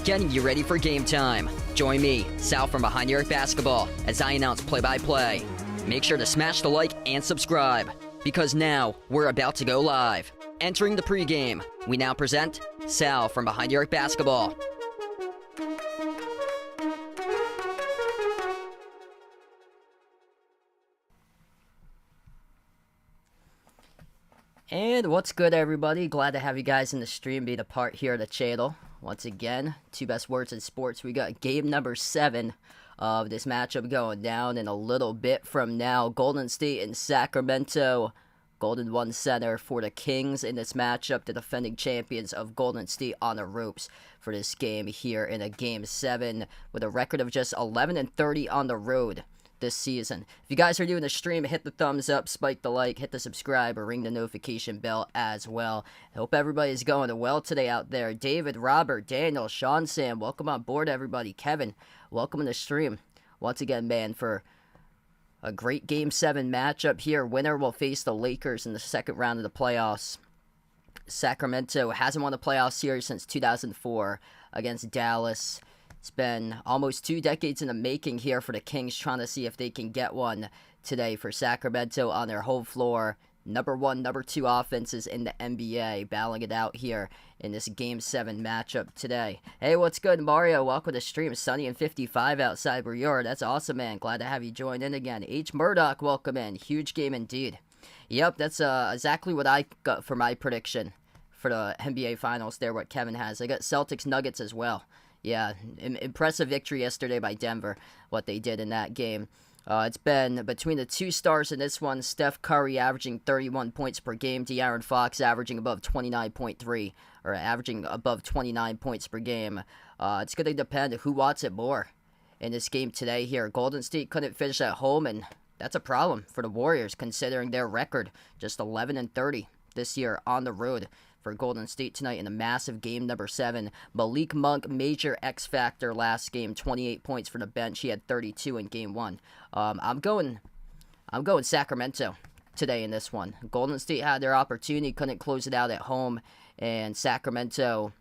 Getting you ready for game time. Join me, Sal from Behind the Arc Basketball, as I announce play-by-play. Make sure to smash the like and subscribe, because now we're about to go live. Entering the pregame, we now present Sal from Behind the Arc Basketball. And what's good, everybody? Glad to have you guys in the stream, being a part here of the channel. Once again, two best words in sports. We got game number 7 of this matchup going down in a little bit from now. Golden State and Sacramento. Golden One center for the Kings in this matchup. The defending champions of Golden State on the ropes for this game here in a game 7 with a record of just 11-30 on the road this season. If you guys are doing the stream, hit the thumbs up, spike the like, hit the subscribe, or ring the notification bell as well. I hope everybody's going well today out there. David, Robert, Daniel, Sean, Sam, welcome on board, everybody. Kevin, welcome to the stream. Once again, man, for a great Game 7 matchup here. Winner will face the Lakers in the second round of the playoffs. Sacramento hasn't won a playoff series since 2004 against Dallas. It's been almost 2 decades in the making here for the Kings, trying to see if they can get one today for Sacramento on their home floor. Number 1, number 2 offenses in the NBA, battling it out here in this Game 7 matchup today. Hey, what's good, Mario? Welcome to the stream. Sunny and 55 outside where you are. That's awesome, man. Glad to have you join in again. H. Murdoch, welcome in. Huge game indeed. Yep, that's exactly what I got for my prediction for the NBA Finals there, what Kevin has. I got Celtics Nuggets as well. Yeah, impressive victory yesterday by Denver, what they did in that game. It's been between the two stars in this one, Steph Curry averaging 31 points per game, De'Aaron Fox averaging above 29.3, or averaging above 29 points per game. It's going to depend who wants it more in this game today here. Golden State couldn't finish at home, and that's a problem for the Warriors, considering their record, just 11-30 this year on the road for Golden State tonight in a massive game number 7. Malik Monk, major X factor last game, 28 points for the bench. He had 32 in game 1. I'm going Sacramento today in this one. Golden State had their opportunity, couldn't close it out at home, and Sacramento,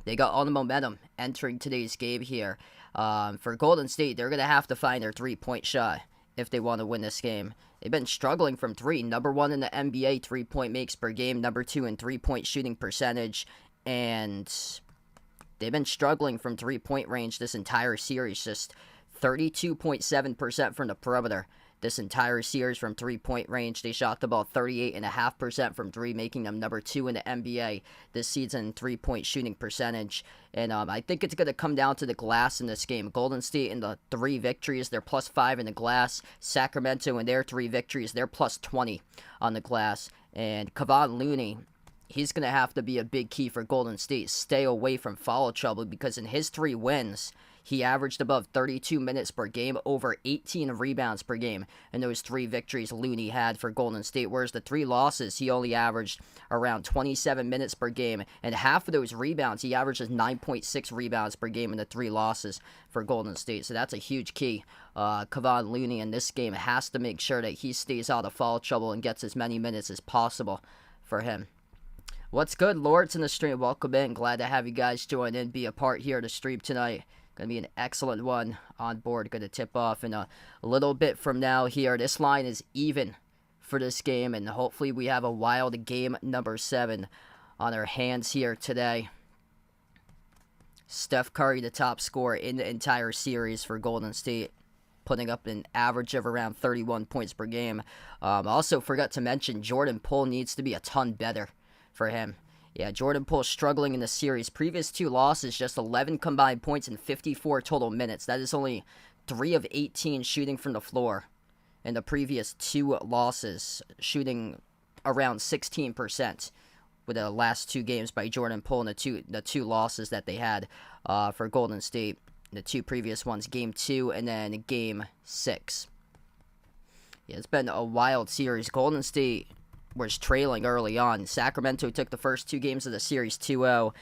they got all the momentum entering today's game here. For Golden State, they're going to have to find their 3-point shot if they want to win this game. They've been struggling from 3. Number 1 in the NBA, 3-point makes per game. Number 2 in 3-point shooting percentage. And they've been struggling from 3-point range this entire series. Just 32.7% from the perimeter this entire series from 3-point range. They shot the ball 38.5% from 3, making them number 2 in the NBA this season in 3-point shooting percentage. And I think it's going to come down to the glass in this game. Golden State in the 3 victories, they're +5 in the glass. Sacramento in their 3 victories, they're +20 on the glass. And Kevon Looney, he's going to have to be a big key for Golden State. Stay away from foul trouble, because in his 3 wins, he averaged above 32 minutes per game, over 18 rebounds per game in those 3 victories Looney had for Golden State, whereas the 3 losses, he only averaged around 27 minutes per game, and half of those rebounds, he averages 9.6 rebounds per game in the 3 losses for Golden State, so that's a huge key. Kevon Looney in this game has to make sure that he stays out of foul trouble and gets as many minutes as possible for him. What's good, Lords in the stream? Welcome in. Glad to have you guys join in, be a part here of the stream tonight. Going to be an excellent one on board. Going to tip off in a little bit from now here. This line is even for this game, and hopefully we have a wild game number 7 on our hands here today. Steph Curry, the top scorer in the entire series for Golden State, putting up an average of around 31 points per game. Also forgot to mention Jordan Poole needs to be a ton better for him. Yeah, Jordan Poole struggling in the series. Previous 2 losses, just 11 combined points in 54 total minutes. That is only 3 of 18 shooting from the floor. In the previous 2 losses, shooting around 16% with the last 2 games by Jordan Poole and the two losses that they had for Golden State. The 2 previous ones, Game 2 and then Game 6. Yeah, it's been a wild series. Golden State was trailing early on. Sacramento took the first 2 games of the series 2-0.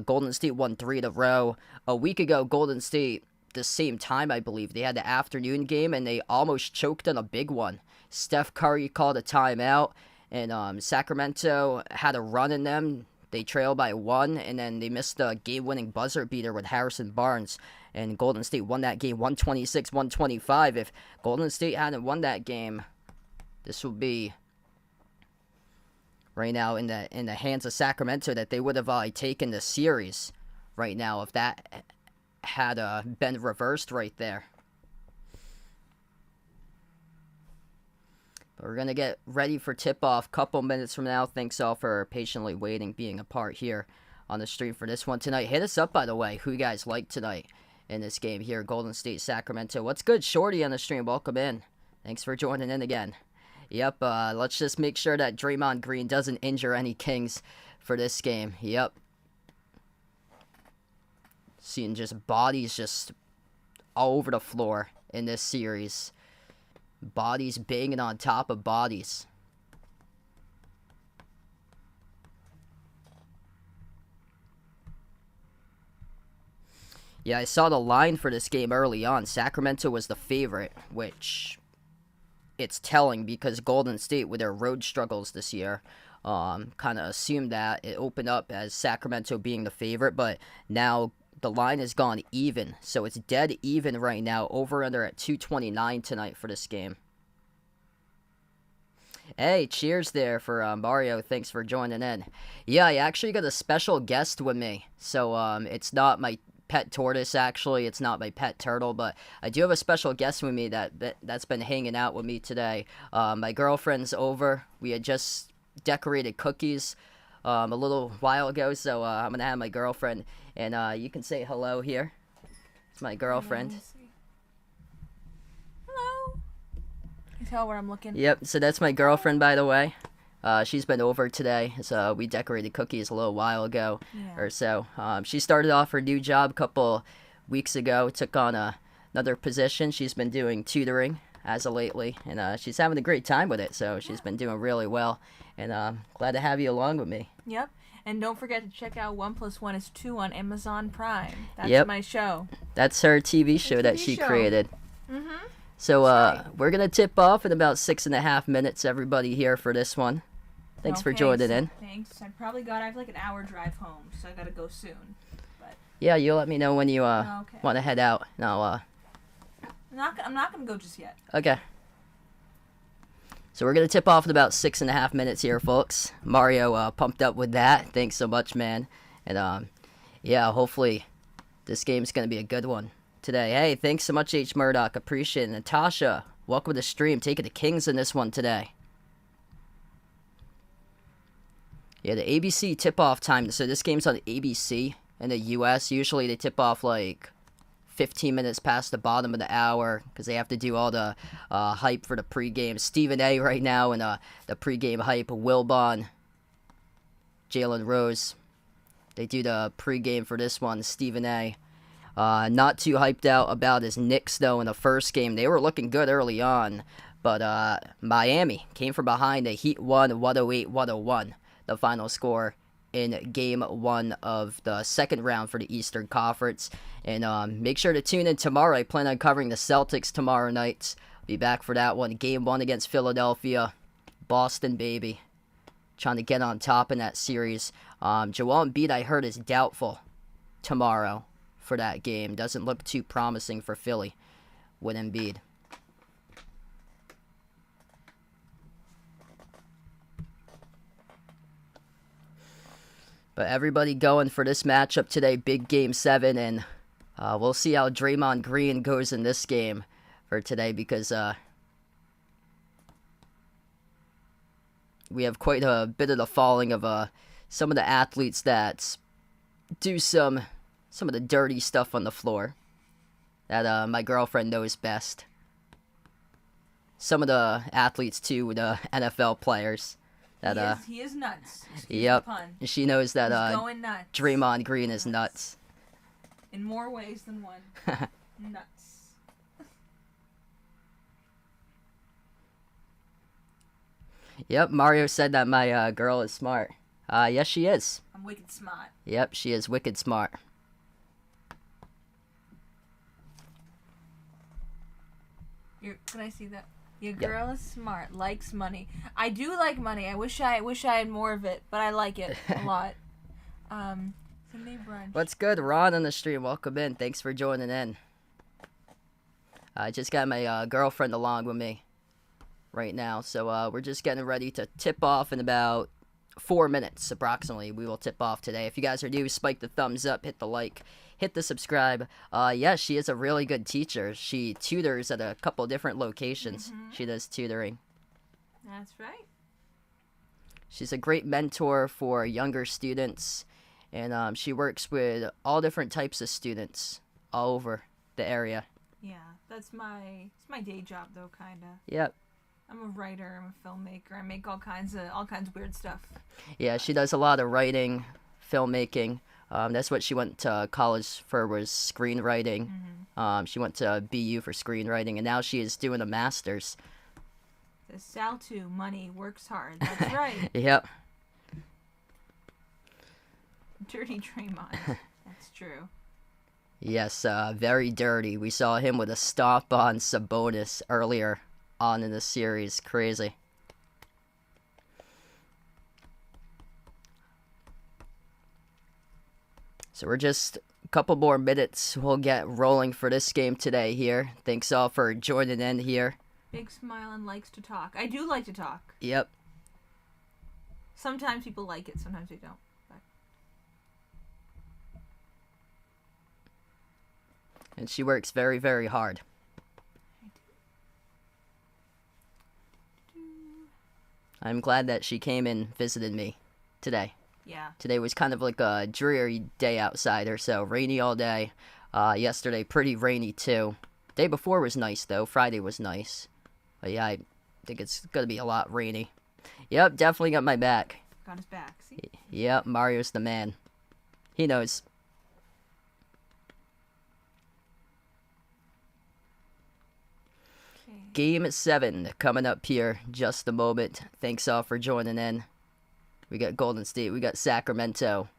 Golden State won 3 in a row. A week ago, Golden State, the same time, I believe, they had the afternoon game, and they almost choked on a big one. Steph Curry called a timeout, and Sacramento had a run in them. They trailed by 1, and then they missed the game-winning buzzer beater with Harrison Barnes, and Golden State won that game 126-125. If Golden State hadn't won that game, this would be right now in the hands of Sacramento, that they would have taken the series right now if that had been reversed right there. But we're going to get ready for tip-off couple minutes from now. Thanks all for patiently waiting, being a part here on the stream for this one tonight. Hit us up, by the way, who you guys like tonight in this game here, Golden State, Sacramento. What's good, Shorty, on the stream? Welcome in. Thanks for joining in again. Yep, let's just make sure that Draymond Green doesn't injure any Kings for this game. Yep. Seeing just bodies just all over the floor in this series. Bodies banging on top of bodies. Yeah, I saw the line for this game early on. Sacramento was the favorite, which it's telling because Golden State, with their road struggles this year, kind of assumed that it opened up as Sacramento being the favorite, but now the line has gone even, so it's dead even right now. Over under at 229 tonight for this game. Hey, cheers there for Mario. Thanks for joining in. Yeah, I actually got a special guest with me. So it's not my pet tortoise, actually. It's not my pet turtle, but I do have a special guest with me that's been hanging out with me today. My girlfriend's over. We had just decorated cookies a little while ago, so I'm going to have my girlfriend, and you can say hello here. It's my girlfriend. Hello. You tell where I'm looking. Yep, so that's my girlfriend, by the way. She's been over today, so we decorated cookies a little while ago or so. She started off her new job a couple weeks ago, took on another position. She's been doing tutoring as of lately, and she's having a great time with it, so she's been doing really well, and glad to have you along with me. Yep, and don't forget to check out 1 + 1 is 2 on Amazon Prime. That's my show. That's her TV show that she created. Mm-hmm. So we're going to tip off in about 6.5 minutes, everybody here for this one. Thanks for joining in. Thanks. I have like an hour drive home, so I gotta go soon. But yeah, you'll let me know when you want to head out. No, I'm not gonna go just yet. Okay. So we're gonna tip off in about 6.5 minutes here, folks. Mario pumped up with that. Thanks so much, man. And yeah, hopefully this game's gonna be a good one today. Hey, thanks so much, H. Murdoch. Appreciate it. Natasha, welcome to the stream. Taking the Kings in this one today. Yeah, the ABC tip-off time. So this game's on ABC in the U.S. Usually they tip off like 15 minutes past the bottom of the hour because they have to do all the hype for the pregame. Stephen A. right now in the pregame hype. Wilbon, Jalen Rose. They do the pregame for this one. Stephen A. Not too hyped out about his Knicks, though, in the first game. They were looking good early on, but Miami came from behind. The Heat won 108-101. The final score in Game 1 of the second round for the Eastern Conference. And make sure to tune in tomorrow. I plan on covering the Celtics tomorrow night. Be back for that one. Game 1 against Philadelphia. Boston, baby. Trying to get on top in that series. Joel Embiid, I heard, is doubtful tomorrow for that game. Doesn't look too promising for Philly with Embiid. But everybody going for this matchup today, big game 7, and we'll see how Draymond Green goes in this game for today, because we have quite a bit of the falling of some of the athletes that do some of the dirty stuff on the floor that my girlfriend knows best. Some of the athletes too, the NFL players. That he is nuts. Yep. She knows that He's going nuts. Draymond Green is nuts. In more ways than one. Nuts. Yep, Mario said that my girl is smart. Yes, she is. I'm wicked smart. Yep, she is wicked smart. Can I see that? Your girl is smart, likes money. I do like money. I wish I had more of it, but I like it a lot. Sunday brunch. What's good, Ron on the stream? Welcome in. Thanks for joining in. I just got my girlfriend along with me right now, so we're just getting ready to tip off in about 4 minutes approximately. We will tip off today. If you guys are new, spike the thumbs up, hit the like, hit the subscribe. Yeah, she is a really good teacher. She tutors at a couple different locations. She does tutoring. That's right. She's a great mentor for younger students, and she works with all different types of students all over the area. Yeah, it's my day job though, kinda. Yep. I'm a writer. I'm a filmmaker. I make all kinds of weird stuff. Yeah, she does a lot of writing, filmmaking. That's what she went to college for, was screenwriting. She went to BU for screenwriting, and now she is doing a master's. The Sal too, money, works hard. That's right. Yep. Dirty Draymond. That's true. Yes, very dirty. We saw him with a stomp on Sabonis earlier on in the series. Crazy. So we're just a couple more minutes. We'll get rolling for this game today here. Thanks all for joining in here. Big smile and likes to talk. I do like to talk. Yep. Sometimes people like it, sometimes they don't. But... And she works very, very hard. I'm glad that she came and visited me today. Yeah. Today was kind of like a dreary day outside or so. Rainy all day. Yesterday, pretty rainy too. Day before was nice though. Friday was nice. But yeah, I think it's going to be a lot rainy. Yep, definitely got my back. Got his back. See? Yep, Mario's the man. He knows. Okay. Game 7 coming up here just a moment. Thanks all for joining in. We got Golden State. We got Sacramento.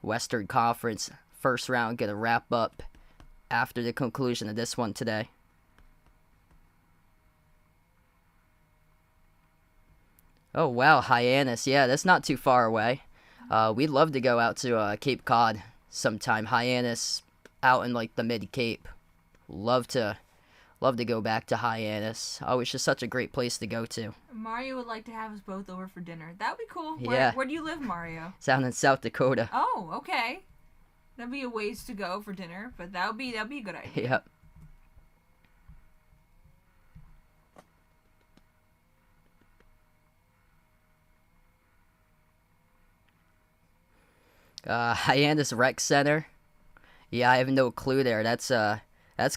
Western Conference. First round going to wrap up after the conclusion of this one today. Oh, wow, Hyannis. Yeah, that's not too far away. We'd love to go out to Cape Cod sometime. Hyannis out in, like, the mid-Cape. Love to go back to Hyannis. Oh, it's just such a great place to go to. Mario would like to have us both over for dinner. That would be cool. Yeah. Where do you live, Mario? Down in South Dakota. Oh, okay. That'd be a ways to go for dinner, but that'd be a good idea. Yep. Hyannis Rec Center. Yeah, I have no clue there. That's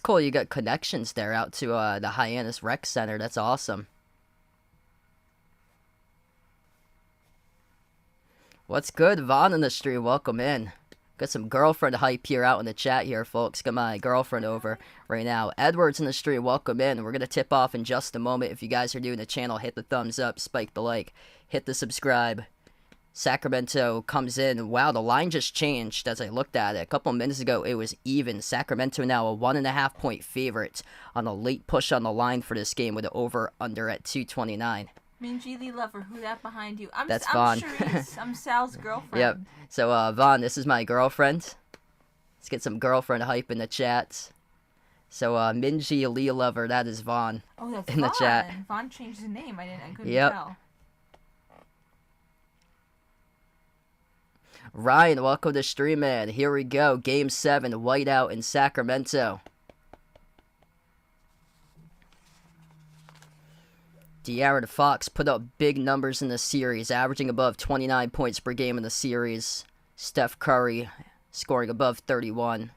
cool. You got connections there out to the Hyannis Rec Center. That's awesome. What's good, Vaughn in the stream? Welcome in. Got some girlfriend hype here out in the chat here, folks. Got my girlfriend over right now. Edward's in the stream. Welcome in. We're going to tip off in just a moment. If you guys are new to the channel, hit the thumbs up, spike the like, hit the subscribe. Sacramento comes in. Wow, the line just changed as I looked at it. A couple minutes ago, it was even. Sacramento now a 1.5 point favorite on a late push on the line for this game with the over-under at 229. Minji Lee Lover, who that behind you? That's Vaughn. Charisse. I'm Sal's girlfriend. Yep. So, Vaughn, this is my girlfriend. Let's get some girlfriend hype in the chat. So, Minji Lee Lover, that is Vaughn. Oh, that's in Vaughn. The chat. Vaughn changed his name. I couldn't Yep. tell. Ryan, welcome to stream, man. Here we go. Game 7, whiteout in Sacramento. De'Aaron Fox put up big numbers in the series, averaging above 29 points per game in the series. Steph Curry scoring above 31.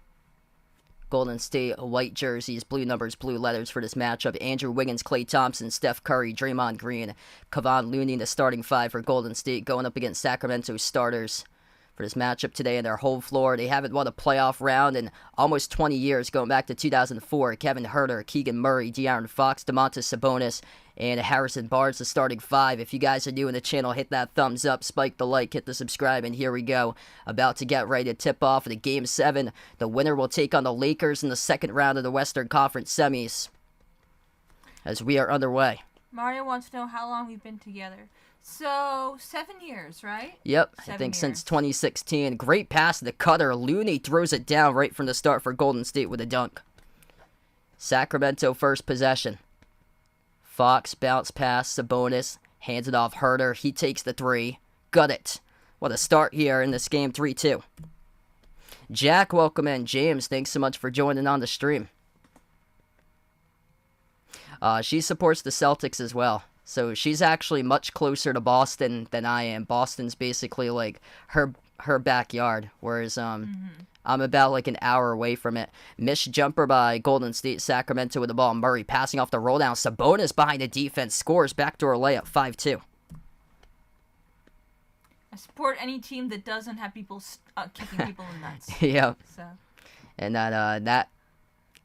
Golden State white jerseys, blue numbers, blue letters for this matchup. Andrew Wiggins, Klay Thompson, Steph Curry, Draymond Green, Kevon Looney in the starting five for Golden State, going up against Sacramento starters for this matchup today in their home floor. They haven't won a playoff round in almost 20 years, going back to 2004. Kevin Huerter, Keegan Murray, De'Aaron Fox, Domantas Sabonis, and Harrison Barnes, the starting five. If you guys are new in the channel, hit that thumbs up, spike the like, hit the subscribe, and here we go. About to get ready to tip off the Game 7. The winner will take on the Lakers in the second round of the Western Conference semis. As we are underway. Mario wants to know how long we've been together. So, 7 years, right? Yep, 7 I think years. since 2016. Great pass to the cutter. Looney throws it down right from the start for Golden State with a dunk. Sacramento first possession. Fox bounce pass, Sabonis hands it off Huerter. He takes the three. Got it. What a start here in this game, 3-2. Jack, welcome in. James, thanks so much for joining on the stream. She supports the Celtics as well. So she's actually much closer to Boston than I am. Boston's basically like her backyard, whereas I'm about like an hour away from it. Missed jumper by Golden State. Sacramento with the ball. Murray passing off the roll down. Sabonis behind the defense. Scores. Backdoor layup. 5-2. I support any team that doesn't have people kicking people in the nuts. Yeah. So. And that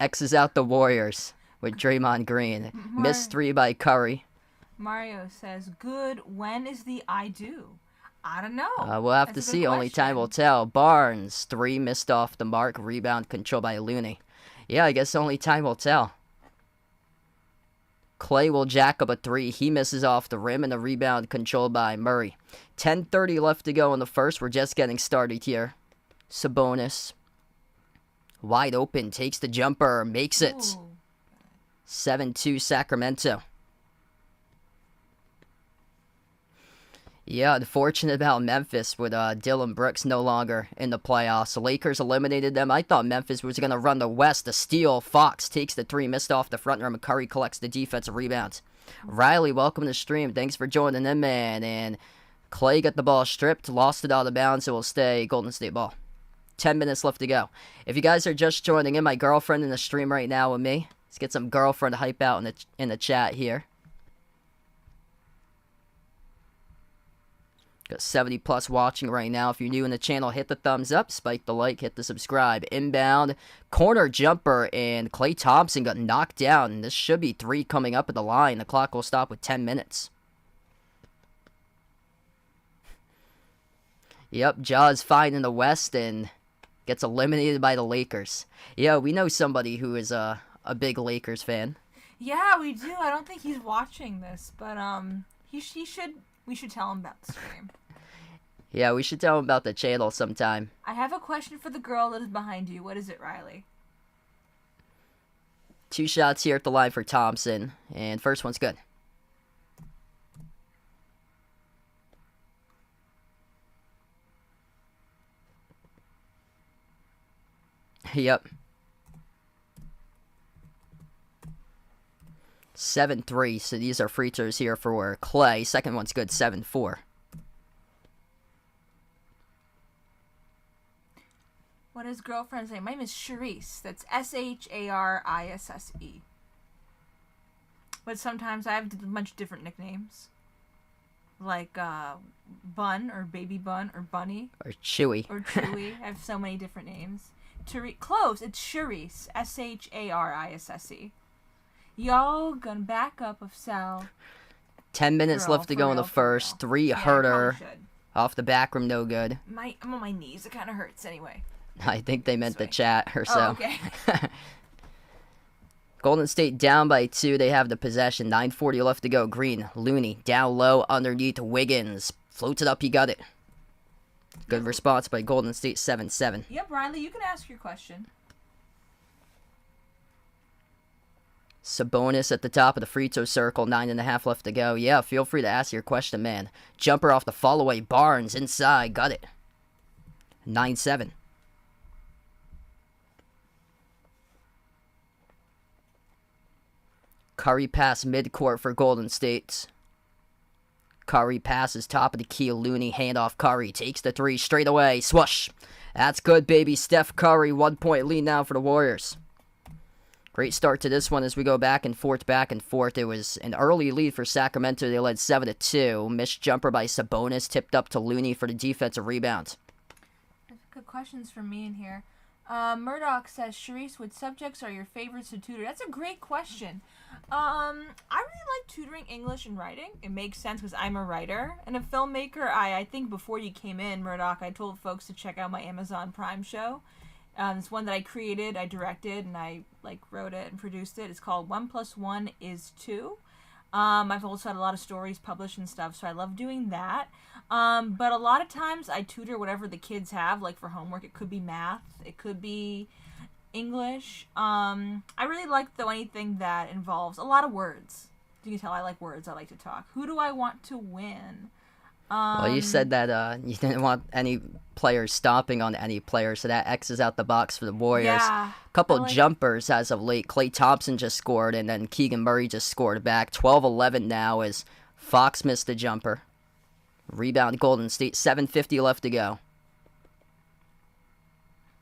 X's out the Warriors with Draymond Green. Missed three by Curry. Mario says, good. When is the I do? I don't know. We'll have That's to a good see. Only time question. will tell. Barnes, three missed off the mark. Rebound controlled by Looney. Yeah, I guess only time will tell. Klay will jack up a three. He misses off the rim, and the rebound controlled by Murray. 10:30 left to go in the first. We're just getting started here. Sabonis. Wide open. Takes the jumper. Makes it. Ooh. 7-2 Sacramento. Yeah, unfortunate about Memphis with Dylan Brooks no longer in the playoffs. The Lakers eliminated them. I thought Memphis was going to run the West. The steal. Fox takes the three, missed off the front rim. Curry collects the defensive rebound. Riley, welcome to the stream. Thanks for joining in, man. And Klay got the ball stripped, lost it out of bounds. It will stay Golden State ball. 10 minutes left to go. If you guys are just joining in, my girlfriend in the stream right now with me. Let's get some girlfriend hype out in the chat here. Got 70 plus watching right now. If you're new in the channel, hit the thumbs up, spike the like, hit the subscribe. Inbound, corner jumper, and Klay Thompson got knocked down. This should be three coming up at the line. The clock will stop with 10 minutes. Yep, Jaws fine in the West and gets eliminated by the Lakers. Yeah, we know somebody who is a big Lakers fan. Yeah, we do. I don't think he's watching this, but he should. We should tell him about the stream. Yeah, we should tell him about the channel sometime. I have a question for the girl that is behind you. What is it, Riley? 2 shots here at the line for Thompson, and first one's good. Yep. 7-3, so these are free throws here for Klay. Second one's good, 7-4. What is girlfriend's name? My name is Charisse. That's Sharisse. But sometimes I have a bunch of different nicknames. Like Bun or Baby Bun or Bunny. Or Chewy. Or Chewy. I have so many different names. Close. It's Charisse. Sharisse. Y'all gonna back up of Sal. 10 minutes Girl, left to for go in real, the for first. real. 3 Yeah, I Herter probably should. off the back rim, no good. I'm on my knees. It kind of hurts anyway. I think they meant the way. chat or so. Oh, okay. Golden State down by 2. They have the possession. 9:40 left to go. Green, Looney, down low, underneath Wiggins. Floats it up, he got it. Good response by Golden State, 7-7. Yep, Riley, you can ask your question. Sabonis at the top of the free throw circle, 9.5 left to go. Yeah, feel free to ask your question, man. Jumper off the fall away. Barnes inside, got it. 9-7. Curry pass midcourt for Golden State. Curry passes top of the key. Looney handoff. Curry takes the three straight away. Swoosh. That's good, baby. Steph Curry, 1 point lead now for the Warriors. Great start to this one as we go back and forth, back and forth. It was an early lead for Sacramento. They led 7-2. Missed jumper by Sabonis, tipped up to Looney for the defensive rebound. Good questions from me in here. Murdoch says, Sharice, what subjects are your favorites to tutor? That's a great question. I really like tutoring English and writing. It makes sense because I'm a writer and a filmmaker. I think before you came in, Murdoch, I told folks to check out my Amazon Prime show. It's one that I created, I directed, and I wrote it and produced it. It's called 1 + 1 = 2. I've also had a lot of stories published and stuff, so I love doing that. But a lot of times I tutor whatever the kids have, like for homework. It could be math, it could be English. I really like, though, anything that involves a lot of words. You can tell I like words, I like to talk. Who do I want to win? Well, you said that you didn't want any players stomping on any player, so that X's out the box for the Warriors. Yeah, Couple jumpers as of late. Klay Thompson just scored, and then Keegan Murray just scored back. 12-11 now as Fox missed the jumper. Rebound Golden State, 7:50 left to go.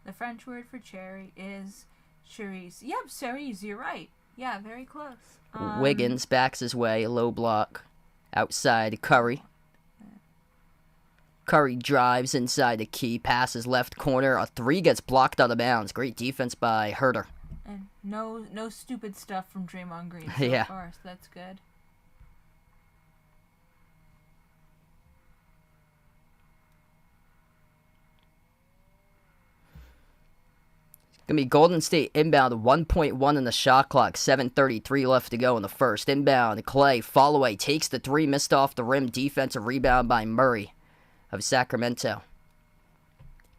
The French word for cherry is cerise. Yep, cerise, you're right. Yeah, very close. Wiggins backs his way, low block. Outside, Curry. Curry drives inside the key, passes left corner. A three gets blocked out of bounds. Great defense by Herter. And no stupid stuff from Draymond Green so Yeah. far, so that's good. Gonna be Golden State inbound, 1.1 in the shot clock, 7:33 left to go in the first. Inbound, Klay, fall away, takes the three, missed off the rim. Defensive rebound by Murray of Sacramento.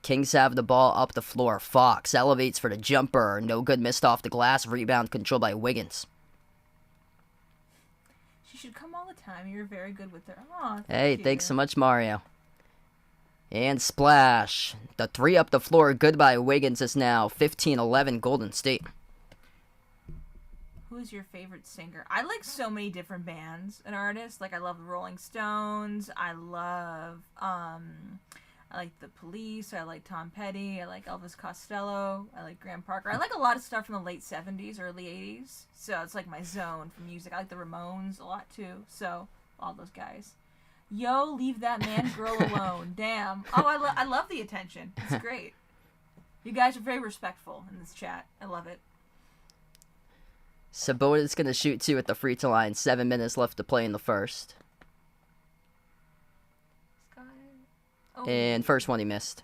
Kings have the ball up the floor. Fox elevates for the jumper. No good, missed off the glass. Rebound controlled by Wiggins. She should come all the time. You're very good with her. Aw, Hey, thanks so much, Mario. And splash. The three up the floor, good by Wiggins is now 15-11 Golden State. Who's your favorite singer? I like so many different bands and artists. Like, I love the Rolling Stones. I like the Police. I like Tom Petty. I like Elvis Costello. I like Graham Parker. I like a lot of stuff from the late 70s, early 80s. So it's like my zone for music. I like the Ramones a lot too. So all those guys. Yo, leave that man girl alone. Damn. Oh, I love the attention. It's great. You guys are very respectful in this chat. I love it. Sabonis going to shoot two at the free throw line. 7 minutes left to play in the first. Oh. And first one he missed.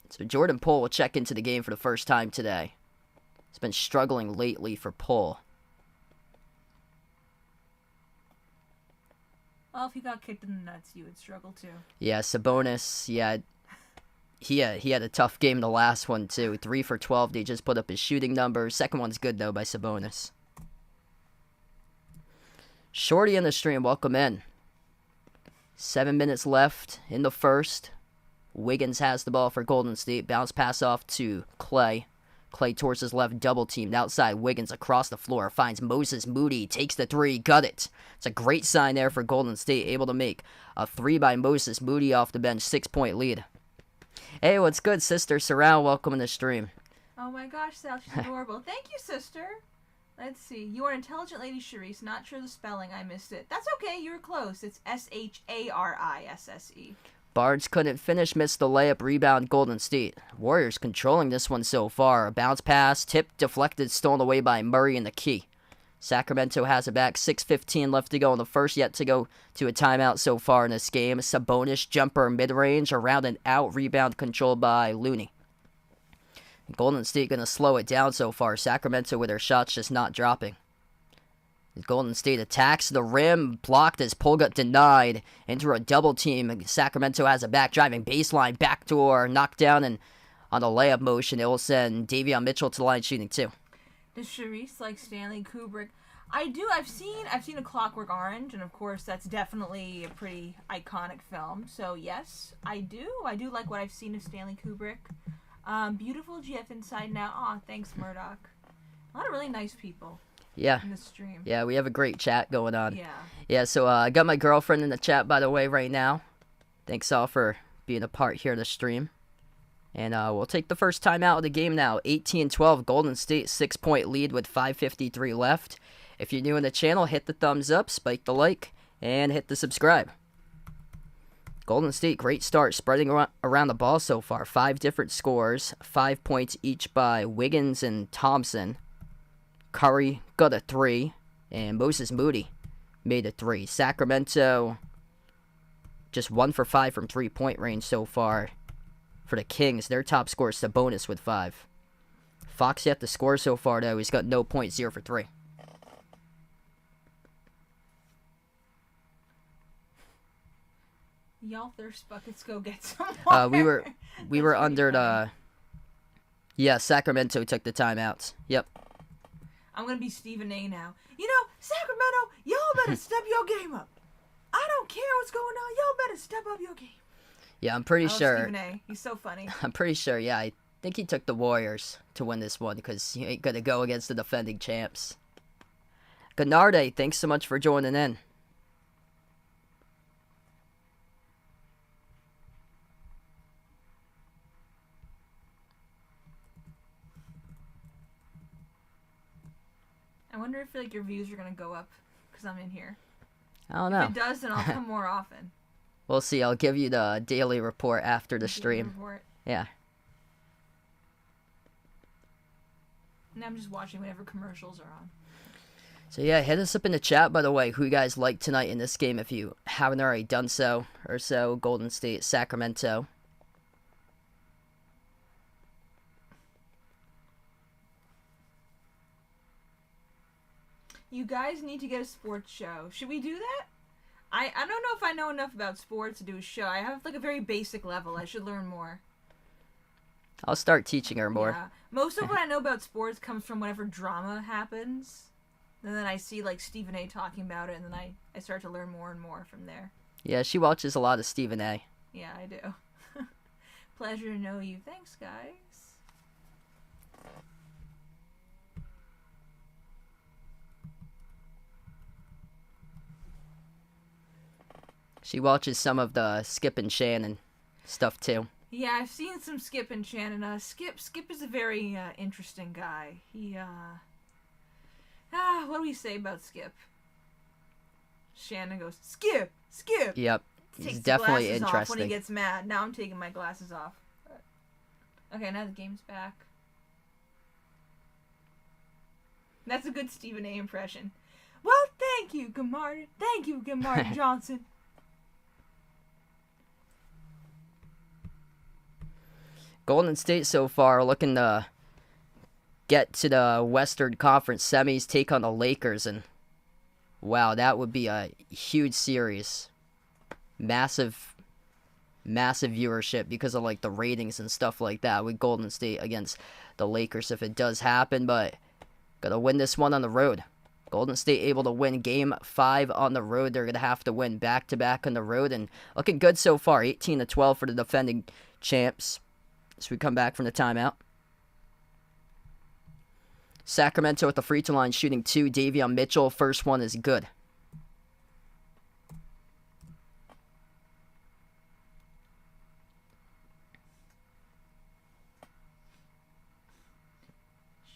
So Jordan Poole will check into the game for the first time today. He's been struggling lately for Poole. Well, if you got kicked in the nuts, you would struggle too. Yeah, Sabonis, he had a tough game in the last one too. 3 for 12. They just put up his shooting numbers. Second one's good though by Sabonis. Shorty in the stream, welcome in. 7 minutes left in the first. Wiggins has the ball for Golden State. Bounce pass off to Klay. Klay towards his left, double teamed outside. Wiggins across the floor, finds Moses Moody, takes the three, got it. It's a great sign there for Golden State, able to make a three by Moses Moody off the bench, 6-point lead. Hey, what's good, Sister Sorrel? Welcome to the stream. Oh my gosh, Sal, she's adorable. Thank you, sister. Let's see. You are an intelligent lady, Sharice. Not sure the spelling. I missed it. That's okay. You were close. It's Sharisse. Barnes couldn't finish, missed the layup, rebound Golden State. Warriors controlling this one so far. A bounce pass, tipped, deflected, stolen away by Murray in the key. Sacramento has it back, 6:15 left to go in the first, yet to go to a timeout so far in this game. Sabonis jumper mid-range, around and out, rebound controlled by Looney. Golden State going to slow it down so far. Sacramento with their shots just not dropping. Golden State attacks the rim, blocked as Poole got denied into a double team. Sacramento has a back driving baseline, backdoor, knocked down, and on a layup motion, it will send Davion Mitchell to the line shooting two. Does Sharice like Stanley Kubrick? I do. I've seen A Clockwork Orange, and of course that's definitely a pretty iconic film. So yes, I do. I do like what I've seen of Stanley Kubrick. Beautiful GF Inside Now. Aw, thanks Murdoch. A lot of really nice people. Yeah. In the stream. Yeah, we have a great chat going on. Yeah. Yeah, so I got my girlfriend in the chat, by the way, right now. Thanks all for being a part here of the stream. And we'll take the first time out of the game now. 18-12, Golden State 6-point lead with 5:53 left. If you're new in the channel, hit the thumbs up, spike the like, and hit the subscribe. Golden State, great start, spreading around the ball so far. 5 different scores, 5 points each by Wiggins and Thompson. Curry got a 3, and Moses Moody made a 3. Sacramento, just 1 for 5 from 3-point range so far. For the Kings, their top scorer is Sabonis with 5. Fox yet to score so far, though. He's got no points, 0 for 3. Y'all thirst buckets, go get some more. We were under the... Yeah, Sacramento took the timeouts. Yep. I'm going to be Stephen A now. You know, Sacramento, y'all better step your game up. I don't care what's going on. Y'all better step up your game. Yeah, I'm pretty sure... Stephen A. He's so funny. I'm pretty sure, yeah. I think he took the Warriors to win this one because he ain't going to go against the defending champs. Gennarde, thanks so much for joining in. I wonder if like your views are gonna go up because I'm in here. I don't know. If it does, then I'll come more often. We'll see. I'll give you the daily report after the stream. Yeah. And I'm just watching whenever commercials are on. So yeah, hit us up in the chat, by the way, who you guys like tonight in this game if you haven't already done so or so. Golden State, Sacramento. You guys need to get a sports show. Should we do that? I don't know if I know enough about sports to do a show. I have like a very basic level. I should learn more. I'll start teaching her more. Yeah. Most of what I know about sports comes from whenever drama happens. And then I see like Stephen A talking about it, and then I start to learn more and more from there. Yeah, she watches a lot of Stephen A. Yeah, I do. Pleasure to know you. Thanks, guys. She watches some of the Skip and Shannon stuff too. Yeah, I've seen some Skip and Shannon. Skip is a very interesting guy. He what do we say about Skip? Shannon goes, Skip. Yep, he's definitely interesting. Off when he gets mad. Now I'm taking my glasses off. Okay, now the game's back. That's a good Stephen A. impression. Well, thank you, Gamard. Thank you, Gamard Johnson. Golden State so far looking to get to the Western Conference semis, take on the Lakers, and wow, that would be a huge series. Massive viewership because of like the ratings and stuff like that with Golden State against the Lakers if it does happen, but gotta win this one on the road. Golden State able to win Game 5 on the road. They're gonna have to win back-to-back on the road, and looking good so far. 18-12 for the defending champs. As we come back from the timeout. Sacramento at the free throw line shooting 2. Davion Mitchell, first one is good.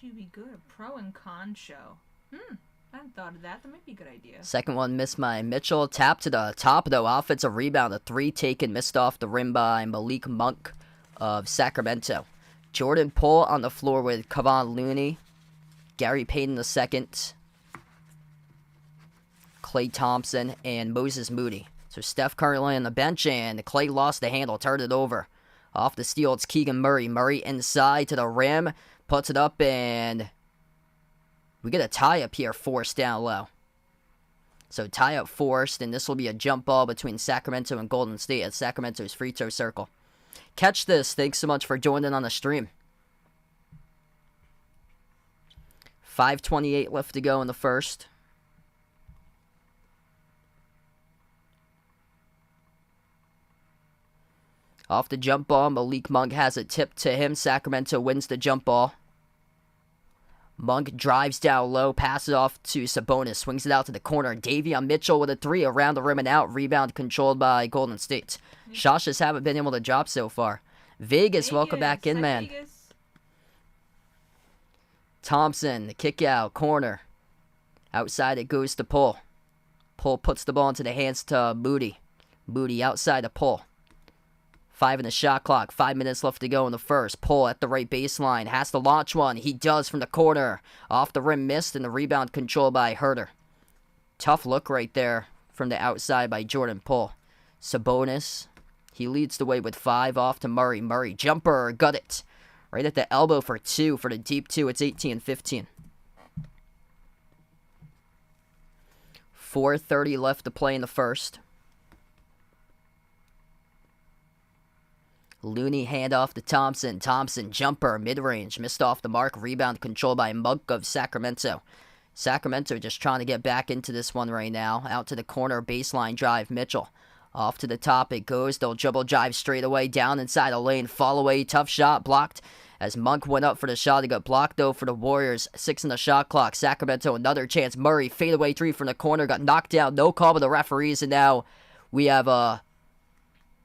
Should be good. A pro and con show. I hadn't thought of that. That might be a good idea. Second one missed by Mitchell. Tap to the top, though. Offensive rebound. A 3 taken, missed off the rim by Malik Monk of Sacramento. Jordan Poole on the floor with Kevon Looney. Gary Payton II. Klay Thompson and Moses Moody. So Steph currently on the bench, and Klay lost the handle, turned it over. Off the steal, it's Keegan Murray. Murray inside to the rim, puts it up, and we get a tie-up here, forced down low. So tie-up forced, and this will be a jump ball between Sacramento and Golden State at Sacramento's free throw circle. Catch this. Thanks so much for joining on the stream. 5:28 left to go in the first. Off the jump ball, Malik Monk has it tipped to him. Sacramento wins the jump ball. Monk drives down low, passes off to Sabonis, swings it out to the corner. Davion Mitchell with a three around the rim and out. Rebound controlled by Golden State. Shots just haven't been able to drop so far. Vegas, welcome back in, man. Vegas. Thompson, the kick out, corner. Outside it goes to Pull. Pull puts the ball into the hands to Moody. Moody outside the Pull. 5 in the shot clock. 5 minutes left to go in the first. Pull at the right baseline. Has to launch one. He does from the corner. Off the rim missed, and the rebound controlled by Herter. Tough look right there from the outside by Jordan Pull. Sabonis, he leads the way with 5 off to Murray. Murray, jumper, got it. Right at the elbow for 2, for the deep 2. It's 18-15. 4:30 left to play in the first. Looney handoff to Thompson. Thompson, jumper, mid-range, missed off the mark. Rebound controlled by Monk of Sacramento. Sacramento just trying to get back into this one right now. Out to the corner, baseline drive, Mitchell. Off to the top it goes. They'll dribble drive straight away, down inside the lane. Fall away, tough shot, blocked. As Monk went up for the shot, he got blocked though for the Warriors. 6 in the shot clock. Sacramento, another chance. Murray, fadeaway 3 from the corner, got knocked down. No call by the referees, and now we have a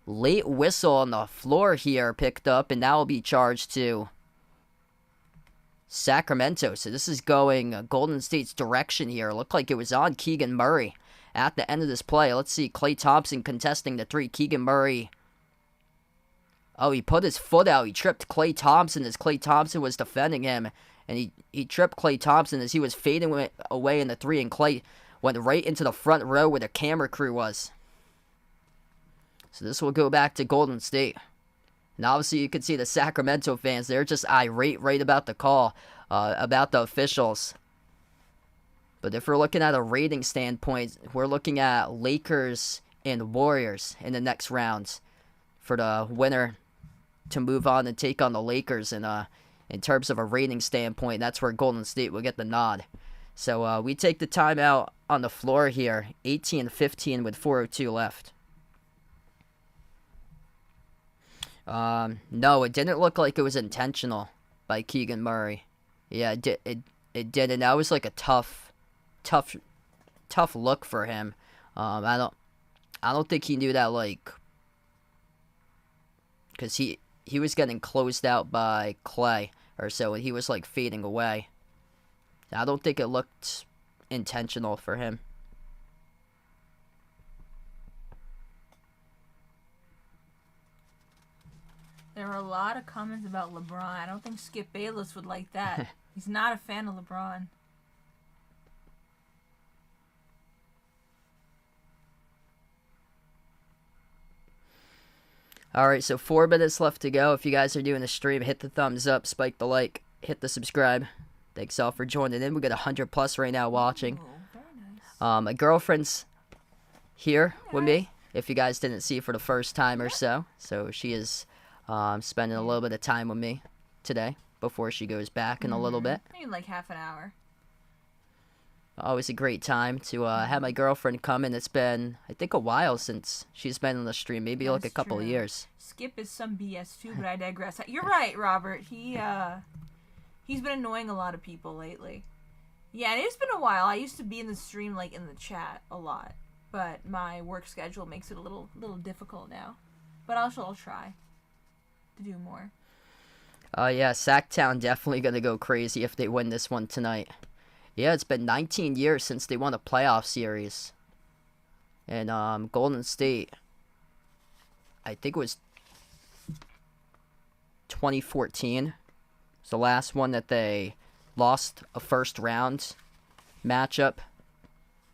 late whistle on the floor here picked up, and that will be charged to Sacramento. So this is going Golden State's direction here. Looked like it was on Keegan Murray at the end of this play. Let's see, Klay Thompson contesting the 3. Keegan Murray. Oh, he put his foot out. He tripped Klay Thompson as Klay Thompson was defending him. And he tripped Klay Thompson as he was fading away in the 3. And Klay went right into the front row where the camera crew was. So this will go back to Golden State. And obviously you can see the Sacramento fans, they're just irate right about the call, about the officials. But if we're looking at a rating standpoint, we're looking at Lakers and Warriors in the next round for the winner to move on and take on the Lakers. And in terms of a rating standpoint, that's where Golden State will get the nod. So we take the timeout on the floor here, 18-15 with 4:02 left. No, it didn't look like it was intentional by Keegan Murray. Yeah, it did, and that was like a tough look for him. I don't think he knew that, like, because he was getting closed out by Klay or so, and he was like fading away. I don't think it looked intentional for him. There were a lot of comments about LeBron. I don't think Skip Bayless would like that. He's not a fan of LeBron. Alright, so 4 minutes left to go. If you guys are doing the stream, hit the thumbs up, spike the like, hit the subscribe. Thanks all for joining in. We got 100 plus right now watching. Oh, very nice. My girlfriend's here with me, if you guys didn't see for the first time or so. So she is spending a little bit of time with me today before she goes back in a little bit. Maybe like half an hour. Always a great time to have my girlfriend come in. It's been, I think, a while since she's been on the stream. Maybe like a couple of years. Skip is some BS too, but I digress. You're right, Robert. He's been annoying a lot of people lately. Yeah, and it's been a while. I used to be in the stream, like in the chat a lot, but my work schedule makes it a little difficult now. But I'll try to do more. Yeah, Sacktown definitely gonna go crazy if they win this one tonight. Yeah, it's been 19 years since they won a playoff series. And Golden State, I think it was 2014. It's the last one that they lost a first round matchup.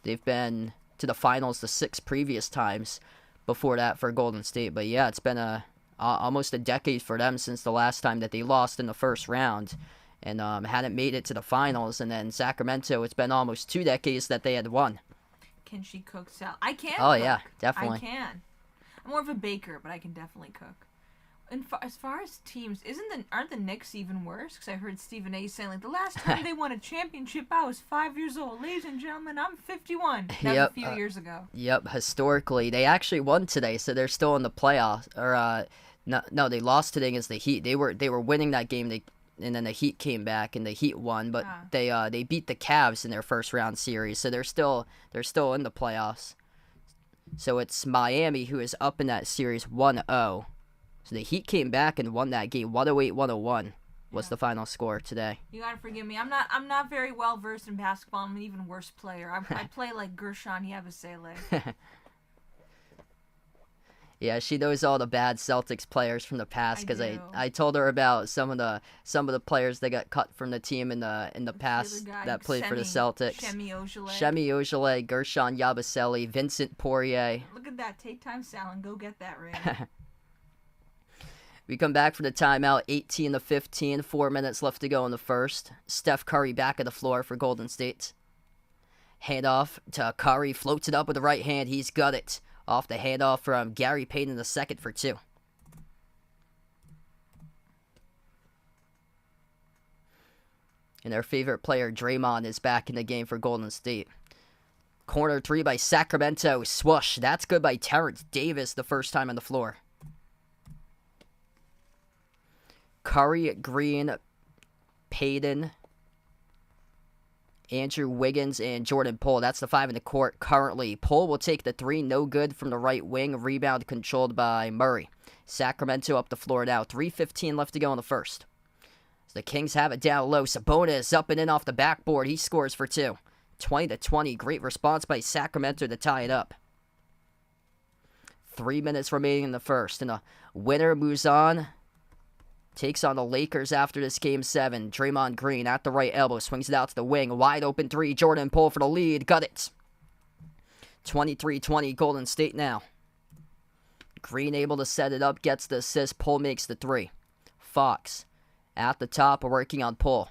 They've been to the finals the 6 previous times before that for Golden State. But yeah, it's been almost a decade for them since the last time that they lost in the first round. And hadn't made it to the finals. And then Sacramento, it's been almost 2 decades that they had won. Can she cook salad? I can. Oh, cook. yeah, definitely. I can. I'm more of a baker, but I can definitely cook. And as far as teams, aren't the Knicks even worse? Because I heard Stephen A. saying, like, the last time they won a championship, I was 5 years old. Ladies and gentlemen, I'm 51. That was a few years ago. Yep, historically. They actually won today, so they're still in the playoffs. Or No, they lost today against the Heat. They were winning that game. And then the Heat came back and the Heat won, but they beat the Cavs in their first round series, so they're still in the playoffs. So it's Miami who is up in that series 1-0. So the Heat came back and won that game 108-101 was the final score today. You gotta forgive me. I'm not very well versed in basketball. I'm an even worse player. I play like Gershon Yabusele. Yeah, she knows all the bad Celtics players from the past because I told her about some of the players that got cut from the team in the past that played for the Celtics. Shemi Ojeleye, Gershon Yabusele, Vincent Poirier. Look at that. Take time, Sal, go get that ring. We come back for the timeout, 18-15, 4 minutes left to go in the first. Steph Curry back at the floor for Golden State. Handoff to Curry, floats it up with the right hand. He's got it. Off the handoff from Gary Payton in the second for 2. And their favorite player, Draymond, is back in the game for Golden State. Corner 3 by Sacramento. Swoosh. That's good by Terrence Davis the first time on the floor. Curry, Green, Payton, Andrew Wiggins, and Jordan Poole. That's the 5 in the court currently. Poole will take the 3. No good from the right wing. Rebound controlled by Murray. Sacramento up the floor now. 3:15 left to go in the first. So the Kings have it down low. Sabonis up and in off the backboard. He scores for 2. 20-20. Great response by Sacramento to tie it up. 3 minutes remaining in the first. And the winner moves on. Takes on the Lakers after this Game 7. Draymond Green at the right elbow. Swings it out to the wing. Wide open 3. Jordan Poole for the lead. Got it. 23-20. Golden State now. Green able to set it up. Gets the assist. Poole makes the 3. Fox at the top. Working on Poole.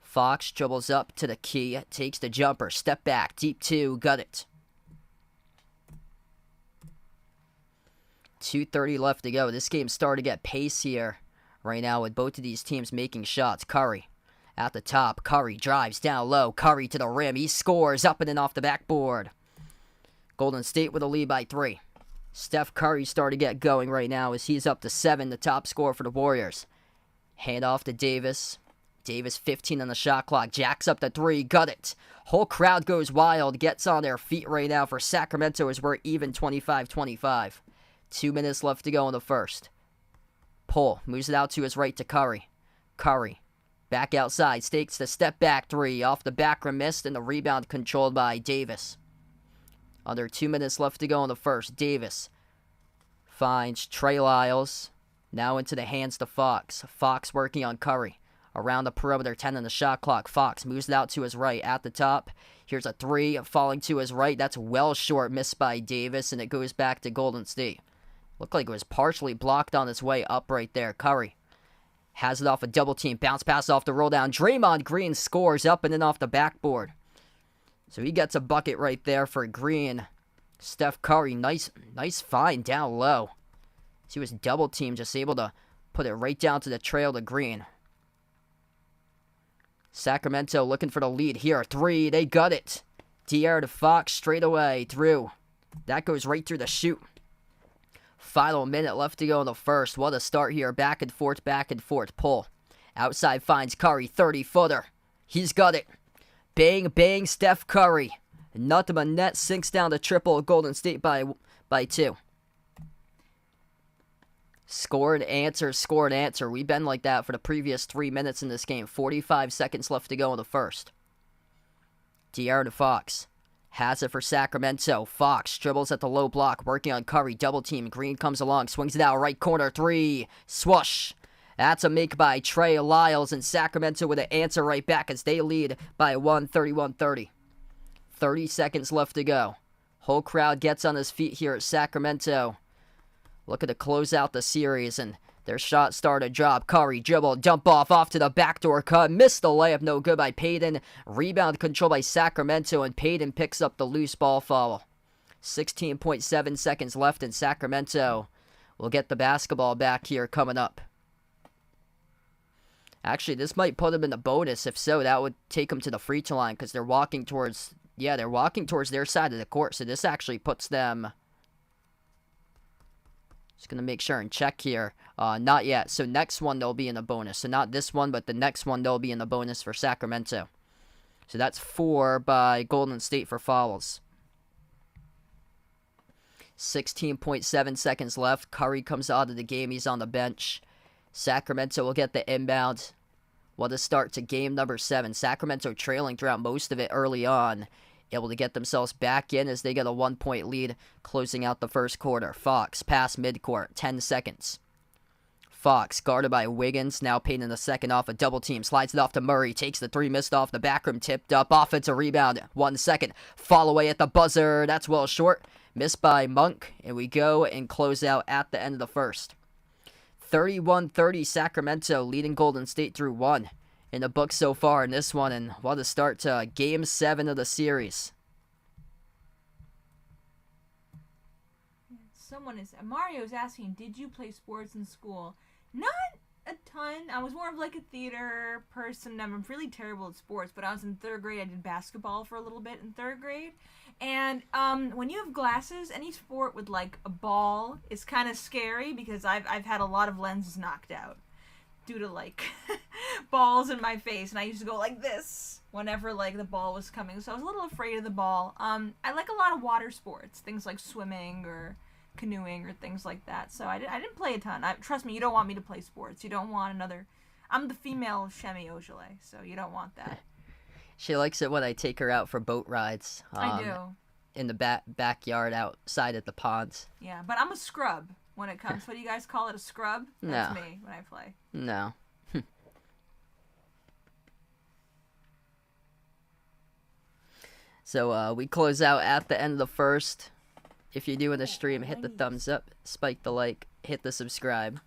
Fox dribbles up to the key. Takes the jumper. Step back. Deep 2. Got it. 2:30 left to go. This game's starting to get pace here. Right now with both of these teams making shots. Curry at the top. Curry drives down low. Curry to the rim. He scores up and in off the backboard. Golden State with a lead by 3. Steph Curry starting to get going right now as he's up to 7, the top scorer for the Warriors. Hand off to Davis. Davis 15 on the shot clock. Jacks up to 3. Got it. Whole crowd goes wild. Gets on their feet right now for Sacramento as we're even 25-25. 2 minutes left to go in the first. Poole moves it out to his right to Curry. Curry back outside. Stakes the step back 3. Off the back rim missed and the rebound controlled by Davis. Under 2 minutes left to go in the first. Davis finds Trey Lyles. Now into the hands to Fox. Fox working on Curry. Around the perimeter, 10 on the shot clock. Fox moves it out to his right at the top. Here's a 3 falling to his right. That's well short. Missed by Davis and it goes back to Golden State. Looked like it was partially blocked on its way up right there. Curry has it off a double team. Bounce pass off the roll down. Draymond Green scores up and in off the backboard. So he gets a bucket right there for Green. Steph Curry, nice find down low. He was double teamed, just able to put it right down to the trail to Green. Sacramento looking for the lead here. 3, they got it. Dier to Fox straight away through. That goes right through the chute. Final minute left to go in the first. What a start here. Back and forth, back and forth. Pull. Outside finds Curry. 30-footer. He's got it. Bang, bang, Steph Curry. Nothing but net sinks down the triple. Golden State by 2. Score and answer. We've been like that for the previous 3 minutes in this game. 45 seconds left to go in the first. De'Aaron Fox has it for Sacramento. Fox dribbles at the low block, working on Curry. Double team. Green comes along, swings it out. Right corner. 3. Swoosh. That's a make by Trey Lyles, and Sacramento with an answer right back as they lead by 1, 31-30. 30 seconds left to go. Whole crowd gets on his feet here at Sacramento. Looking to close out the series, and their shot started to drop. Curry dribble, dump off to the backdoor cut. Missed the layup, no good by Payton. Rebound control by Sacramento, and Payton picks up the loose ball foul. 16.7 seconds left, and Sacramento will get the basketball back here coming up. Actually, this might put them in the bonus. If so, that would take them to the free throw line because they're walking towards their side of the court. So this actually puts them Just going to make sure and check here. Not yet. So next one, they'll be in the bonus. So not this one, but the next one, they'll be in the bonus for Sacramento. So that's 4 by Golden State for fouls. 16.7 seconds left. Curry comes out of the game. He's on the bench. Sacramento will get the inbound. What a start to game number 7. Sacramento trailing throughout most of it early on. Able to get themselves back in as they get a 1-point lead closing out the first quarter. Fox pass midcourt, 10 seconds. Fox guarded by Wiggins, now painting the second off a double team. Slides it off to Murray, takes the 3, missed off the back rim, tipped up. Offensive rebound, 1 second. Fall away at the buzzer, that's well short. Missed by Monk, and we go and close out at the end of the first. 31-30 Sacramento leading Golden State through 1 in the book so far in this one, and what a start to Game 7 of the series. Mario's asking, did you play sports in school? Not a ton. I was more of like a theater person. I'm really terrible at sports, but I was in 3rd grade. I did basketball for a little bit in 3rd grade. And when you have glasses, any sport with like a ball is kind of scary because I've had a lot of lenses knocked out due to like balls in my face, and I used to go like this whenever like the ball was coming. So I was a little afraid of the ball. I like a lot of water sports, things like swimming or canoeing or things like that. So I didn't play a ton. Trust me, you don't want me to play sports. You don't want another. I'm the female Shemi Ojale, so you don't want that. She likes it when I take her out for boat rides. I do. In the backyard outside at the ponds. Yeah, but I'm a scrub when it comes. What do you guys call it, a scrub? That's me when I play. No. So we close out at the end of the first. If you're doing the stream, hit the thumbs up, spike the like, hit the subscribe.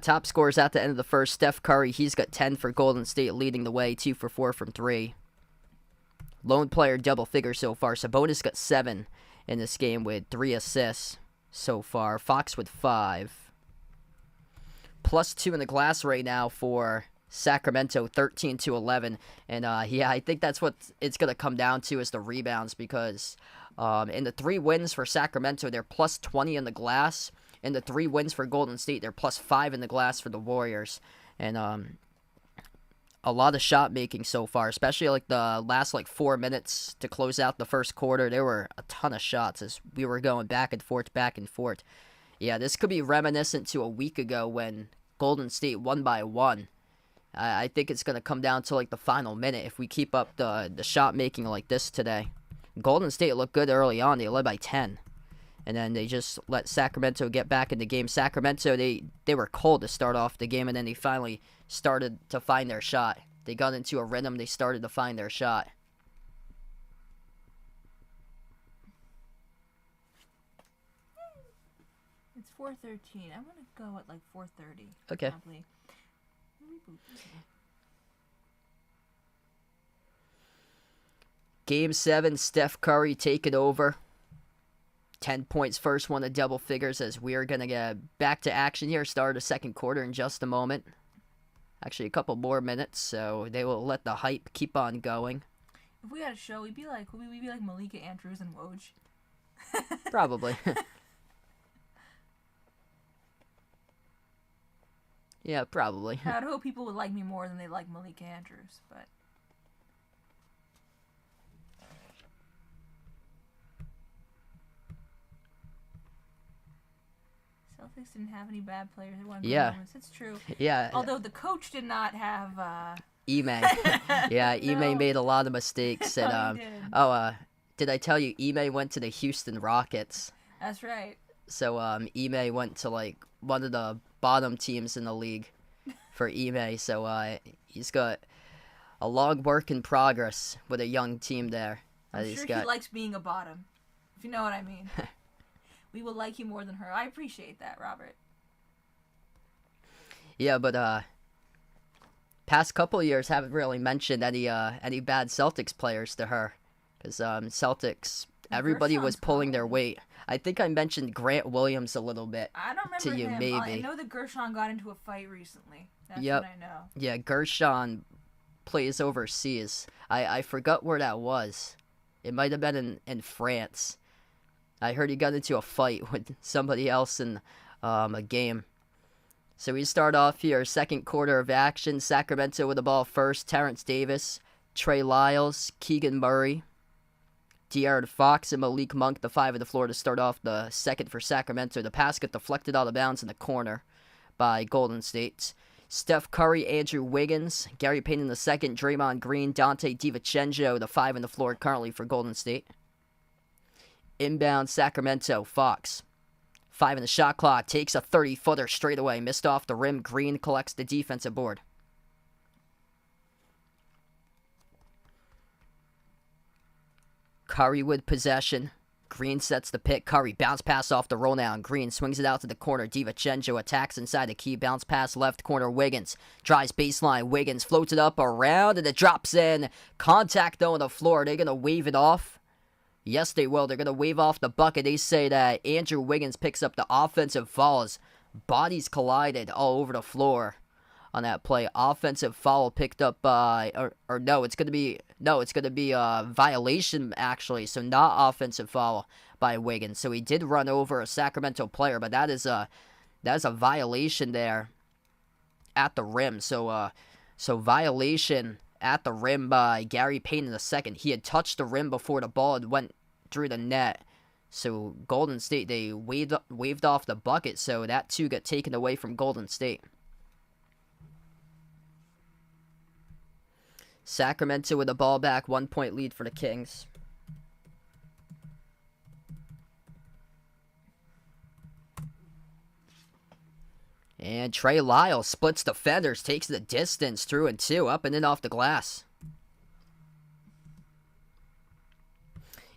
Top scores at the end of the first. Steph Curry, he's got 10 for Golden State, leading the way, 2 for 4 from 3. Lone player double figures so far. Sabonis got 7 in this game with 3 assists so far. Fox with 5. +2 in the glass right now for Sacramento, 13-11. And yeah, I think that's what it's going to come down to is the rebounds, because in the 3 wins for Sacramento, they're +20 in the glass. In the 3 wins for Golden State, they're +5 in the glass for the Warriors. And a lot of shot making so far, especially like the last 4 minutes to close out the first quarter. There were a ton of shots as we were going back and forth. Yeah, this could be reminiscent to a week ago when Golden State won by 1. I think it's going to come down to the final minute if we keep up the shot making like this today. Golden State looked good early on. They led by 10. And then they just let Sacramento get back in the game. Sacramento, they were cold to start off the game, and then they finally started to find their shot. They got into a rhythm. They started to find their shot. It's 4:13. I'm going to go at 4:30. Okay. Probably. Game 7, Steph Curry taking over. 10 points, first one of double figures, as we are going to get back to action here. Start the second quarter in just a moment. Actually, a couple more minutes, so they will let the hype keep on going. If we had a show, we'd be like Malika Andrews and Woj. Probably. Yeah, probably. I'd hope people would like me more than they like Malika Andrews, but... Celtics didn't have any bad players. They won moments. It's true. Yeah. Although the coach did not have... Ime. Yeah, Ime made a lot of mistakes. And, did I tell you Ime went to the Houston Rockets? That's right. So Ime went to one of the bottom teams in the league for Ime. So he's got a long work in progress with a young team there. I'm sure he likes being a bottom, if you know what I mean. We will like you more than her. I appreciate that, Robert. Yeah, but past couple years haven't really mentioned any bad Celtics players to her, because Celtics, everybody was pulling their weight. I think I mentioned Grant Williams a little bit. I don't remember to you, him. maybe. I know that Gershon got into a fight recently. That's what I know. Yeah, Gershon plays overseas. I forgot where that was. It might have been in France. I heard he got into a fight with somebody else in a game. So we start off here, second quarter of action. Sacramento with the ball first. Terrence Davis, Trey Lyles, Keegan Murray, De'Aaron Fox, and Malik Monk, the 5 of the floor to start off the second for Sacramento. The pass got deflected out of bounds in the corner by Golden State. Steph Curry, Andrew Wiggins, Gary Payton in the second, Draymond Green, Dante DiVincenzo, the 5 on the floor currently for Golden State. Inbound Sacramento, Fox. 5 in the shot clock, takes a 30-footer straight away, missed off the rim. Green collects the defensive board. Curry with possession. Green sets the pick. Curry bounce pass off the roll now, and Green swings it out to the corner. DiVincenzo attacks inside the key. Bounce pass left corner. Wiggins drives baseline. Wiggins floats it up around, and it drops in. Contact though on the floor. Are they going to wave it off? Yes, they will. They're going to wave off the bucket. They say that Andrew Wiggins picks up the offensive fouls. Bodies collided all over the floor on that play. Offensive foul picked up by, or no, it's going to be a violation actually. So not offensive foul by Wiggins. So he did run over a Sacramento player, but that is a violation there at the rim. So violation at the rim by Gary Payton in the second. He had touched the rim before the ball had went through the net. So Golden State, they waved off the bucket, so that too got taken away from Golden State. Sacramento with the ball back, 1-point lead for the Kings. And Trey Lyles splits defenders, takes the distance, through and two, up and in off the glass.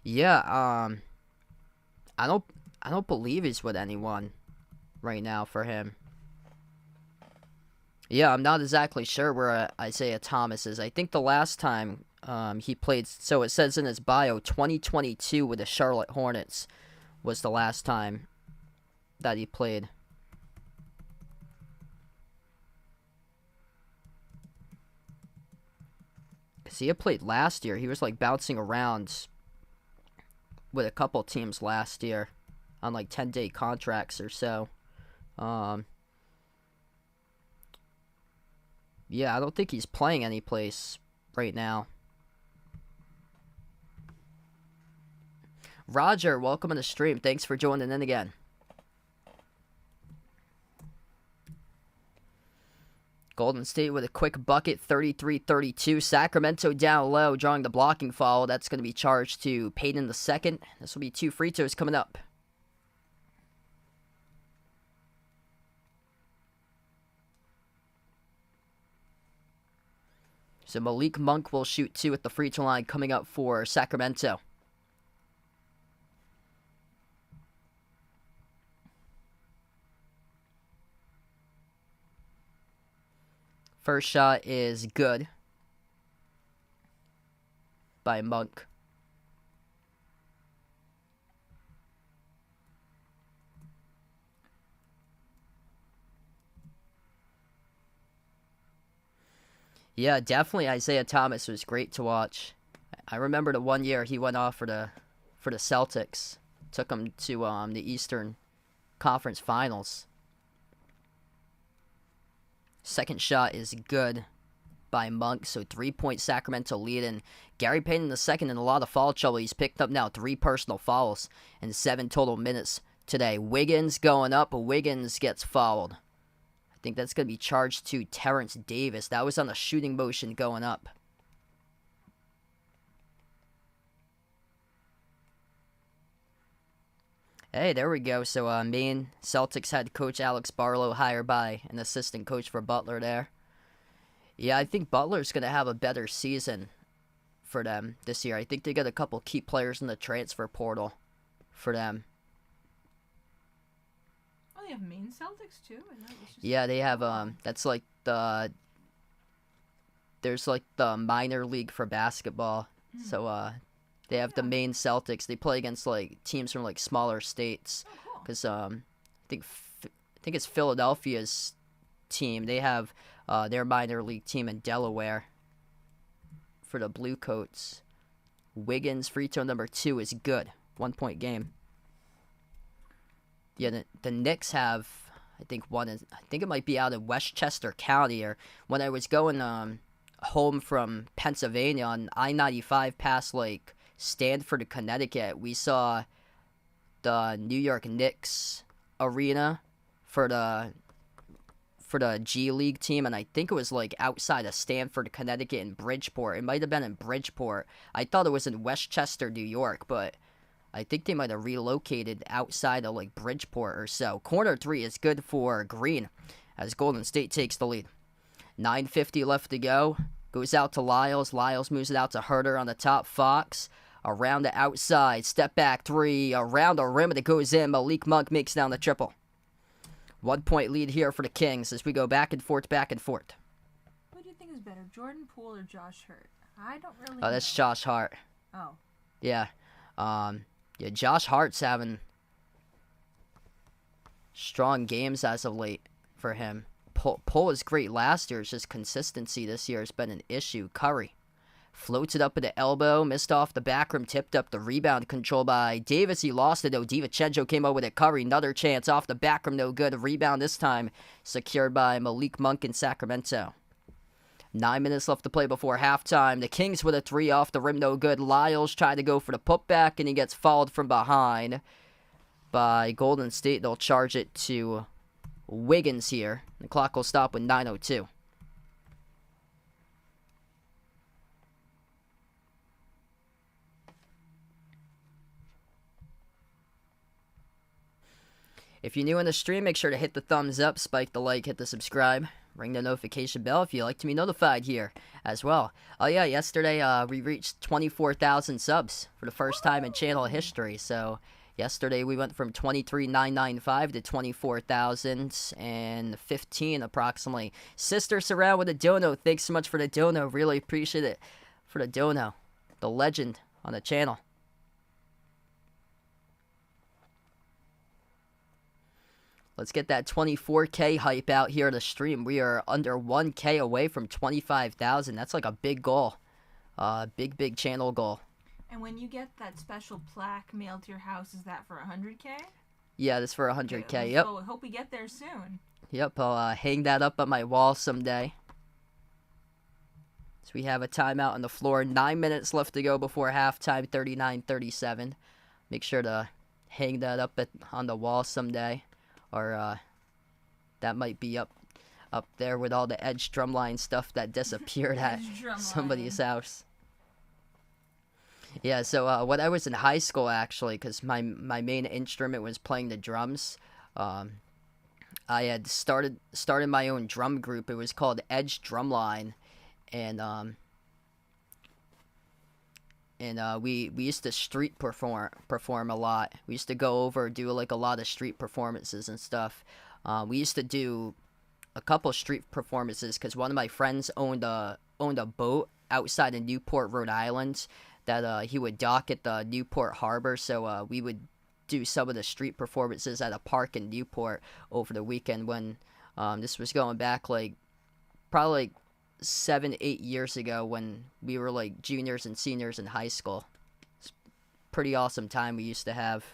Yeah, I don't believe he's with anyone right now for him. Yeah, I'm not exactly sure where Isaiah Thomas is. I think the last time he played, so it says in his bio, 2022 with the Charlotte Hornets was the last time that he played. Because he had played last year. He was like bouncing around with a couple teams last year on like 10-day contracts or so. Yeah, I don't think he's playing any place right now. Roger, welcome to the stream. Thanks for joining in again. Golden State with a quick bucket, 33-32. Sacramento down low, drawing the blocking foul. That's going to be charged to Payton the second. This will be 2 free throws coming up. So Malik Monk will shoot 2 at the free throw line coming up for Sacramento. First shot is good by Monk. Yeah, definitely Isaiah Thomas was great to watch. I remember the one year he went off for the Celtics. Took him to the Eastern Conference Finals. Second shot is good by Monk, so 3-point Sacramento lead. And Gary Payton the second in a lot of foul trouble. He's picked up now 3 personal fouls in 7 total minutes today. Wiggins going up, but Wiggins gets fouled. I think that's going to be charged to Terrence Davis. That was on a shooting motion going up. Hey, there we go. So, Maine Celtics head coach Alex Barlow hired by an assistant coach for Butler there. Yeah, I think Butler's going to have a better season for them this year. I think they got a couple key players in the transfer portal for them. Oh, they have Maine Celtics too? Yeah, they have, that's like there's like the minor league for basketball. Mm. So, they have the Maine Celtics. They play against like teams from like smaller states. Because I think it's Philadelphia's team. They have their minor league team in Delaware for the Blue Coats. Wiggins free throw number 2 is good. 1 point game. Yeah, the Knicks have, I think I think it might be out of Westchester County. Or when I was going home from Pennsylvania on I-95 past like Stanford, Connecticut, we saw the New York Knicks arena for the G League team, and I think it was like outside of Stanford, Connecticut, in Bridgeport. It might have been in Bridgeport. I thought it was in Westchester, New York, but I think they might have relocated outside of like Bridgeport or so. Corner 3 is good for Green as Golden State takes the lead. 9:50 left to go. Goes out to Lyles. Lyles moves it out to Herter on the top. Fox around the outside. Step back 3. Around the rim, and it goes in. Malik Monk makes down the triple. 1 point lead here for the Kings as we go back and forth, back and forth. Who do you think is better, Jordan Poole or Josh Hart? I don't really know. Oh, that's Josh Hart. Oh. Yeah. Yeah, Josh Hart's having strong games as of late for him. Poole was great last year. It's just consistency this year has been an issue. Curry floats it up at the elbow, missed off the back rim, tipped up the rebound, controlled by Davis. He lost it though. DiVincenzo came up with it. Curry, another chance off the back rim, no good. A rebound this time secured by Malik Monk in Sacramento. 9 minutes left to play before halftime. The Kings with a 3 off the rim, no good. Lyles tried to go for the putback, and he gets fouled from behind by Golden State. They'll charge it to Wiggins here. The clock will stop with 9:02. If you're new in the stream, make sure to hit the thumbs up, spike the like, hit the subscribe, ring the notification bell if you'd like to be notified here as well. Oh yeah, yesterday we reached 24,000 subs for the first time in channel history. So yesterday we went from 23,995 to 24,015 approximately. Sister Surround with a dono. Thanks so much for the dono. Really appreciate it for the dono. The legend on the channel. Let's get that 24K hype out here to the stream. We are under 1K away from 25,000. That's like a big goal. Big channel goal. And when you get that special plaque mailed to your house, is that for 100K? Yeah, that's for 100K. Okay, Yep. So I hope we get there soon. Yep, I'll hang that up on my wall someday. So we have a timeout on the floor. 9 minutes left to go before halftime, 39-37. Make sure to hang that up on the wall someday. Or that might be up there with all the Edge drumline stuff that disappeared at somebody's house. Yeah, so when I was in high school, actually, because my main instrument was playing the drums, I had started my own drum group. It was called Edge Drumline, and we used to street perform a lot. We used to go over, do like a lot of street performances and stuff. We used to do a couple street performances because one of my friends owned a boat outside of Newport, Rhode Island, that he would dock at the Newport Harbor. So we would do some of the street performances at a park in Newport over the weekend when this was going back like probably like 7-8 years ago when we were like juniors and seniors in high school. It's a pretty awesome time we used to have.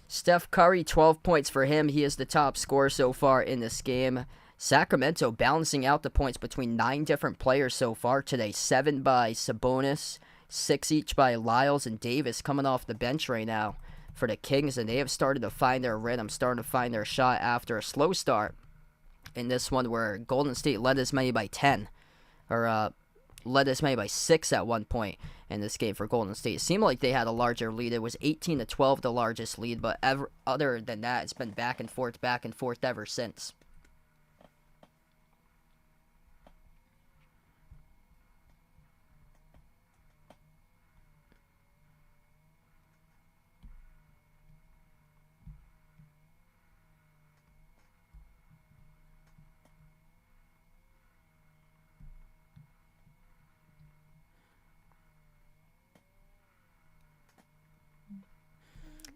Steph Curry, 12 points for him. He is the top scorer so far in this game. Sacramento balancing out the points between 9 different players so far today. 7 by Sabonis, 6 each by Lyles and Davis coming off the bench right now for the Kings, and they have started to find their rhythm, starting to find their shot after a slow start in this one where Golden State led as many by 10, or led as many by 6 at one point in this game for Golden State. It seemed like they had a larger lead. It was 18-12, the largest lead, but other than that, it's been back and forth ever since.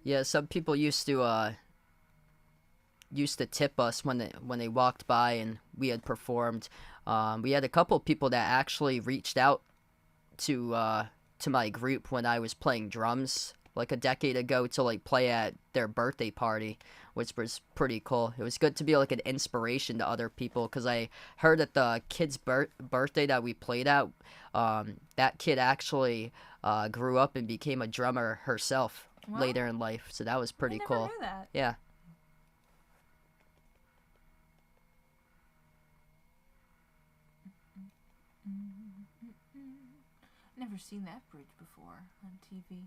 Yeah, some people used to tip us when they walked by and we had performed. We had a couple people that actually reached out to my group when I was playing drums like a decade ago to like play at their birthday party, which was pretty cool. It was good to be like an inspiration to other people because I heard that the kid's birthday that we played at, that kid actually grew up and became a drummer herself later in life. So that was pretty cool. I never knew that. Yeah. Never seen that bridge before on TV.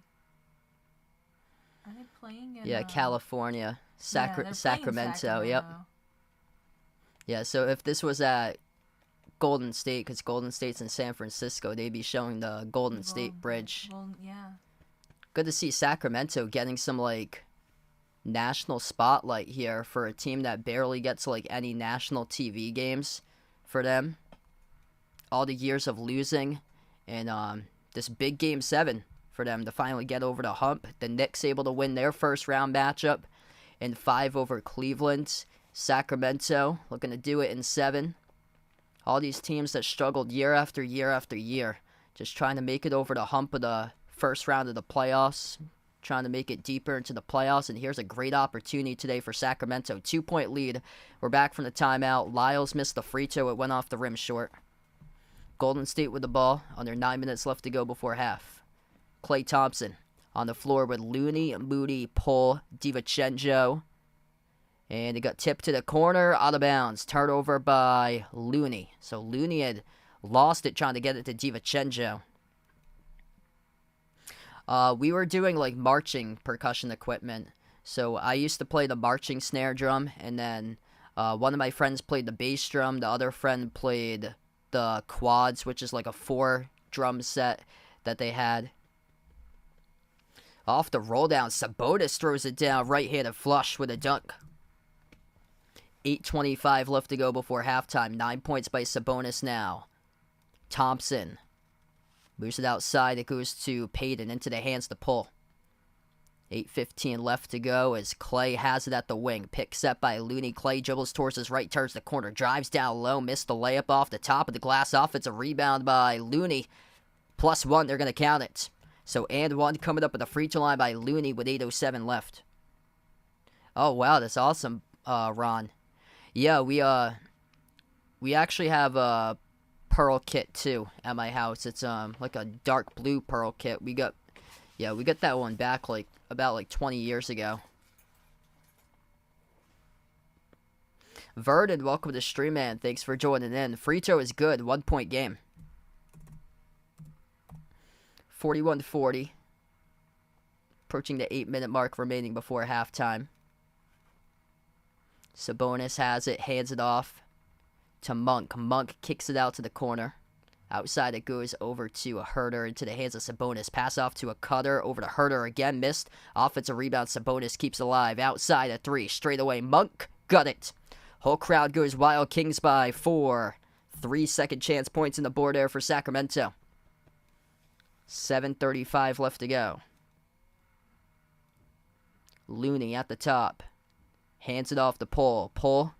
Are they playing in? Yeah, California, Sacramento. Sacramento. Yep. Yeah, so if this was at Golden State, because Golden State's in San Francisco, they'd be showing the Golden State Bridge. Yeah. Good to see Sacramento getting some like national spotlight here for a team that barely gets like any national TV games for them. All the years of losing. And this big Game 7 for them to finally get over the hump. The Knicks able to win their first round matchup in 5 over Cleveland. Sacramento looking to do it in 7. All these teams that struggled year after year after year. Just trying to make it over the hump of the first round of the playoffs. Trying to make it deeper into the playoffs. And here's a great opportunity today for Sacramento. 2-point lead. We're back from the timeout. Lyles missed the free throw. It went off the rim short. Golden State with the ball, under 9 minutes left to go before half. Klay Thompson on the floor with Looney, Moody, Poole, DiVincenzo. And it got tipped to the corner, out of bounds. Turnover by Looney. So Looney had lost it trying to get it to DiVincenzo. We were doing like marching percussion equipment. So I used to play the marching snare drum, and then one of my friends played the bass drum. The other friend played the quads, which is like a 4-drum set that they had. Off the roll down, Sabonis throws it down, right-handed flush with a dunk. 8:25 left to go before halftime. 9 points by Sabonis now. Thompson moves it outside. It goes to Payton, into the hands to Poole. 8:15 left to go as Klay has it at the wing. Pick set by Looney. Klay dribbles towards his right, turns the corner, drives down low, missed the layup off the top of the glass. Offensive rebound by Looney. +1, they're going to count it. So, and one coming up at the free throw line by Looney with 8:07 left. Oh, wow, that's awesome, Ron. Yeah, we actually have a pearl kit, too, at my house. It's like a dark blue pearl kit. We got that one back about 20 years ago. Verdon, welcome to stream, man. Thanks for joining in. Free throw is good. 1-point game. 41-40. Approaching the 8-minute mark remaining before halftime. Sabonis has it, hands it off to Monk. Monk kicks it out to the corner. Outside it goes over to a Herter, into the hands of Sabonis. Pass off to a Cutter, over to Herter again, missed. Offensive rebound, Sabonis keeps alive. Outside a 3, straight away, Monk, got it. Whole crowd goes wild, Kings by 4. 3 second chance points in the board there for Sacramento. 7:35 left to go. Looney at the top. Hands it off to Poole. Poole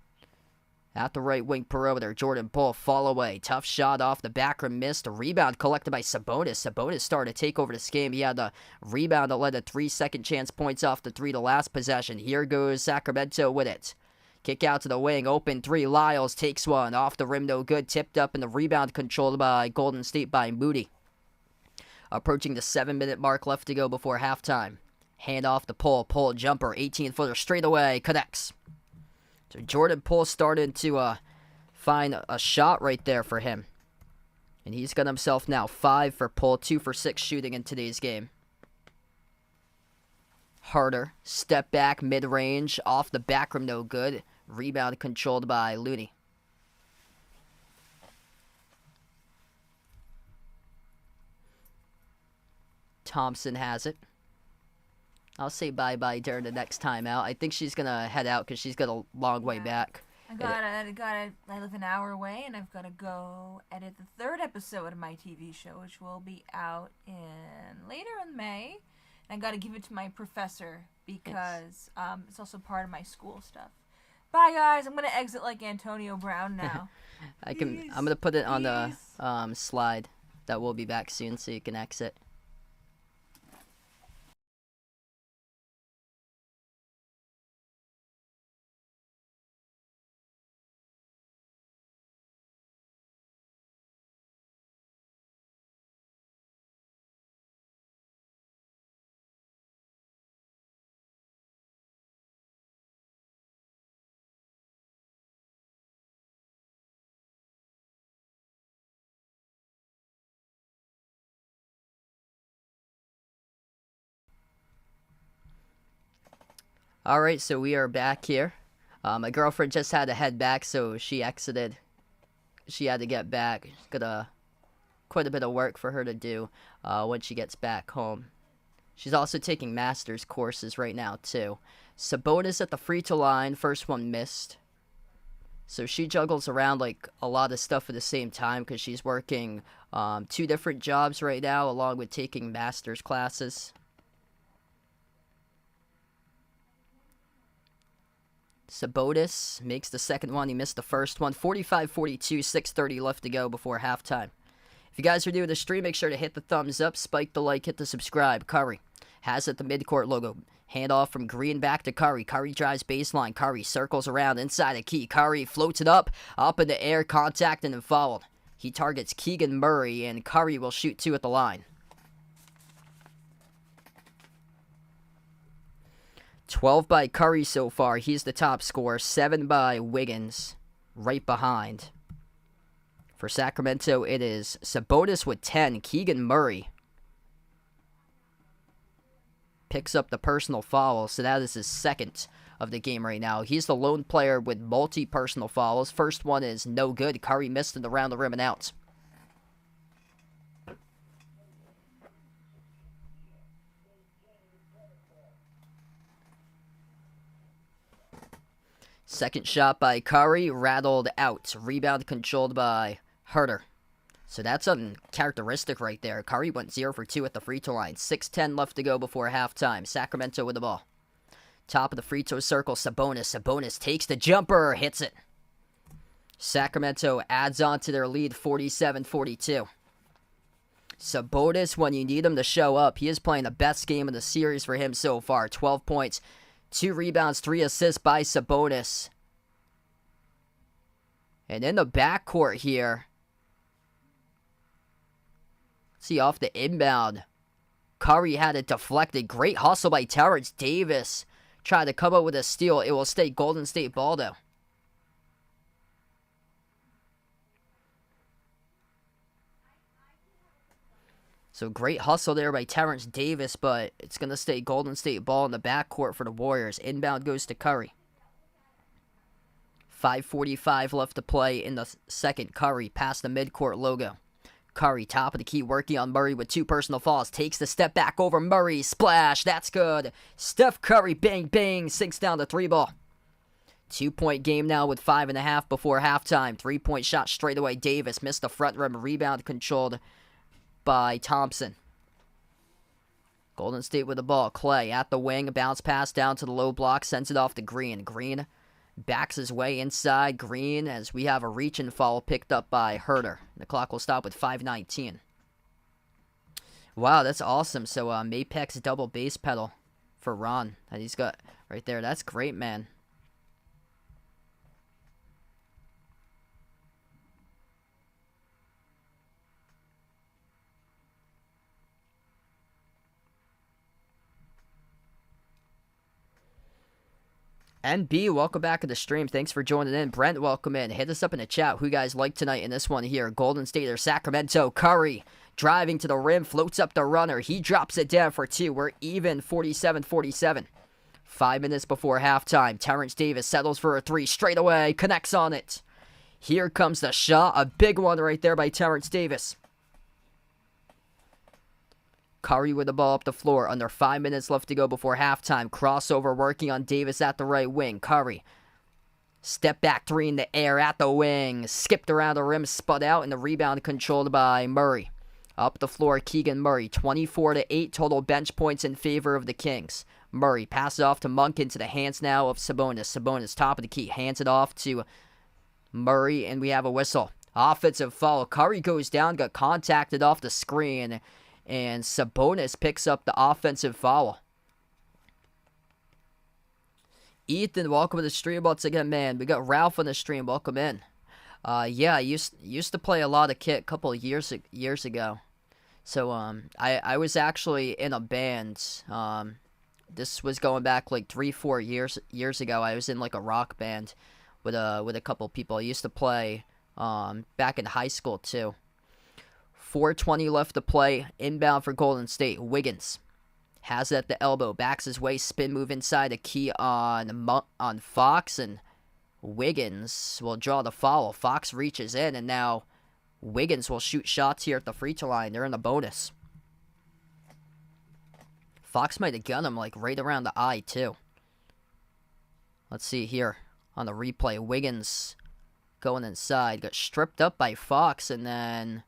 at the right wing perimeter. Jordan Poole, fall away. Tough shot off the back rim, missed. A rebound collected by Sabonis. Sabonis started to take over this game. He had the rebound that led to 3 second chance points off the 3 the last possession. Here goes Sacramento with it. Kick out to the wing. Open 3. Lyles takes one. Off the rim, no good. Tipped up, and the rebound controlled by Golden State by Moody. Approaching the 7-minute mark left to go before halftime. Hand off to Poole. Poole jumper. 18-footer straight away. Connects. So Jordan Poole started to find a shot right there for him. And he's got himself now 5 for Poole, 2 for 6 shooting in today's game. Harder. Step back, mid-range. Off the back rim, no good. Rebound controlled by Looney. Thompson has it. I'll say bye-bye during the next timeout. I think she's going to head out because she's got a long way back. I live an hour away, and I've got to go edit the 3rd episode of my TV show, which will be out later in May. And I got to give it to my professor because it's also part of my school stuff. Bye, guys. I'm gonna exit like Antonio Brown now. I'm gonna put it on the slide that we'll be back soon, so you can exit. Alright, so we are back here. My girlfriend just had to head back, so she exited. She had to get back. Got quite a bit of work for her to do when she gets back home. She's also taking master's courses right now, too. Sabonis at the free throw line. First one missed. So she juggles around like a lot of stuff at the same time because she's working 2 different jobs right now along with taking master's classes. Sabonis makes the second one. He missed the first one. 45-42, 6:30 left to go before halftime. If you guys are new to the stream, make sure to hit the thumbs up, spike the like, hit the subscribe. Curry has it the midcourt logo. Handoff from Green back to Curry. Curry drives baseline. Curry circles around inside the key. Curry floats it up in the air, contact, and then fouled. He targets Keegan Murray, and Curry will shoot 2 at the line. 12 by Curry so far. He's the top scorer. 7 by Wiggins, right behind. For Sacramento, it is Sabonis with 10. Keegan Murray picks up the personal foul, so that is his second of the game right now. He's the lone player with multi-personal fouls. First one is no good. Curry missed it around the rim and out. Second shot by Curry, rattled out. Rebound controlled by Herter. So that's uncharacteristic right there. Curry went 0 for 2 at the free throw line. 6:10 left to go before halftime. Sacramento with the ball. Top of the free throw circle, Sabonis. Sabonis takes the jumper, hits it. Sacramento adds on to their lead, 47-42. Sabonis, when you need him to show up, he is playing the best game of the series for him so far. 12 points, 2 rebounds, 3 assists by Sabonis. And in the backcourt here, see, off the inbound, Curry had it deflected. Great hustle by Terrence Davis. Tried to come up with a steal. It will stay Golden State ball, though. So great hustle there by Terrence Davis, but it's going to stay Golden State ball in the backcourt for the Warriors. Inbound goes to Curry. 5:45 left to play in the second. Curry past the midcourt logo. Curry, top of the key, working on Murray with 2 personal fouls. Takes the step back over Murray. Splash. That's good. Steph Curry, bang, bang, sinks down the 3 ball. 2-point game now with 5.5 before halftime. 3-point shot straight away. Davis missed the front rim. Rebound controlled by Thompson. Golden State with the ball. Clay at the wing. Bounce pass down to the low block. Sends it off to Green. Green backs his way inside. Green, as we have a reach and foul picked up by Herter. The clock will stop with 5:19. Wow, that's awesome. So Mapex double bass pedal for Ron that he's got right there. That's great, man. NB, welcome back to the stream. Thanks for joining in. Brent, welcome in. Hit us up in the chat who you guys like tonight in this one here. Golden State or Sacramento. Curry driving to the rim, floats up the runner. He drops it down for 2. We're even 47-47. 5 minutes before halftime. Terrence Davis settles for a 3 straight away. Connects on it. Here comes the shot. A big one right there by Terrence Davis. Curry with the ball up the floor. Under 5 minutes left to go before halftime. Crossover working on Davis at the right wing. Curry. Step back 3 in the air at the wing. Skipped around the rim, spun out, and the rebound controlled by Murray. Up the floor, Keegan Murray. 24-8 total bench points in favor of the Kings. Murray passes it off to Monk into the hands now of Sabonis. Sabonis, top of the key, hands it off to Murray, and we have a whistle. Offensive foul. Curry goes down, got contacted off the screen, and Sabonis picks up the offensive foul. Ethan, welcome to the stream once again, man. We got Ralph on the stream. Welcome in. Yeah, I used to play a lot of kit a couple of years ago. So I was actually in a band. This was going back like 3-4 years ago. I was in like a rock band with a couple people. I used to play back in high school too. 4:20 left to play. Inbound for Golden State. Wiggins has it at the elbow, backs his way, spin move inside the key on Fox, and Wiggins will draw the foul. Fox reaches in, and now Wiggins will shoot shots here at the free throw line. They're in the bonus. Fox might have gun him like right around the eye too. Let's see here on the replay. Wiggins going inside, got stripped up by Fox, and then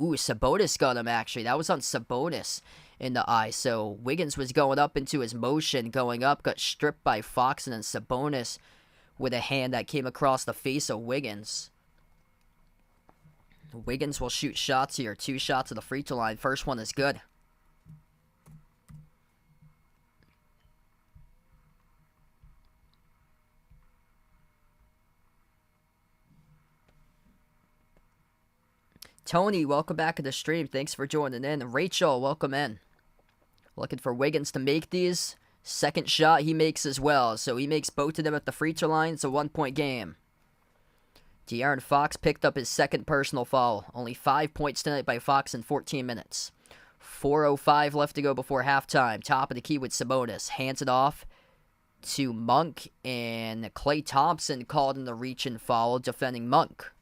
Sabonis got him actually. That was on Sabonis in the eye. So Wiggins was going up into his motion, going up, got stripped by Fox, and then Sabonis with a hand that came across the face of Wiggins. Wiggins will shoot shots here. 2 shots at the free throw line. First one is good. Tony, welcome back to the stream. Thanks for joining in. Rachel, welcome in. Looking for Wiggins to make these. Second shot he makes as well. So he makes both of them at the free throw line. It's a 1-point game. De'Aaron Fox picked up his second personal foul. Only 5 points tonight by Fox in 14 minutes. 4:05 left to go before halftime. Top of the key with Sabonis. Hands it off to Monk. And Klay Thompson called in the reach-in foul, defending Monk.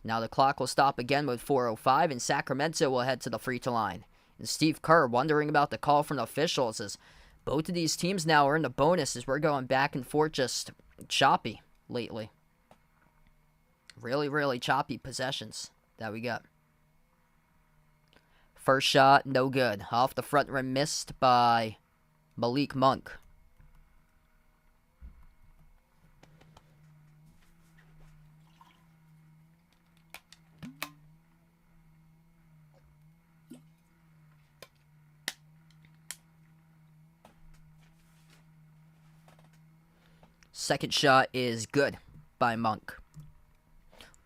Now the clock will stop again with 4:05, and Sacramento will head to the free throw line. And Steve Kerr wondering about the call from the officials, as both of these teams now are in the bonus, as we're going back and forth, just choppy lately. Really, really choppy possessions that we got. First shot, no good. Off the front rim, missed by Malik Monk. Second shot is good by Monk.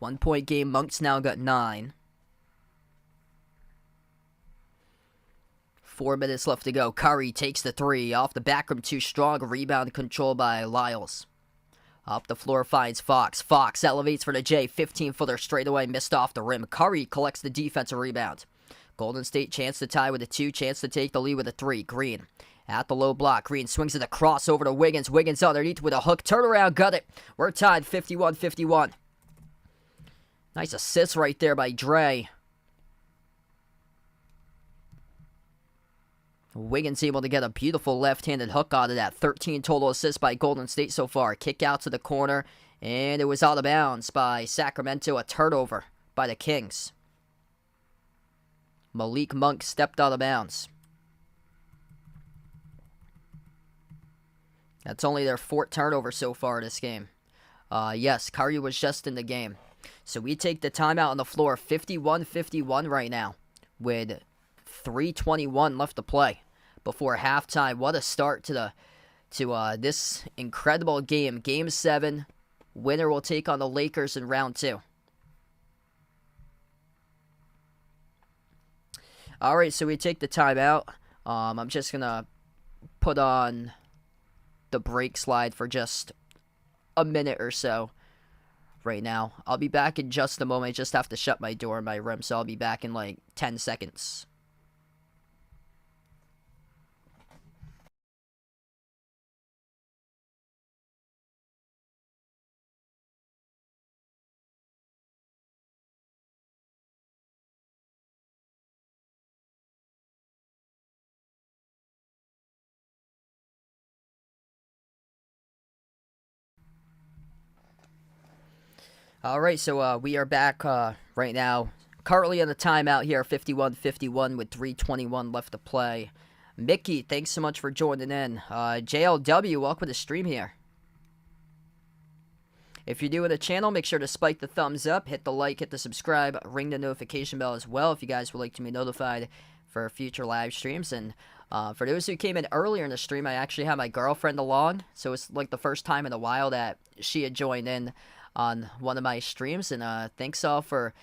1-point game. Monk's now got 9. 4 minutes left to go. Curry takes the 3. Off the back rim, too strong. Rebound controlled by Lyles. Up the floor finds Fox. Fox elevates for the J. 15-footer straight away. Missed off the rim. Curry collects the defensive rebound. Golden State chance to tie with a 2. Chance to take the lead with a 3. Green at the low block. Green swings it across over to Wiggins. Wiggins underneath with a hook. Turnaround. Got it. We're tied 51-51. Nice assist right there by Dre. Wiggins able to get a beautiful left-handed hook out of that. 13 total assists by Golden State so far. Kick out to the corner, and it was out of bounds by Sacramento. A turnover by the Kings. Malik Monk stepped out of bounds. That's only their 4th turnover so far this game. Yes, Curry was just in the game. So we take the timeout on the floor. 51-51 right now with 3:21 left to play before halftime. What a start to this incredible game. Game 7. Winner will take on the Lakers in round 2. All right, so we take the timeout. I'm just going to put on the break slide for just a minute or so right now. I'll be back in just a moment. I just have to shut my door in my room, so I'll be back in like 10 seconds. All right, so we are back right now. Currently on the timeout here, 51-51 with 3:21 left to play. Mickey, thanks so much for joining in. JLW, welcome to the stream here. If you're new to the channel, make sure to spike the thumbs up, hit the like, hit the subscribe, ring the notification bell as well if you guys would like to be notified for future live streams. And for those who came in earlier in the stream, I actually had my girlfriend along, so it's like the first time in a while that she had joined in on one of my streams. And thanks all for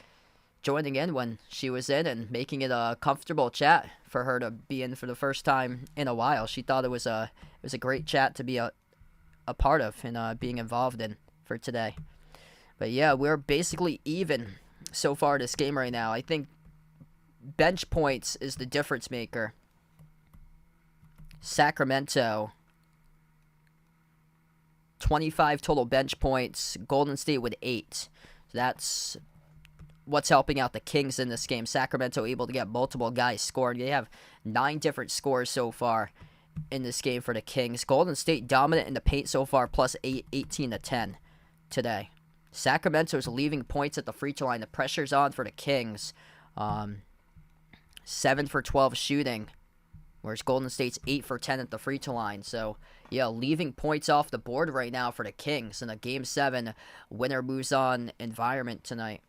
joining in when she was in and making it a comfortable chat for her to be in for the first time in a while. She thought it was a great chat to be a part of and being involved in for today. But yeah, we're basically even so far this game right now. I think bench points is the difference maker. Sacramento, 25 total bench points. Golden State with 8. So that's what's helping out the Kings in this game. Sacramento able to get multiple guys scoring. They have 9 different scores so far in this game for the Kings. Golden State dominant in the paint so far, plus 18 to 10 today. Sacramento's leaving points at the free throw line. The pressure's on for the Kings. 7 for 12 shooting, whereas Golden State's 8 for 10 at the free throw line. So, yeah, leaving points off the board right now for the Kings in a Game 7 winner moves on environment tonight.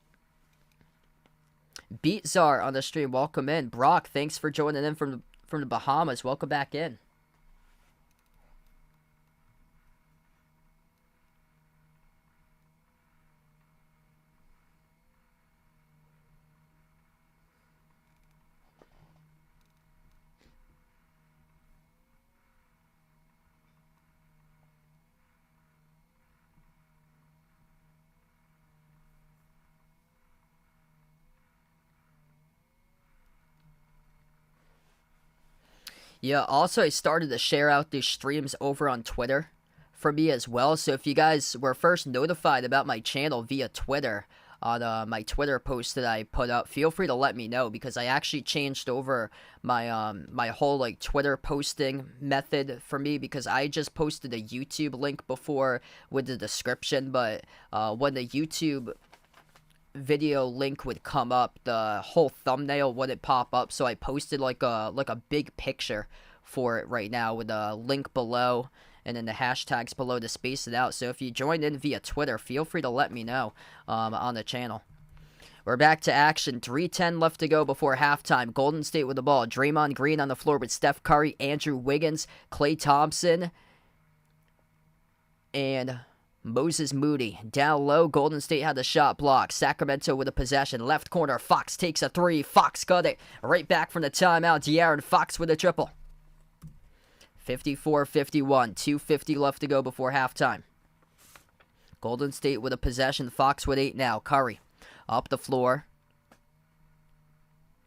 Beat Czar on the stream, welcome in. Brock, thanks for joining in from the Bahamas. Welcome back in. Yeah, also I started to share out these streams over on Twitter for me as well. So if you guys were first notified about my channel via Twitter, on my Twitter post that I put up, feel free to let me know, because I actually changed over my my whole like Twitter posting method for me, because I just posted a YouTube link before with the description, but when the YouTube video link would come up, the whole thumbnail wouldn't pop up, so I posted like a big picture for it right now with a link below and then the hashtags below to space it out. So if you joined in via Twitter, feel free to let me know on the channel. We're back to action. 3:10 left to go before halftime. Golden State with the ball. Draymond Green on the floor with Steph Curry, Andrew Wiggins, Klay Thompson, and Moses Moody. Down low, Golden State had the shot blocked. Sacramento with a possession. Left corner, Fox takes a 3. Fox got it. Right back from the timeout. De'Aaron Fox with a triple. 54-51. 2:50 left to go before halftime. Golden State with a possession. Fox with 8 now. Curry up the floor.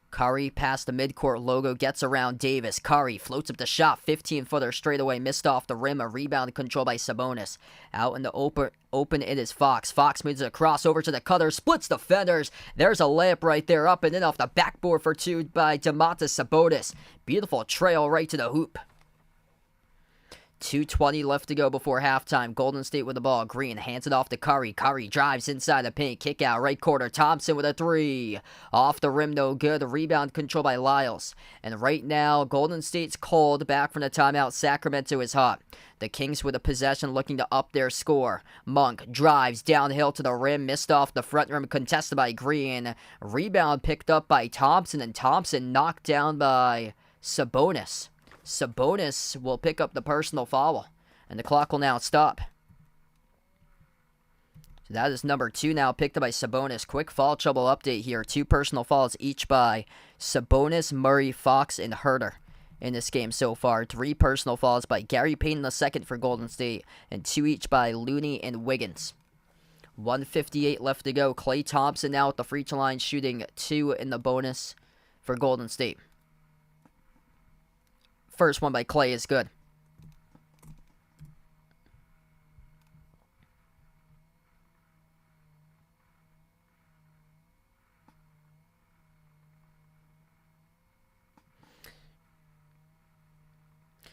Curry past the midcourt logo, gets around Davis. Curry floats up the shot, 15-footer straight away, missed off the rim. A rebound controlled by Sabonis. Out in the open it is Fox. Fox moves across over to the cutter, splits defenders. There's a layup right there, up and in off the backboard for 2 by Domantas Sabonis. Beautiful trail right to the hoop. 2:20 left to go before halftime. Golden State with the ball. Green hands it off to Curry. Curry drives inside the paint. Kick out right corner. Thompson with a 3. Off the rim, no good. Rebound controlled by Lyles. And right now, Golden State's cold. Back from the timeout. Sacramento is hot. The Kings with a possession looking to up their score. Monk drives downhill to the rim. Missed off the front rim. Contested by Green. Rebound picked up by Thompson. And Thompson knocked down by Sabonis. Sabonis will pick up the personal foul, and the clock will now stop. So that is number 2 now picked up by Sabonis. Quick foul trouble update here. 2 personal fouls each by Sabonis, Murray, Fox, and Herter in this game so far. 3 personal fouls by Gary Payton II for Golden State, and 2 each by Looney and Wiggins. 1:58 left to go. Klay Thompson now at the free throw line, shooting 2 in the bonus for Golden State. First one by Klay is good.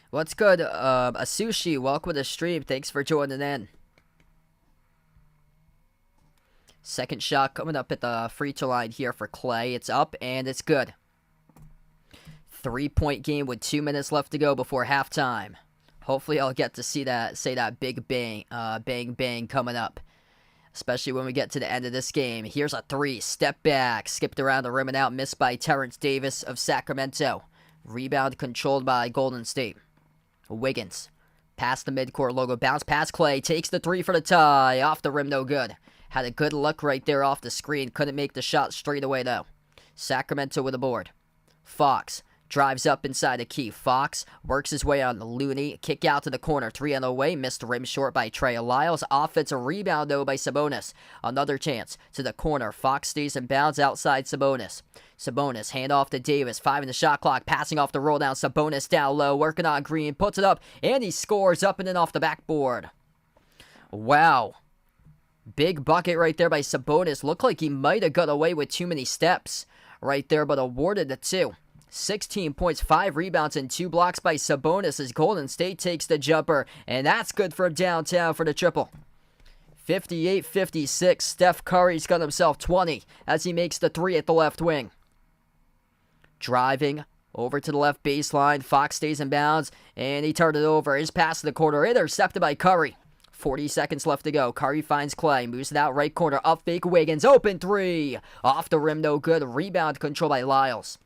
What's good? Asushi, welcome to the stream. Thanks for joining in. Second shot coming up at the free throw line here for Klay. It's up and it's good. 3-point game with 2 minutes left to go before halftime. Hopefully I'll get to say that big bang, bang coming up. Especially when we get to the end of this game. Here's a 3, step back, skipped around the rim and out, missed by Terrence Davis of Sacramento. Rebound controlled by Golden State. Wiggins, past the midcourt logo, bounce past Clay, takes the 3 for the tie, off the rim, no good. Had a good look right there off the screen, couldn't make the shot straight away though. Sacramento with a board. Fox drives up inside the key. Fox works his way on the Looney. Kick out to the corner. 3 on the way. Missed rim short by Trey Lyles. Offensive rebound, though, by Sabonis. Another chance to the corner. Fox stays in bounds outside Sabonis. Sabonis, hand off to Davis. 5 in the shot clock. Passing off the roll down. Sabonis down low. Working on Green. Puts it up. And he scores up and in off the backboard. Wow. Big bucket right there by Sabonis. Looked like he might have got away with too many steps right there, but awarded the 2. 16 points, 5 rebounds, and 2 blocks by Sabonis as Golden State takes the jumper, and that's good for downtown for the triple. 58-56, Steph Curry's got himself 20 as he makes the 3 at the left wing. Driving over to the left baseline, Fox stays in bounds, and he turned it over. His pass to the corner, intercepted by Curry. 40 seconds left to go. Curry finds Clay, moves it out right corner, up fake Wiggins, open 3. Off the rim, no good. Rebound control by Lyles.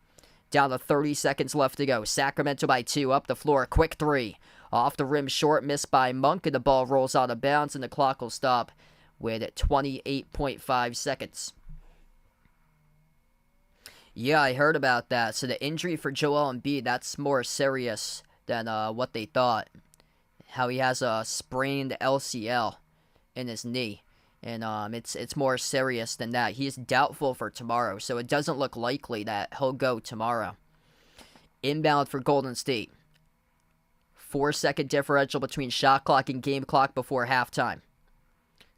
Down to 30 seconds left to go. Sacramento by 2. Up the floor. Quick 3. Off the rim short. Missed by Monk. And the ball rolls out of bounds. And the clock will stop with 28.5 seconds. Yeah, I heard about that. So the injury for Joel Embiid, that's more serious than what they thought. How he has a sprained LCL in his knee. And it's more serious than that. He is doubtful for tomorrow, so it doesn't look likely that he'll go tomorrow. Inbound for Golden State. 4-second differential between shot clock and game clock before halftime.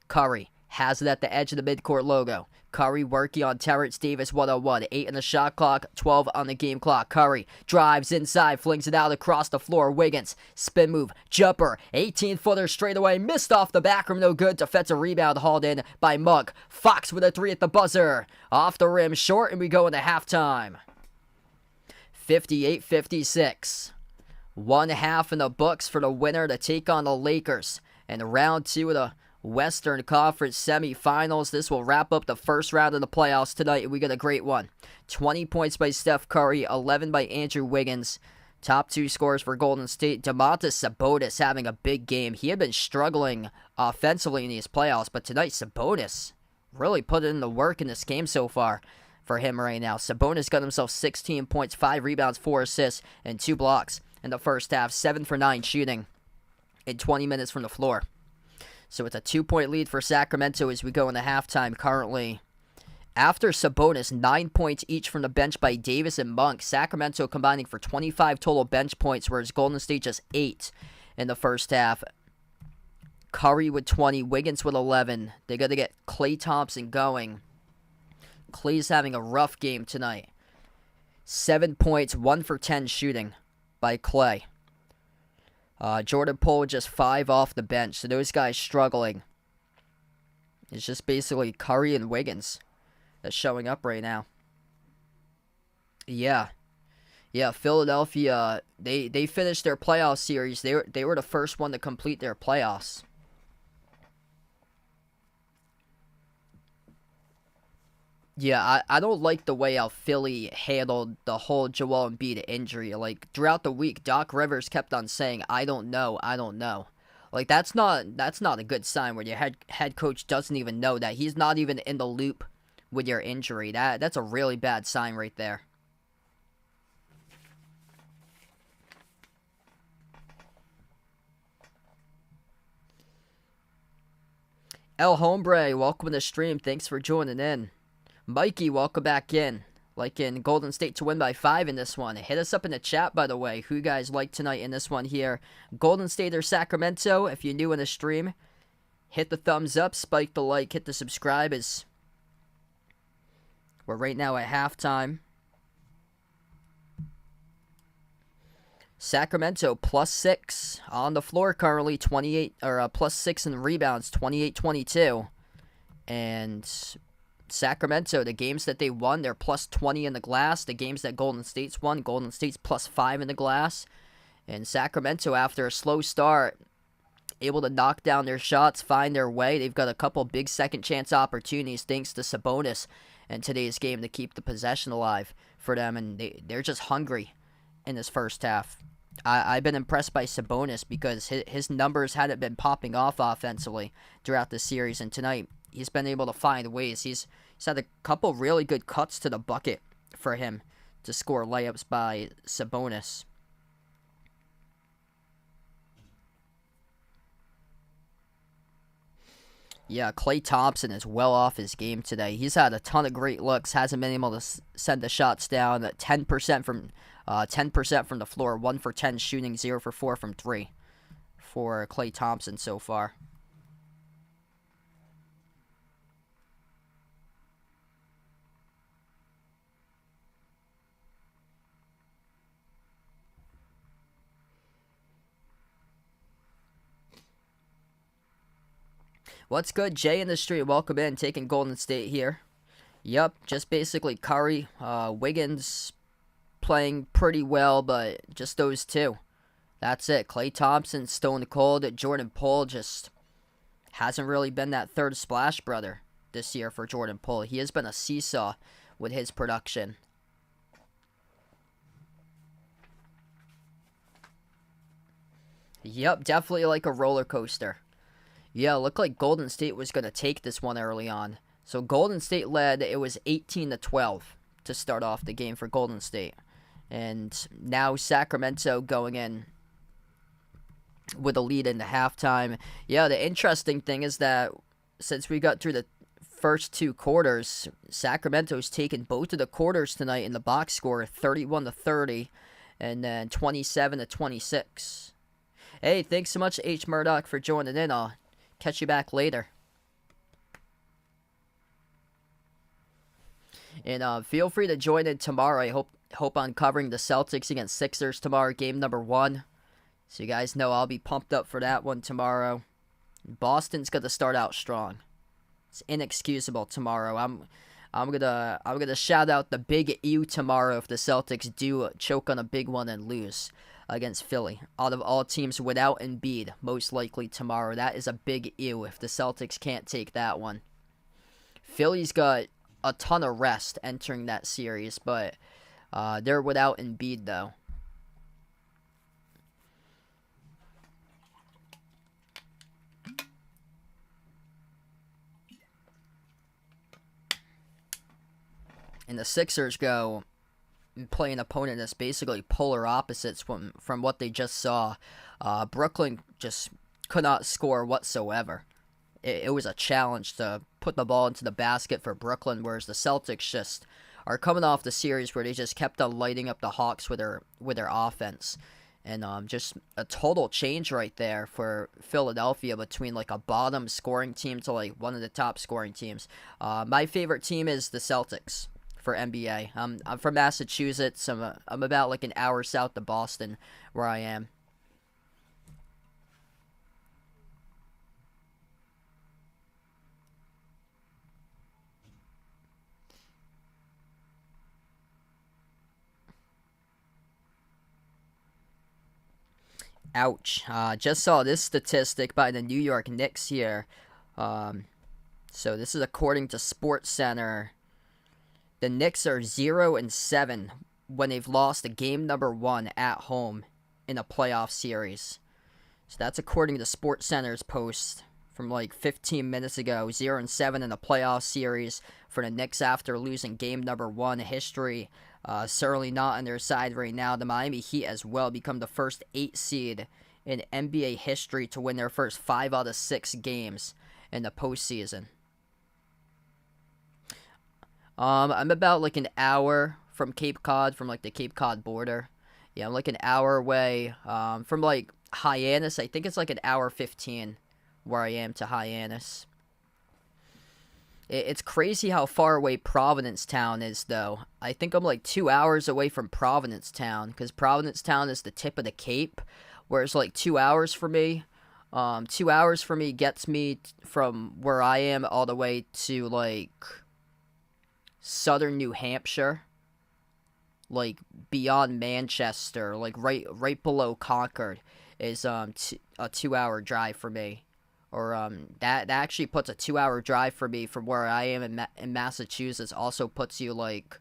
Curry has it at the edge of the midcourt logo. Curry working on Terrence Davis 1-on-1. 8 in the shot clock, 12 on the game clock. Curry drives inside, flings it out across the floor. Wiggins, spin move, jumper, 18-footer straight away. Missed off the back rim, no good. Defensive rebound hauled in by Monk. Fox with a 3 at the buzzer. Off the rim, short, and we go into halftime. 58-56. 1 half in the books for the winner to take on the Lakers. And round 2 of the Western Conference semifinals. This will wrap up the first round of the playoffs tonight, and we got a great one. 20 points by Steph Curry, 11 by Andrew Wiggins. Top 2 scores for Golden State. Domantas Sabonis having a big game. He had been struggling offensively in these playoffs, but tonight Sabonis really put in the work in this game so far for him right now. Sabonis got himself 16 points, 5 rebounds, 4 assists, and 2 blocks in the first half. 7 for 9 shooting in 20 minutes from the floor. So it's a 2-point lead for Sacramento as we go into halftime currently. After Sabonis, 9 points each from the bench by Davis and Monk. Sacramento combining for 25 total bench points, whereas Golden State just 8 in the first half. Curry with 20, Wiggins with 11. They got to get Klay Thompson going. Klay's having a rough game tonight. 7 points, 1 for 10 shooting by Klay. Jordan Poole just 5 off the bench, so those guys struggling. It's just basically Curry and Wiggins that's showing up right now. Yeah, Philadelphia, they finished their playoff series. They were the first one to complete their playoffs. Yeah, I don't like the way how Philly handled the whole Joel Embiid injury. Like, throughout the week, Doc Rivers kept on saying, I don't know. Like, that's not a good sign when your head coach doesn't even know that. He's not even in the loop with your injury. That's a really bad sign right there. El Hombre, welcome to the stream. Thanks for joining in. Mikey, welcome back in. Liking Golden State to win by 5 in this one. Hit us up in the chat, by the way, who you guys like tonight in this one here. Golden State or Sacramento. If you're new in the stream, hit the thumbs up, spike the like, hit the subscribe. As we're right now at halftime. Sacramento +6 on the floor currently, 28 or +6 in rebounds, 28-22, and Sacramento, the games that they won, they're plus 20 in the glass. The games that Golden State's won, Golden State's plus 5 in the glass. And Sacramento, after a slow start, able to knock down their shots, find their way. They've got a couple big second chance opportunities thanks to Sabonis in today's game to keep the possession alive for them. And they're just hungry in this first half. I've been impressed by Sabonis because his numbers hadn't been popping off offensively throughout the series. And tonight, he's been able to find ways. He's had a couple really good cuts to the bucket for him to score layups by Sabonis. Yeah, Klay Thompson is well off his game today. He's had a ton of great looks, hasn't been able to send the shots down. 10% from the floor, 1 for 10 shooting, 0 for 4 from 3 for Klay Thompson so far. What's good, Jay in the street? Welcome in, taking Golden State here. Yep, just basically Curry, Wiggins playing pretty well, but just those two. That's it. Klay Thompson, stone cold. Jordan Poole just hasn't really been that third splash brother this year for Jordan Poole. He has been a seesaw with his production. Yep, definitely like a roller coaster. Yeah, it looked like Golden State was going to take this one early on. So Golden State led. It was 18-12 to start off the game for Golden State. And now Sacramento going in with a lead into halftime. Yeah, the interesting thing is that since we got through the first two quarters, Sacramento's taken both of the quarters tonight in the box score, 31-30 and then 27-26. Hey, thanks so much, H. Murdoch, for joining in. I'll catch you back later. And feel free to join in tomorrow. I hope I'm covering the Celtics against Sixers tomorrow, game number 1. So you guys know I'll be pumped up for that one tomorrow. Boston's gonna start out strong. It's inexcusable tomorrow. I'm gonna shout out the big U tomorrow if the Celtics do choke on a big one and lose against Philly. Out of all teams without Embiid, most likely tomorrow. That is a big ew if the Celtics can't take that one. Philly's got a ton of rest entering that series, but they're without Embiid, though. And the Sixers go play an opponent that's basically polar opposites from what they just saw. Brooklyn just could not score whatsoever. It was a challenge to put the ball into the basket for Brooklyn, whereas the Celtics just are coming off the series where they just kept on lighting up the Hawks with their offense. And just a total change right there for Philadelphia between like a bottom scoring team to like one of the top scoring teams. My favorite team is the Celtics for NBA. I'm from Massachusetts. I'm about like an hour south of Boston where I am. Ouch. Just saw this statistic by the New York Knicks here. So this is according to SportsCenter. The Knicks are 0-7 when they've lost a game number 1 at home in a playoff series. So that's according to SportsCenter's post from like 15 minutes ago. 0-7 in a playoff series for the Knicks after losing game number 1. History certainly not on their side right now. The Miami Heat as well become the first 8 seed in NBA history to win their first 5 out of 6 games in the postseason. I'm about like an hour from Cape Cod, from like the Cape Cod border. Yeah, I'm like an hour away from like Hyannis. I think it's like an hour 15 where I am to Hyannis. It's crazy how far away Providence Town is, though. I think I'm like 2 hours away from Providence Town, because Providence Town is the tip of the Cape, whereas like 2 hours for me, 2 hours for me gets me from where I am all the way to like southern New Hampshire, like beyond Manchester, like right below Concord, is a 2 hour drive for me. Or that actually puts a 2 hour drive for me from where I am in Massachusetts. Also puts you like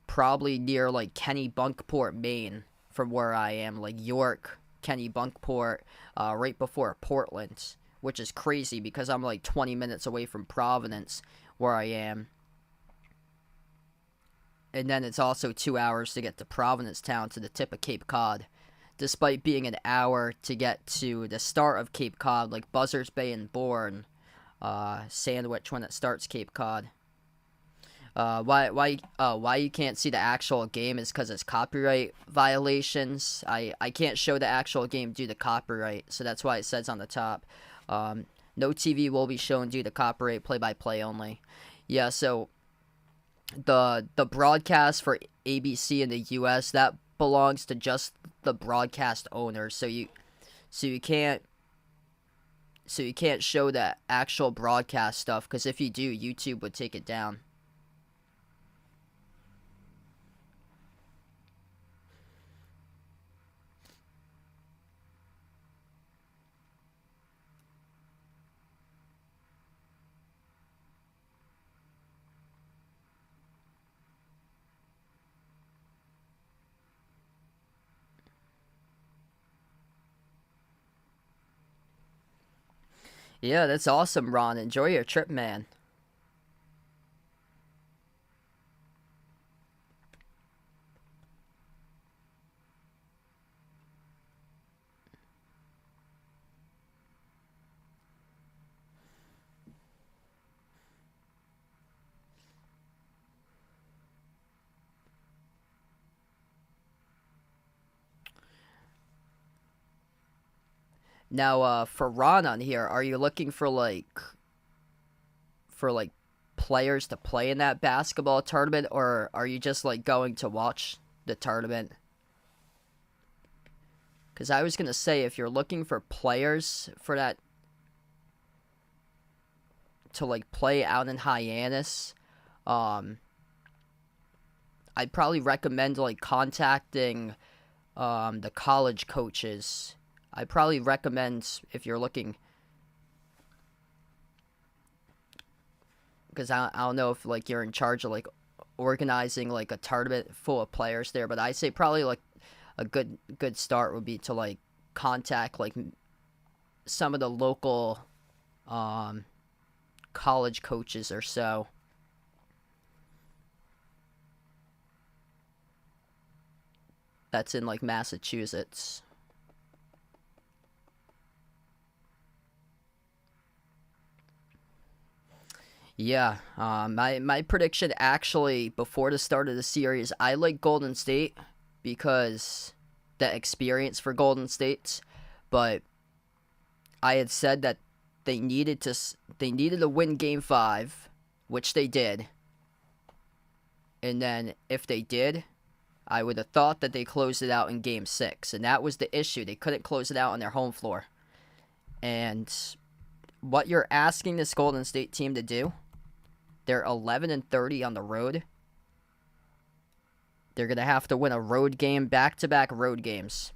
probably near like Kennebunkport, Maine, from where I am, like York, Kennebunkport, right before Portland, which is crazy because I'm like 20 minutes away from Providence, where I am. And then it's also 2 hours to get to Provincetown, to the tip of Cape Cod, despite being an hour to get to the start of Cape Cod, like Buzzards Bay and Bourne, Sandwich when it starts Cape Cod. Why you can't see the actual game is because it's copyright violations. I can't show the actual game due to copyright, so that's why it says on the top, no TV will be shown due to copyright, play-by-play only. Yeah, so the broadcast for ABC in the U.S., that belongs to just the broadcast owners, so you can't show the actual broadcast stuff, because if you do, YouTube would take it down. Yeah, that's awesome, Ron. Enjoy your trip, man. Now, for Ron on here, are you looking for like players to play in that basketball tournament, or are you just like going to watch the tournament? Because I was gonna say, if you're looking for players for that to like play out in Hyannis, um, I'd probably recommend like contacting the college coaches. I'd probably recommend, if you're looking, because I don't know if like you're in charge of like organizing like a tournament full of players there, but I say probably like a good start would be to like contact like some of the local um college coaches or so. That's in like Massachusetts. Yeah, my prediction actually before the start of the series, I like Golden State because the experience for Golden State, but I had said that they needed to win Game 5, which they did, and then if they did, I would have thought that they closed it out in Game 6, and that was the issue. They couldn't close it out on their home floor, and what you're asking this Golden State team to do, they're 11-30 on the road. They're going to have to win a road game, back-to-back road games,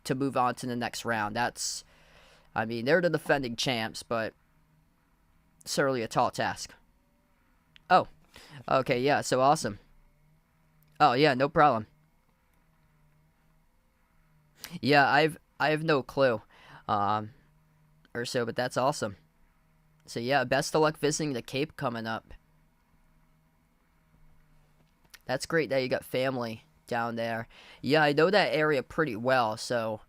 to move on to the next round. I mean, they're the defending champs, but certainly a tall task. Oh, okay, yeah, so awesome. Oh, yeah, no problem. Yeah, I have no clue, um, or so, but that's awesome. So yeah, best of luck visiting the Cape coming up. That's great that you got family down there. Yeah, I know that area pretty well. So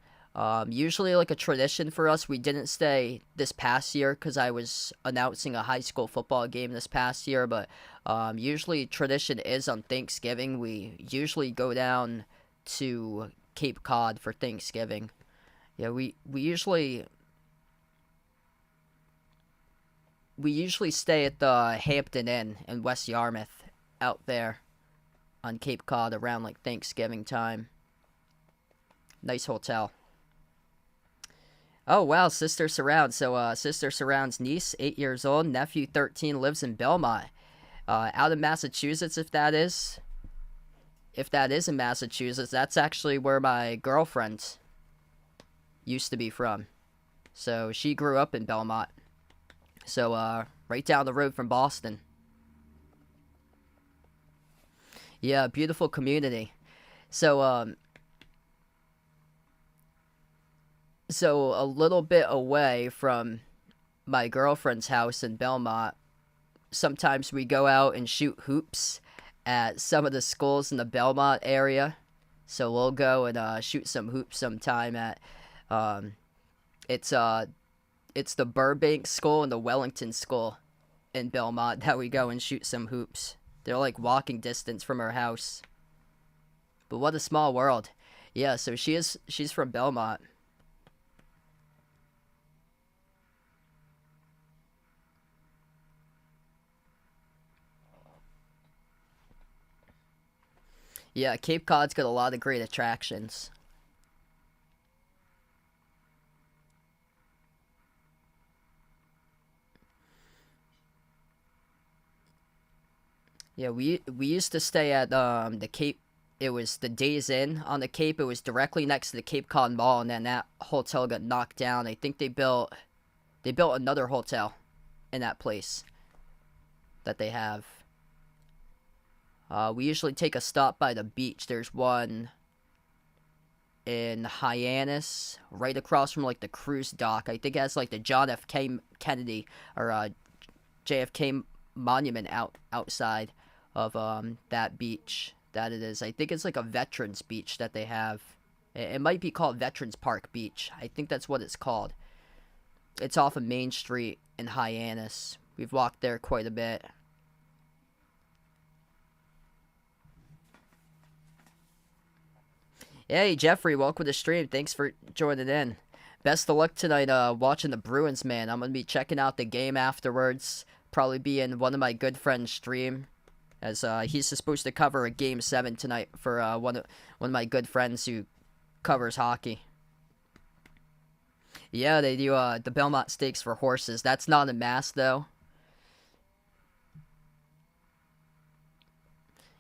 usually, like a tradition for us, we didn't stay this past year because I was announcing a high school football game this past year. But usually, tradition is on Thanksgiving. We usually go down to Cape Cod for Thanksgiving. Yeah, we usually stay at the Hampton Inn in West Yarmouth out there on Cape Cod around like Thanksgiving time. Nice hotel. Oh wow, Sister Surround. So Sister Surround's niece, 8 years old, nephew 13, lives in Belmont, out of Massachusetts. If that is in Massachusetts, that's actually where my girlfriend used to be from. So she grew up in Belmont. So right down the road from Boston. Yeah, beautiful community. So so a little bit away from my girlfriend's house in Belmont, sometimes we go out and shoot hoops at some of the schools in the Belmont area. So we'll go and shoot some hoops sometime at um, it's it's the Burbank School and the Wellington School in Belmont that we go and shoot some hoops. They're like walking distance from her house. But what a small world. Yeah, so she's from Belmont. Yeah, Cape Cod's got a lot of great attractions. Yeah, we used to stay at the Cape. It was the Days Inn on the Cape. It was directly next to the Cape Cod Mall, and then that hotel got knocked down. I think they built another hotel in that place that they have. We usually take a stop by the beach. There's one in Hyannis, right across from like the cruise dock. I think it has like the John F. Kennedy or JFK monument outside of that beach that it is. I think it's like a veterans beach that they have. It might be called Veterans Park Beach. I think that's what it's called. It's off of Main Street in Hyannis. We've walked there quite a bit. Hey Jeffrey, welcome to the stream. Thanks for joining in. Best of luck tonight watching the Bruins, man. I'm gonna be checking out the game afterwards. Probably be in one of my good friends' stream, as he's supposed to cover a game 7 tonight for one of my good friends who covers hockey. Yeah, they do the Belmont Stakes for horses. That's not a mass though.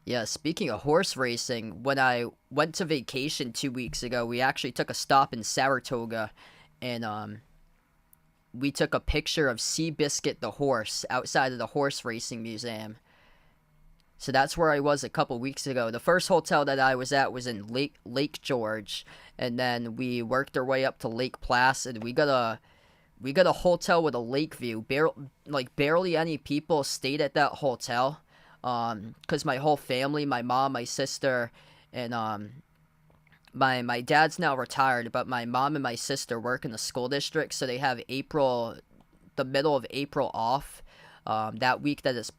Yeah, speaking of horse racing, when I went to vacation 2 weeks ago, we actually took a stop in Saratoga, and we took a picture of Seabiscuit the horse outside of the horse racing museum. So that's where I was a couple weeks ago. The first hotel that I was at was in Lake George, and then we worked our way up to Lake Placid. We got a hotel with a lake view. Barely any people stayed at that hotel. Because my whole family, my mom, my sister, and my dad's now retired, but my mom and my sister work in the school district, so they have the middle of April off. That week that is,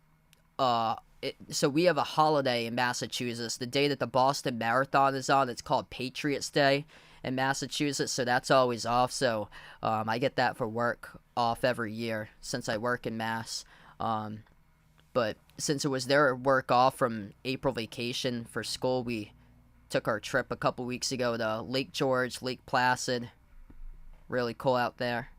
so we have a holiday in Massachusetts. The day that the Boston Marathon is on, it's called Patriots Day in Massachusetts, so that's always off. So I get that for work off every year since I work in Mass. But since it was their work off from April vacation for school, we took our trip a couple weeks ago to Lake George, Lake Placid. Really cool out there.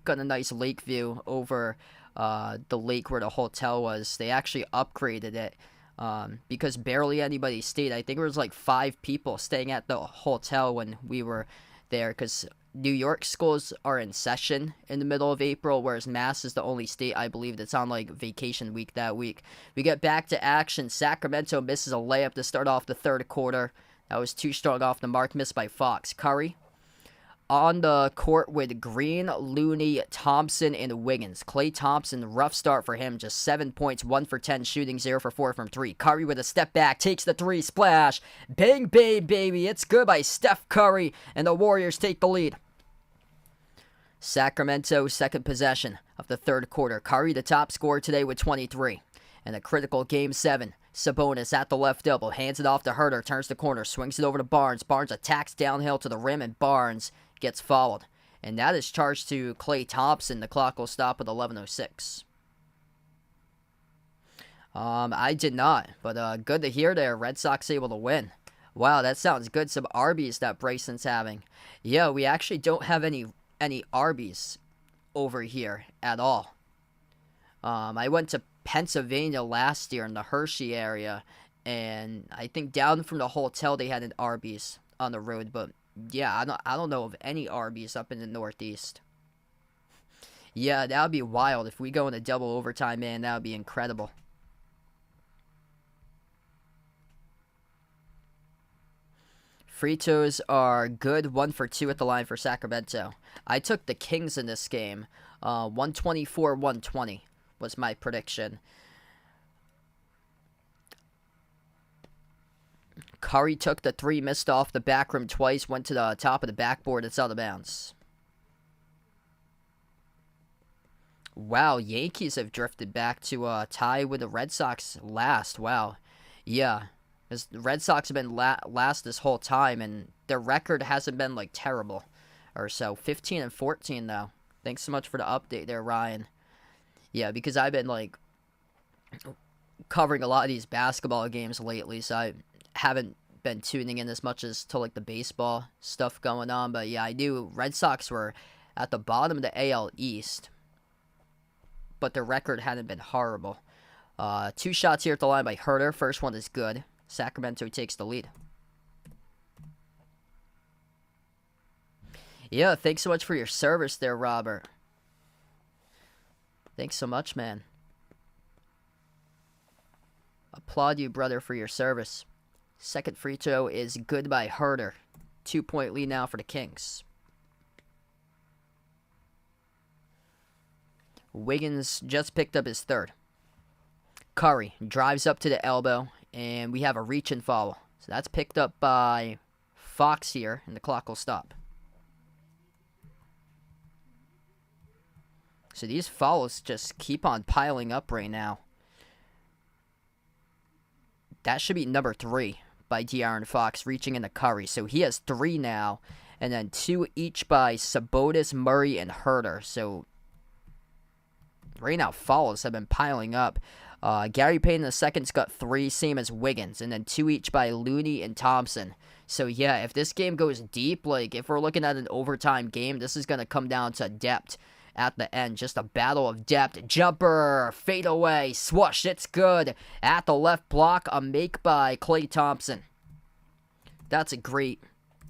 Got a nice lake view over the lake where the hotel was. They actually upgraded it because barely anybody stayed. I think it was like 5 people staying at the hotel when we were there, because New York schools are in session in the middle of April, whereas Mass is the only state, I believe, that's on like vacation week that week. We get back to action. Sacramento misses a layup to start off the third quarter. That was too strong off the mark, missed by Fox. Curry on the court with Green, Looney, Thompson, and Wiggins. Klay Thompson, rough start for him. Just 7 points, 1 for 10 shooting, 0 for 4 from 3. Curry with a step back, takes the 3, splash. Bang, bang, baby. It's good by Steph Curry, and the Warriors take the lead. Sacramento, second possession of the third quarter. Curry, the top scorer today with 23. And a critical game 7. Sabonis at the left elbow, hands it off to Herter, turns the corner, swings it over to Barnes. Barnes attacks downhill to the rim, and Barnes gets fouled. And that is charged to Klay Thompson. The clock will stop at 11:06. I did not, but good to hear there. Red Sox able to win. Wow, that sounds good. Some Arby's that Bryson's having. Yeah, we actually don't have any Arby's over here at all. I went to Pennsylvania last year in the Hershey area, and I think down from the hotel they had an Arby's on the road. But yeah, I don't know of any Arby's up in the Northeast. Yeah, that would be wild if we go into double overtime, man. That would be incredible. Free throws are good, 1 for 2 at the line for Sacramento. I took the Kings in this game. 124-120 was my prediction. Curry took the three, missed off the back rim twice, went to the top of the backboard. It's out of bounds. Wow, Yankees have drifted back to tie with the Red Sox last. Wow. Yeah. The Red Sox have been last this whole time, and their record hasn't been, like, terrible or so. 15-14, though. Thanks so much for the update there, Ryan. Yeah, because I've been, like, covering a lot of these basketball games lately, so I haven't been tuning in as much as to, like, the baseball stuff going on. But, yeah, I knew Red Sox were at the bottom of the AL East, but their record hadn't been horrible. 2 shots here at the line by Herter. First one is good. Sacramento takes the lead. Yeah, thanks so much for your service there, Robert. Thanks so much, man. Applaud you, brother, for your service. Second free throw is good by Herter. 2-point lead now for the Kings. Wiggins just picked up his third. Curry drives up to the elbow, and we have a reach and foul. So that's picked up by Fox here, and the clock will stop. So these fouls just keep on piling up right now. That should be number 3 by De'Aaron Fox, reaching into Curry. So he has 3 now, and then 2 each by Sabonis, Murray, and Herter. So right now, fouls have been piling up. Gary Payton II's got 3, same as Wiggins, and then 2 each by Looney and Thompson. So yeah, if this game goes deep, like if we're looking at an overtime game, this is going to come down to depth at the end. Just a battle of depth. Jumper, fade away, swoosh, it's good. At the left block, a make by Klay Thompson. That's a great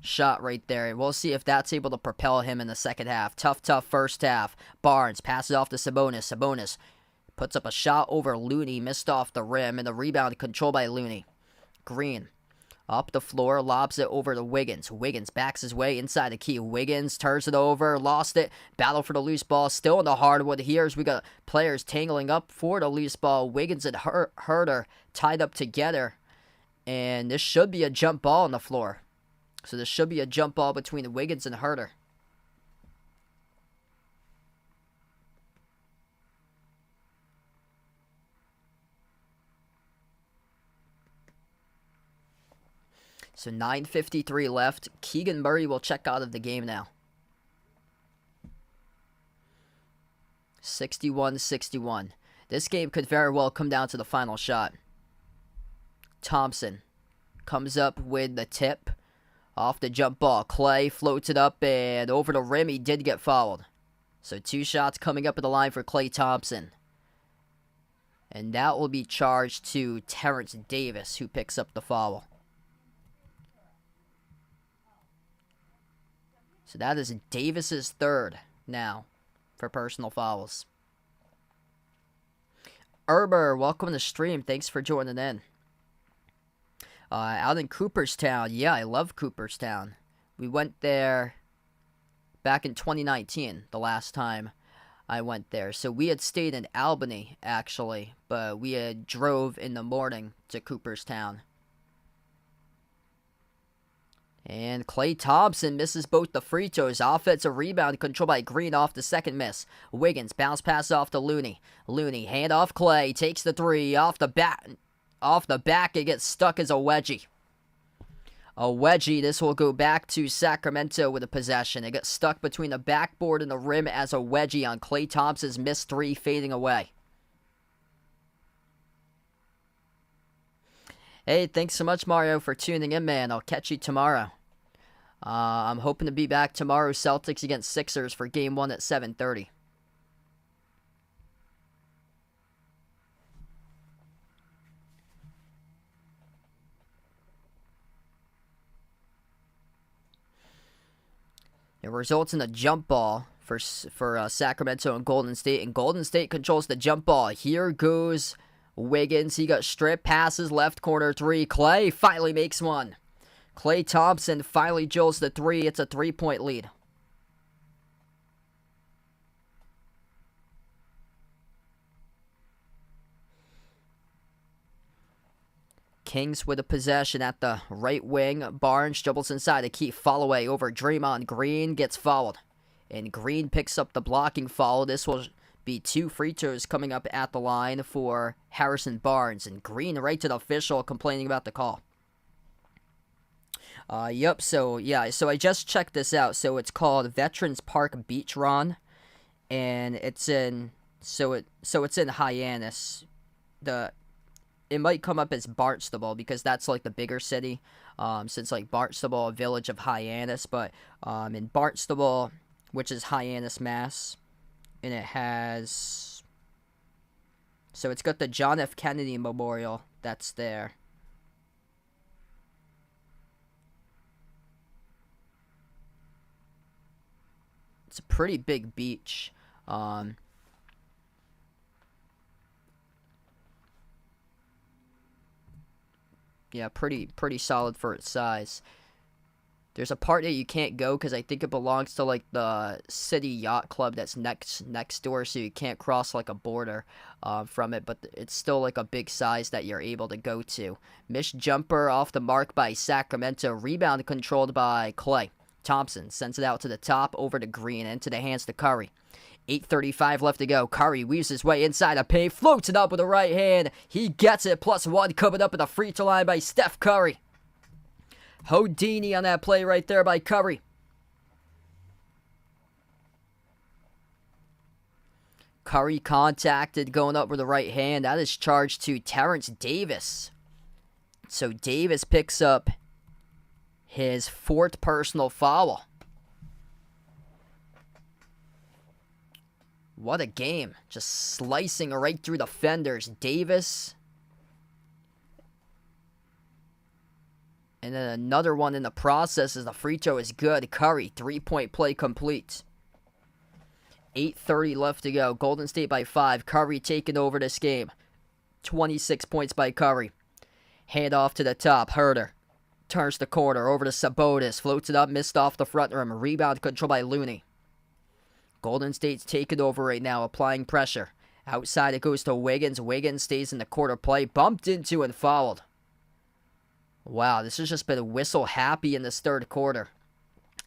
shot right there. We'll see if that's able to propel him in the second half. Tough first half. Barnes passes off to Sabonis. Sabonis puts up a shot over Looney, missed off the rim, and the rebound controlled by Looney. Green up the floor, lobs it over to Wiggins. Wiggins backs his way inside the key. Wiggins turns it over, lost it. Battle for the loose ball, still in the hardwood. Here's we got players tangling up for the loose ball. Wiggins and Herter tied up together, and this should be a jump ball on the floor. So this should be a jump ball between Wiggins and Herter. So 9:53 left. Keegan Murray will check out of the game now. 61-61. This game could very well come down to the final shot. Thompson comes up with the tip off the jump ball. Klay floats it up and over the rim. He did get fouled. So 2 shots coming up at the line for Klay Thompson. And that will be charged to Terrence Davis, who picks up the foul. So that is Davis's 3rd now for personal fouls. Erber, welcome to the stream. Thanks for joining in. Out in Cooperstown. Yeah, I love Cooperstown. We went there back in 2019, the last time I went there. So we had stayed in Albany, actually, but we had drove in the morning to Cooperstown. And Klay Thompson misses both the free throws. Offensive rebound controlled by Green off the second miss. Wiggins bounce pass off to Looney. Looney hand off Klay, takes the 3 off the back. It gets stuck as a wedgie. A wedgie. This will go back to Sacramento with a possession. It gets stuck between the backboard and the rim as a wedgie on Klay Thompson's missed 3, fading away. Hey, thanks so much, Mario, for tuning in, man. I'll catch you tomorrow. I'm hoping to be back tomorrow, Celtics against Sixers for Game 1 at 7:30. It results in a jump ball for Sacramento and Golden State, and Golden State controls the jump ball. Here goes Wiggins. He got stripped, passes left corner three. Klay finally makes one. Klay Thompson finally drills the three. It's a 3-point lead. Kings with a possession at the right wing. Barnes dribbles inside a key follow-away over Draymond Green. Gets fouled. And Green picks up the blocking foul. This will be 2 free throws coming up at the line for Harrison Barnes. And Green right to the official complaining about the call. So I just checked this out. So it's called Veterans Park Beach Run. And it's in Hyannis. It might come up as Barnstable because that's like the bigger city, since like Barnstable, a village of Hyannis, but in Barnstable, which is Hyannis, Mass, and it has, so it's got the John F. Kennedy Memorial that's there. It's a pretty big beach. Yeah, pretty solid for its size. There's a part that you can't go because I think it belongs to like the city yacht club that's next door, so you can't cross like a border from it. But it's still like a big size that you're able to go to. Missed jumper off the mark by Sacramento. Rebound controlled by Klay Thompson. Sends it out to the top, over to Green, into the hands to Curry. 8:35 left to go. Curry weaves his way inside a paint, floats it up with the right hand. He gets it, +1 coming up at the free throw line by Steph Curry. Houdini on that play right there by Curry. Curry contacted, going up with the right hand. That is charged to Terrence Davis. So Davis picks up his 4th personal foul. What a game. Just slicing right through the fenders. Davis. And then another one in the process as the free throw is good. Curry, 3-point play complete. 8:30 left to go. Golden State by 5. Curry taking over this game. 26 points by Curry. Hand off to the top. Herter turns the corner over to Sabonis. Floats it up, missed off the front rim. Rebound control by Looney. Golden State's taking over right now, applying pressure. Outside it goes to Wiggins. Wiggins stays in the quarter play. Bumped into and fouled. Wow, this has just been whistle happy in this 3rd quarter.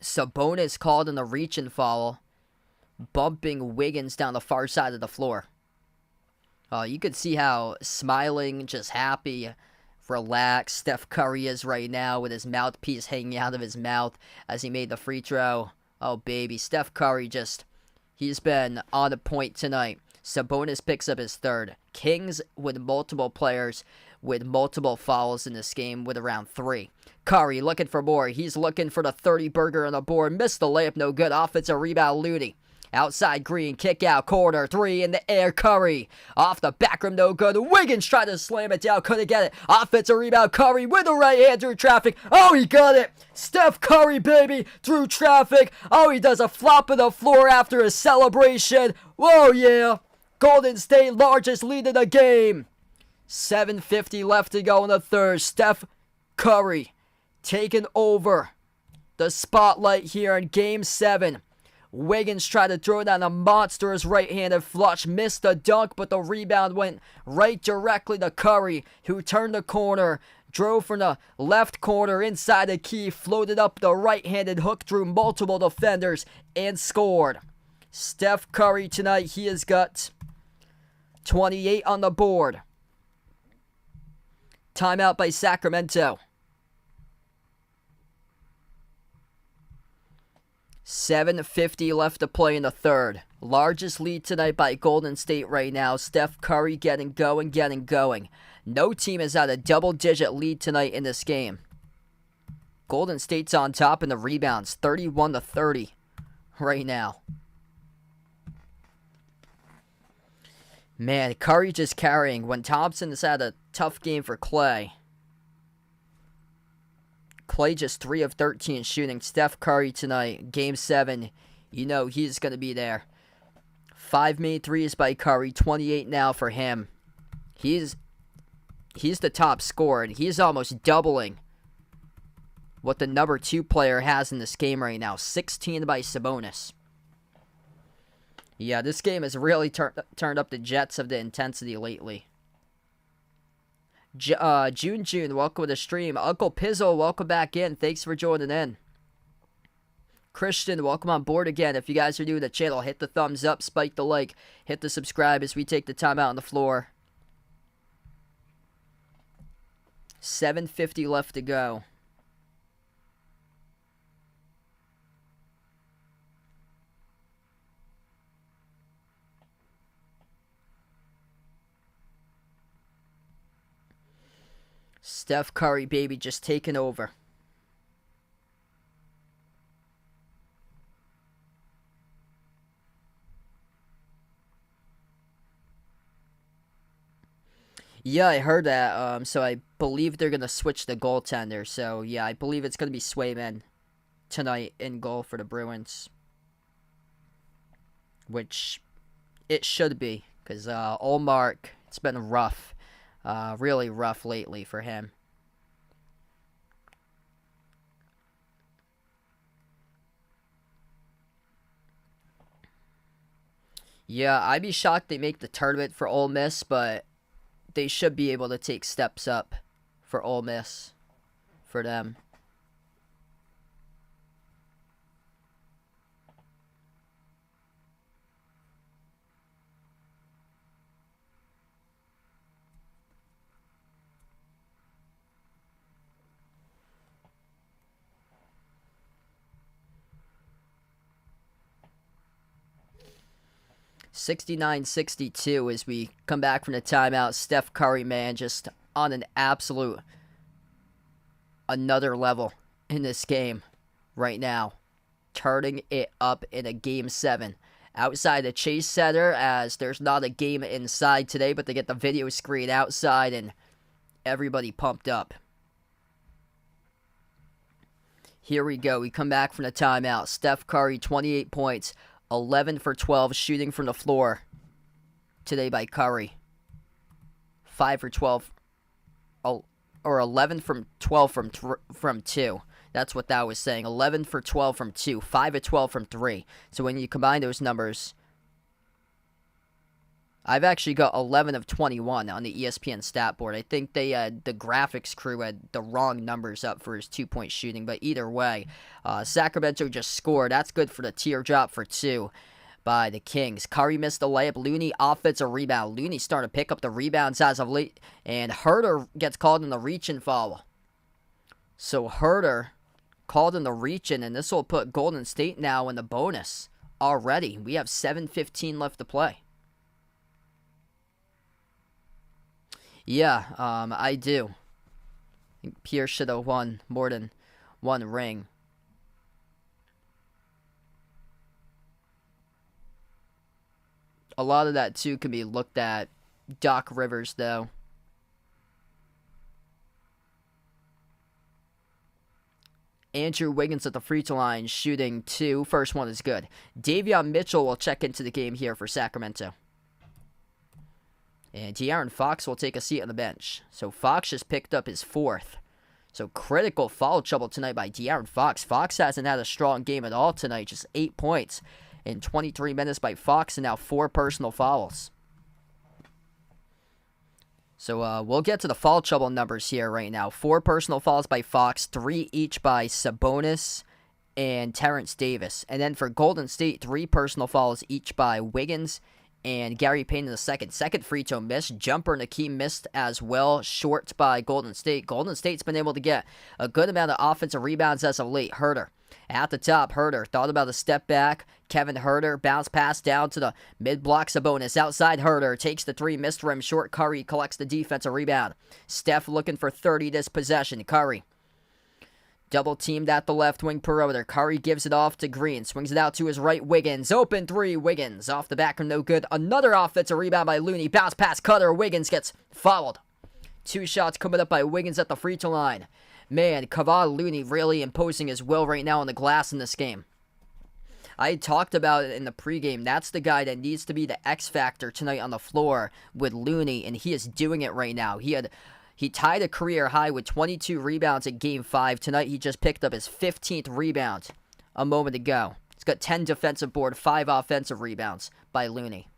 Sabonis called in a reach-in foul, bumping Wiggins down the far side of the floor. You could see how smiling, just happy, relaxed Steph Curry is right now with his mouthpiece hanging out of his mouth as he made the free throw. Oh, baby, Steph Curry he's been on the point tonight. Sabonis picks up his 3rd. Kings with multiple players with multiple fouls in this game with around 3. Curry looking for more. He's looking for the 30-burger on the board. Missed the layup, no good. Offensive rebound, Looney. Outside Green, kick out, corner, 3 in the air, Curry. Off the back rim, no good. Wiggins tried to slam it down, couldn't get it. Offensive rebound, Curry with the right hand through traffic. Oh, he got it. Steph Curry, baby, through traffic. Oh, he does a flop on the floor after a celebration. Whoa, yeah. Golden State, largest lead in the game. 7:50 left to go in the 3rd. Steph Curry taking over the spotlight here in Game 7. Wiggins tried to throw down a monstrous right-handed flush. Missed the dunk, but the rebound went right directly to Curry, who turned the corner, drove from the left corner inside the key, floated up the right-handed hook through multiple defenders, and scored. Steph Curry tonight, he has got 28 on the board. Timeout by Sacramento. 7:50 left to play in the third. Largest lead tonight by Golden State right now. Steph Curry getting going. No team is at a double-digit lead tonight in this game. Golden State's on top in the rebounds, 31-30 right now. Man, Curry just carrying. When Thompson has had a tough game for Clay. Clay just 3 of 13 shooting. Steph Curry tonight, Game 7. You know he's going to be there. 5 made threes by Curry, 28 now for him. He's the top scorer, and he's almost doubling what the number 2 player has in this game right now. 16 by Sabonis. Yeah, this game has really turned up the jets of the intensity lately. June, welcome to the stream. Uncle Pizzle, welcome back in. Thanks for joining in. Christian, welcome on board again. If you guys are new to the channel, hit the thumbs up, spike the like, hit the subscribe as we take the time out on the floor. 7:50 left to go. Steph Curry, baby, just taking over. Yeah, I heard that. So I believe they're going to switch the goaltender. So, yeah, I believe it's going to be Swayman tonight in goal for the Bruins. Which it should be. Because Olmark, it's been rough. Really rough lately for him. Yeah, I'd be shocked they make the tournament for Ole Miss, but they should be able to take steps up for Ole Miss, for them. (69-62) as we come back from the timeout. Steph Curry, man, just on an absolute another level in this game right now. Turning it up in a Game 7. Outside the Chase Center, as there's not a game inside today, but they get the video screen outside and everybody pumped up. Here we go. We come back from the timeout. Steph Curry, 28 points. 11 for 12 shooting from the floor today by Curry. 5 for 12. Or 11 from 12 from 2. That's what that was saying. 11 for 12 from 2. 5 of 12 from 3. So when you combine those numbers, I've actually got 11 of 21 on the ESPN stat board. I think the graphics crew had the wrong numbers up for his 2-point shooting. But either way, Sacramento just scored. That's good for the teardrop for 2 by the Kings. Curry missed the layup. Looney offensive rebound. Looney starting to pick up the rebounds as of late. And Herter gets called in the reach-in foul. So Herter called in the reach-in, and this will put Golden State now in the bonus already. We have 7:15 left to play. Yeah, I do. I think Pierce should have won more than one ring. A lot of that, too, can be looked at. Doc Rivers, though. Andrew Wiggins at the free throw line, shooting 2. First one is good. Davion Mitchell will check into the game here for Sacramento. And De'Aaron Fox will take a seat on the bench. So Fox just picked up his 4th. So critical foul trouble tonight by De'Aaron Fox. Fox hasn't had a strong game at all tonight. Just 8 points in 23 minutes by Fox, and now 4 personal fouls. So we'll get to the foul trouble numbers here right now. 4 personal fouls by Fox, 3 each by Sabonis and Terrence Davis. And then for Golden State, 3 personal fouls each by Wiggins and Gary Payne in the second. Second free throw miss. Jumper and Akeem missed as well. Short by Golden State. Golden State's been able to get a good amount of offensive rebounds as of late. Herter At the top, Herter thought about a step back. Kevin Herter bounce pass down to the mid-block Sabonis. Outside Herter takes the three, missed rim short. Curry collects the defensive rebound. Steph looking for 30 this possession. Curry double teamed at the left wing perimeter. Curry gives it off to Green. Swings it out to his right. Wiggins. Open three. Wiggins off the back, no good. Another offensive rebound by Looney. Bounce pass Cutter. Wiggins gets fouled. 2 shots coming up by Wiggins at the free throw line. Man, Kevon Looney really imposing his will right now on the glass in this game. I talked about it in the pregame. That's the guy that needs to be the X factor tonight on the floor with Looney, and he is doing it right now. He tied a career high with 22 rebounds in Game 5. Tonight he just picked up his 15th rebound a moment ago. He's got 10 defensive board, 5 offensive rebounds by Looney.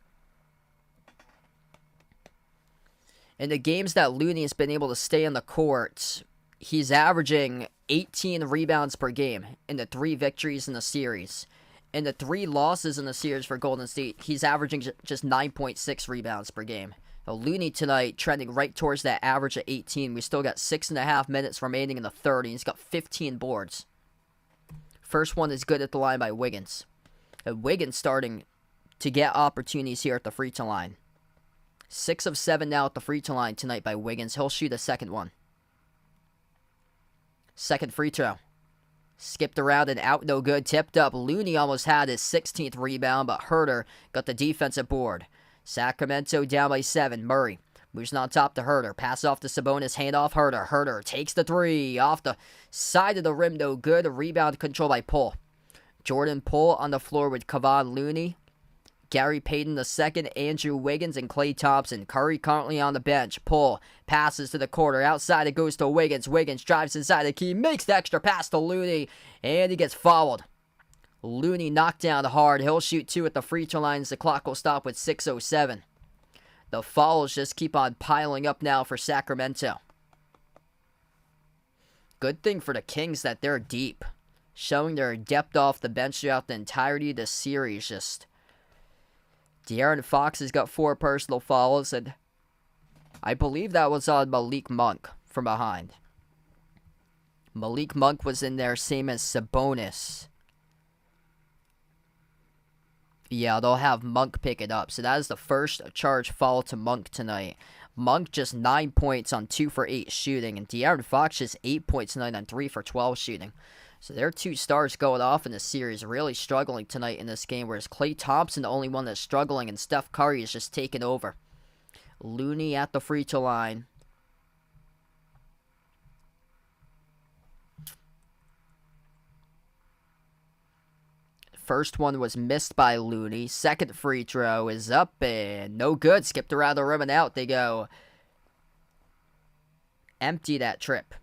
In the games that Looney has been able to stay on the court, he's averaging 18 rebounds per game in the 3 victories in the series. In the 3 losses in the series for Golden State, he's averaging just 9.6 rebounds per game. Now, Looney tonight trending right towards that average of 18. We still got 6.5 minutes remaining in the third, and he's got 15 boards. First one is good at the line by Wiggins. And Wiggins starting to get opportunities here at the free throw line. 6 of 7 now at the free throw line tonight by Wiggins. He'll shoot a second one. Second free throw. Skipped around and out, no good. Tipped up. Looney almost had his 16th rebound, but Herter got the defensive board. Sacramento down by 7. Murray moves on top to Herter. Pass off to Sabonis. Hand off Herter. Herter takes the 3. Off the side of the rim, no good. Rebound control by Poole. Jordan Poole on the floor with Kevon Looney. Gary Payton II, Andrew Wiggins, and Klay Thompson. Curry currently on the bench. Poole passes to the corner. Outside it goes to Wiggins. Wiggins drives inside the key. Makes the extra pass to Looney. And he gets fouled. Looney knocked down hard. He'll shoot 2 at the free throw line as the clock will stop with 6:07. The fouls just keep on piling up now for Sacramento. Good thing for the Kings that they're deep. Showing their depth off the bench throughout the entirety of the series. Just De'Aaron Fox has got 4 personal fouls, and I believe that was on Malik Monk from behind. Malik Monk was in there, same as Sabonis. Yeah, they'll have Monk pick it up. So that is the first charge foul to Monk tonight. Monk just 9 points on 2 for 8 shooting, and De'Aaron Fox just 8 points tonight on 3 for 12 shooting. So their 2 stars going off in the series, really struggling tonight in this game, whereas Klay Thompson, the only one that's struggling, and Steph Curry is just taking over. Looney at the free throw line. First one was missed by Looney. Second free throw is up and no good. Skipped around the rim and out. They go empty that trip.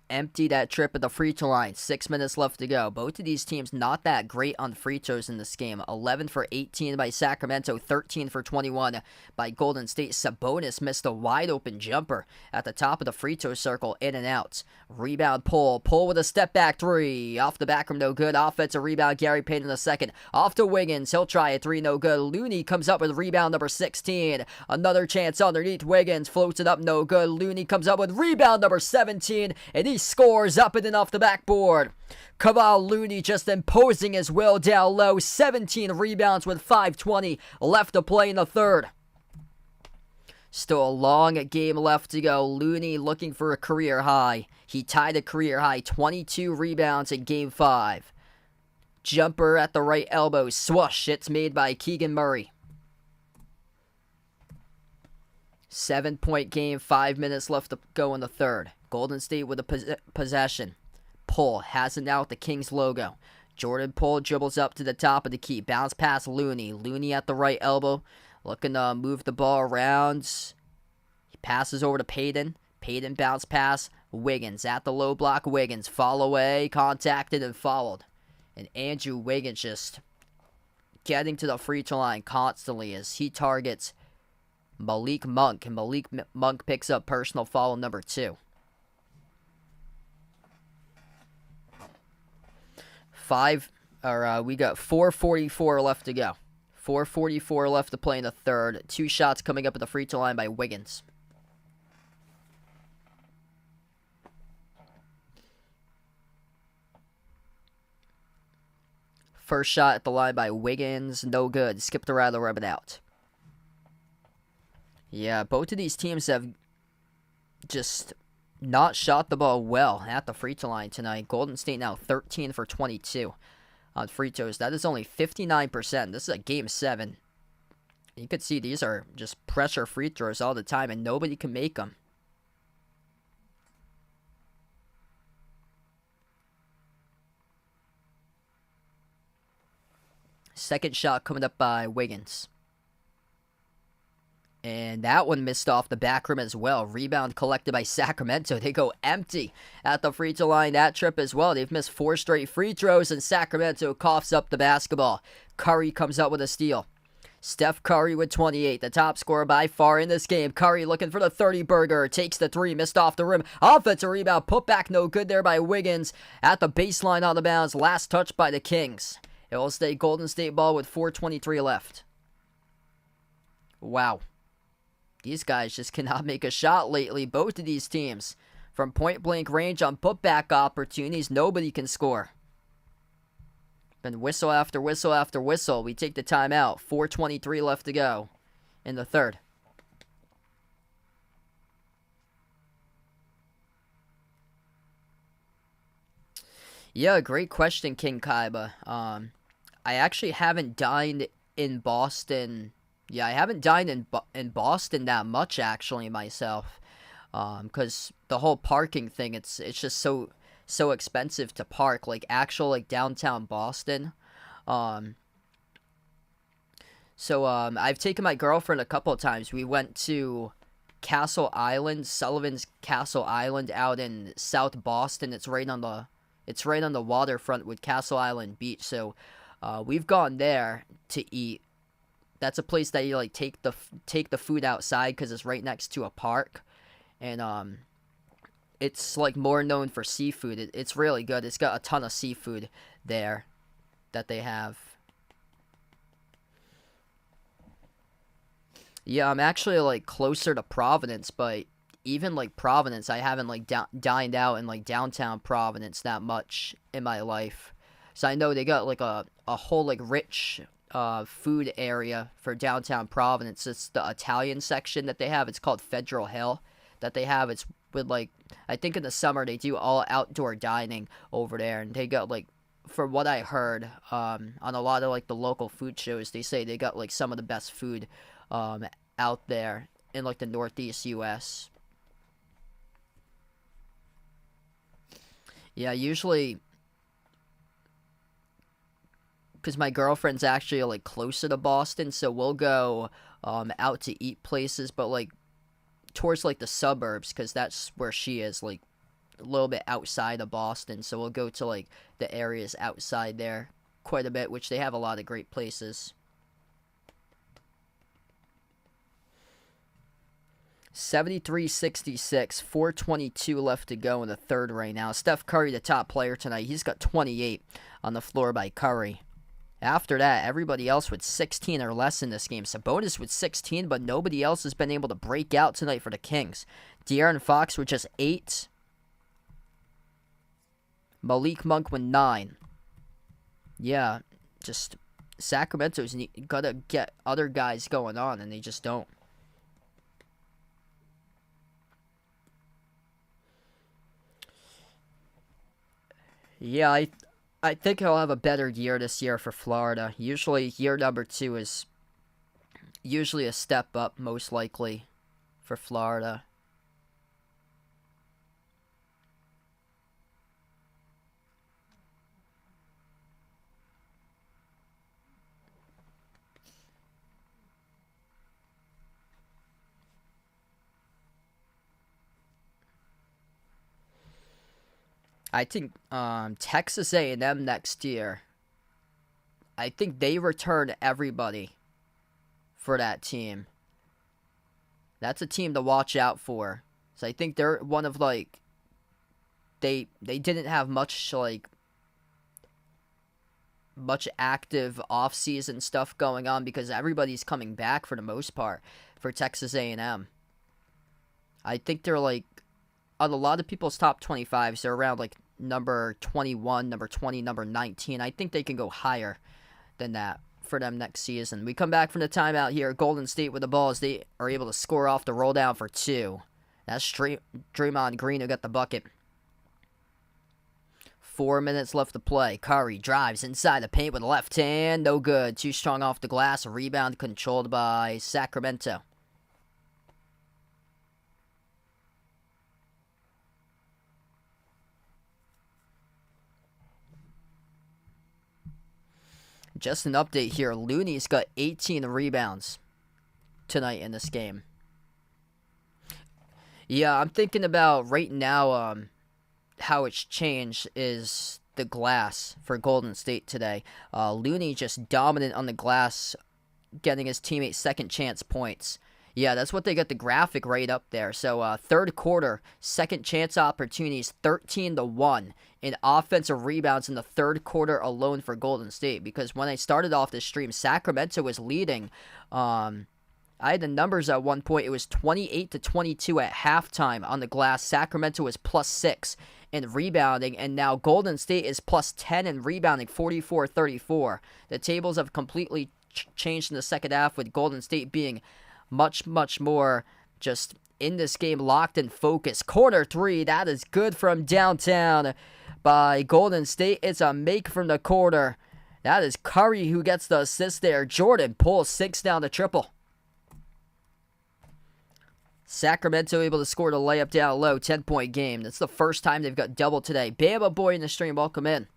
Empty that trip at the free throw line. 6 minutes left to go. Both of these teams not that great on free throws in this game. 11 for 18 by Sacramento. 13 for 21 by Golden State. Sabonis missed a wide open jumper at the top of the free throw circle. In and out. Rebound Poole. Poole with a step back 3. Off the back rim, no good. Offensive rebound. Gary Payton II. Off to Wiggins. He'll try a 3, no good. Looney comes up with rebound number 16. Another chance underneath. Wiggins floats it up, no good. Looney comes up with rebound number 17. And he scores up and in off the backboard. Kevon Looney just imposing his will down low. 17 rebounds with 5:20 left to play in the third. Still a long game left to go. Looney looking for a career high. He tied a career high 22 rebounds in Game 5. Jumper at the right elbow. Swoosh. It's made by Keegan Murray. 7-point game. 5 minutes left to go in the third. Golden State with a possession. Poole has it now with the Kings logo. Jordan Poole dribbles up to the top of the key. Bounce past Looney. Looney at the right elbow. Looking to move the ball around. He passes over to Payton. Payton bounce pass. Wiggins at the low block. Wiggins fall away. Contacted and fouled. And Andrew Wiggins just getting to the free throw line constantly as he targets Malik Monk. And Malik Monk picks up personal foul number 2. We got 4:44 left to go. 4:44 left to play in the third. 2 shots coming up at the free throw line by Wiggins. First shot at the line by Wiggins. No good. Skipped around the rim and out. Yeah, both of these teams have just not shot the ball well at the free throw line tonight. Golden State now 13 for 22 on free throws. That is only 59%. This is a game 7. You can see these are just pressure free throws all the time, and nobody can make them. Second shot coming up by Wiggins. And that one missed off the back rim as well. Rebound collected by Sacramento. They go empty at the free throw line that trip as well. They've missed 4 straight free throws, and Sacramento coughs up the basketball. Curry comes up with a steal. Steph Curry with 28, the top scorer by far in this game. Curry looking for the 30-burger. Takes the 3, missed off the rim. Offensive rebound, put back no good there by Wiggins. At the baseline on the bounce. Last touch by the Kings. It will stay Golden State ball with 4:23 left. Wow. These guys just cannot make a shot lately. Both of these teams. From point-blank range on putback opportunities, nobody can score. Been whistle after whistle after whistle. We take the timeout. 4:23 left to go in the third. Yeah, great question, King Kaiba. I actually haven't dined in Boston. Yeah, I haven't dined in Boston that much actually myself, because the whole parking thing, it's just so expensive to park, like actual like downtown Boston. I've taken my girlfriend a couple of times. We went to Castle Island, Sullivan's Castle Island out in South Boston. It's right on the waterfront with Castle Island Beach. So we've gone there to eat. That's a place that you like take the food outside because it's right next to a park, and it's like more known for seafood. It's really good. It's got a ton of seafood there that they have. Yeah, I'm actually like closer to Providence, but even like Providence, I haven't like dined out in like downtown Providence that much in my life. So I know they got like a whole like rich food area for downtown Providence. It's the Italian section that they have. It's called Federal Hill that they have. It's with like, I think in the summer they do all outdoor dining over there, and they got like, for what I heard on a lot of like the local food shows, they say they got like some of the best food out there in like the Northeast US. Yeah, usually, because my girlfriend's actually like closer to Boston, so we'll go out to eat places, but like towards like the suburbs, because that's where she is, like a little bit outside of Boston. So we'll go to like the areas outside there quite a bit, which they have a lot of great places. 73-66, 4:22 left to go in the third right now. Steph Curry, the top player tonight. He's got 28 on the floor by Curry. After that, everybody else with 16 or less in this game. Sabonis with 16, but nobody else has been able to break out tonight for the Kings. De'Aaron Fox with just 8. Malik Monk with 9. Yeah, just Sacramento's got to get other guys going on, and they just don't. Yeah, I think he'll have a better year this year for Florida. Usually, year number 2 is usually a step up, most likely, for Florida. I think Texas A&M next year, I think they return everybody for that team. That's a team to watch out for. So I think they're one of like, they didn't have much active off-season stuff going on because everybody's coming back for the most part for Texas A&M. I think they're like, on a lot of people's top 25s, they're around like number 21, number 20, number 19. I think they can go higher than that for them next season. We come back from the timeout here. Golden State with the ball as they are able to score off the roll down for 2. That's Draymond Green who got the bucket. 4 minutes left to play. Curry drives inside the paint with the left hand. No good. Too strong off the glass. A rebound controlled by Sacramento. Just an update here. Looney's got 18 rebounds tonight in this game. Yeah, I'm thinking about right now how it's changed is the glass for Golden State today. Looney just dominant on the glass, getting his teammates second chance points. Yeah, that's what they got the graphic right up there. So third quarter, second chance opportunities, 13-1 in offensive rebounds in the third quarter alone for Golden State. Because when I started off this stream, Sacramento was leading. I had the numbers at one point. It was 28-22 at halftime on the glass. Sacramento was +6 in rebounding, and now Golden State is +10 in rebounding, 44-34. The tables have completely changed in the second half, with Golden State being much more just in this game, locked and focused. Corner 3, that is good from downtown by Golden State. It's a make from the corner. That is Curry who gets the assist there. Jordan pulls 6 down the triple. Sacramento able to score the layup down low, 10-point game. That's the first time they've got double today. Bama boy in the stream, welcome in.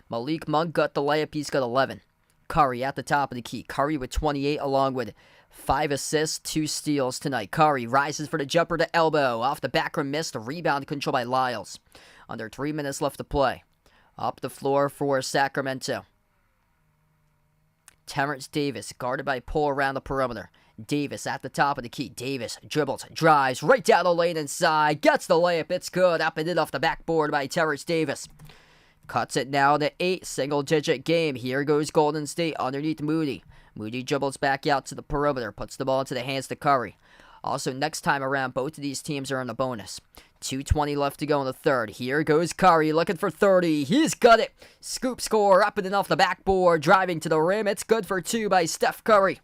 Malik Monk got the layup, he's got 11. Curry at the top of the key. Curry with 28 along with 5 assists, 2 steals tonight. Curry rises for the jumper to elbow. Off the back rim, missed. A rebound controlled by Lyles. Under 3 minutes left to play. Up the floor for Sacramento. Terrence Davis guarded by Poole around the perimeter. Davis at the top of the key. Davis dribbles, drives right down the lane inside. Gets the layup. It's good. Up and in off the backboard by Terrence Davis. Cuts it now to 8. Single-digit game. Here goes Golden State underneath Moody. Moody dribbles back out to the perimeter. Puts the ball into the hands to Curry. Also, next time around, both of these teams are on a bonus. 2:20 left to go in the third. Here goes Curry looking for 30. He's got it. Scoop score up and in off the backboard. Driving to the rim. It's good for 2 by Steph Curry.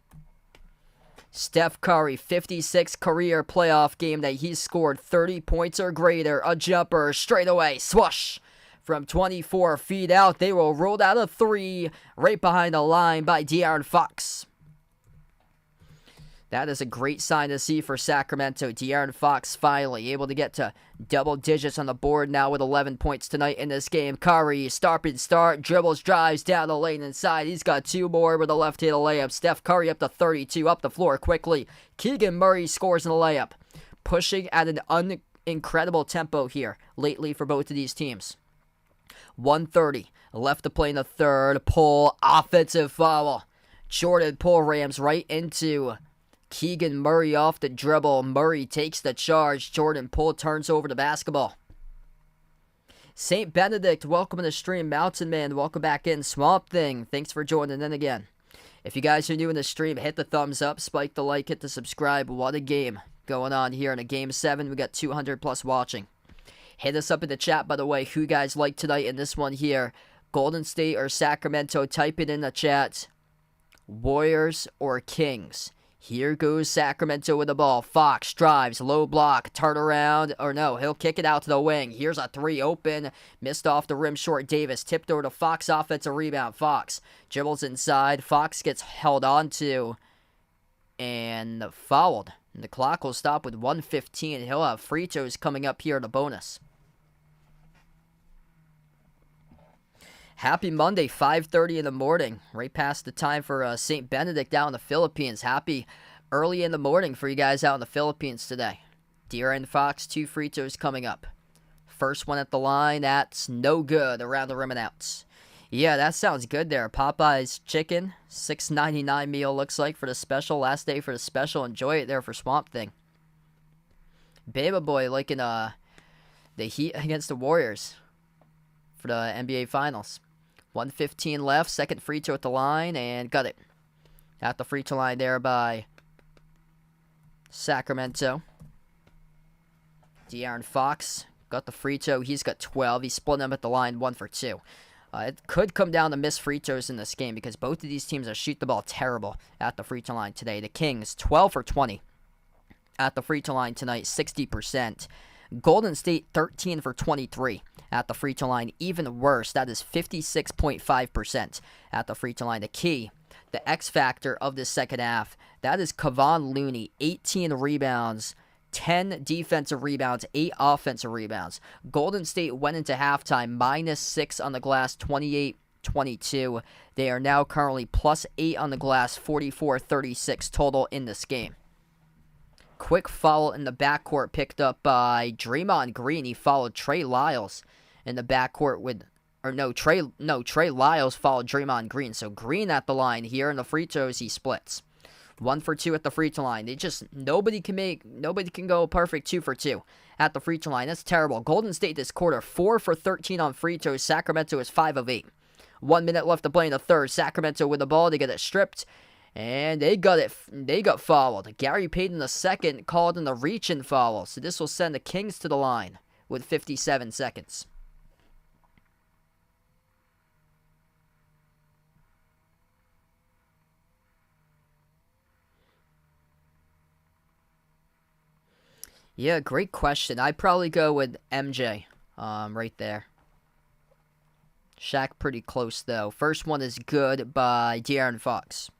Steph Curry, 56 career playoff game that he's scored 30 points or greater. A jumper straight away. Swoosh. From 24 feet out, they will roll out a 3 right behind the line by De'Aaron Fox. That is a great sign to see for Sacramento. De'Aaron Fox finally able to get to double digits on the board now with 11 points tonight in this game. Curry, start, dribbles, drives down the lane inside. He's got 2 more with a left-handed layup. Steph Curry up to 32, up the floor quickly. Keegan Murray scores in the layup. Pushing at an incredible tempo here lately for both of these teams. 1:30 left to play in the third. Poole, offensive foul. Jordan Poole rams right into Keegan Murray off the dribble. Murray takes the charge. Jordan Poole turns over the basketball. St. Benedict, welcome to the stream. Mountain Man, welcome back in. Swamp Thing, thanks for joining in again. If you guys are new in the stream, hit the thumbs up, spike the like, hit the subscribe. What a game going on here in a Game 7. We got 200 plus watching. Hit us up in the chat, by the way, who you guys like tonight in this one here. Golden State or Sacramento, type it in the chat. Warriors or Kings. Here goes Sacramento with the ball. Fox drives, low block, turn around, or no, he'll kick it out to the wing. Here's a 3 open, missed off the rim short. Davis tipped over to Fox, offensive rebound. Fox dribbles inside. Fox gets held on to and fouled. And the clock will stop with 1:15. He'll have free throws coming up here in a bonus. Happy Monday, 5:30 in the morning. Right past the time for St. Benedict out in the Philippines. Happy early in the morning for you guys out in the Philippines today. De'Aaron Fox, 2 free throws coming up. First one at the line, that's no good. Around the rim and out. Yeah, that sounds good there. Popeye's Chicken, $6.99 meal looks like for the special. Last day for the special. Enjoy it there for Swamp Thing. Bama Boy liking the Heat against the Warriors for the NBA Finals. 1:15 left, second free throw at the line, and got it. At the free throw line there by Sacramento. De'Aaron Fox got the free throw. He's got 12. He's split them at the line 1 for 2. It could come down to missed free throws in this game because both of these teams are shoot the ball terrible at the free throw line today. The Kings, 12 for 20 at the free throw line tonight, 60%. Golden State, 13 for 23 at the free throw line. Even worse, that is 56.5% at the free throw line. The key, the X factor of this second half, that is Kevon Looney, 18 rebounds, 10 defensive rebounds, 8 offensive rebounds. Golden State went into halftime -6 on the glass, 28-22. They are now currently +8 on the glass, 44-36 total in this game. Quick foul in the backcourt picked up by Draymond Green. He followed Trey Lyles in the backcourt Trey Lyles followed Draymond Green. So Green at the line here in the free throws, he splits. 1 for 2 at the free throw line. Nobody can go perfect 2 for 2 at the free throw line. That's terrible. Golden State this quarter, 4 for 13 on free throws. Sacramento is 5 of 8. 1 minute left to play in the third. Sacramento with the ball, they get it stripped. And they got fouled. Gary Payton II called in the reach-in foul. So this will send the Kings to the line with 57 seconds. Yeah, great question. I'd probably go with MJ right there. Shaq pretty close, though. First one is good by De'Aaron Fox.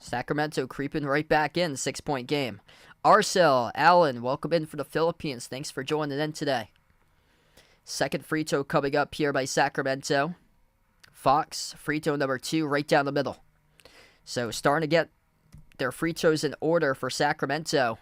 Sacramento creeping right back in, 6-point game. Arcel, Allen, welcome in for the Philippines. Thanks for joining in today. Second free throw coming up here by Sacramento. Fox, free throw number 2, right down the middle. So starting to get their free throws in order for Sacramento.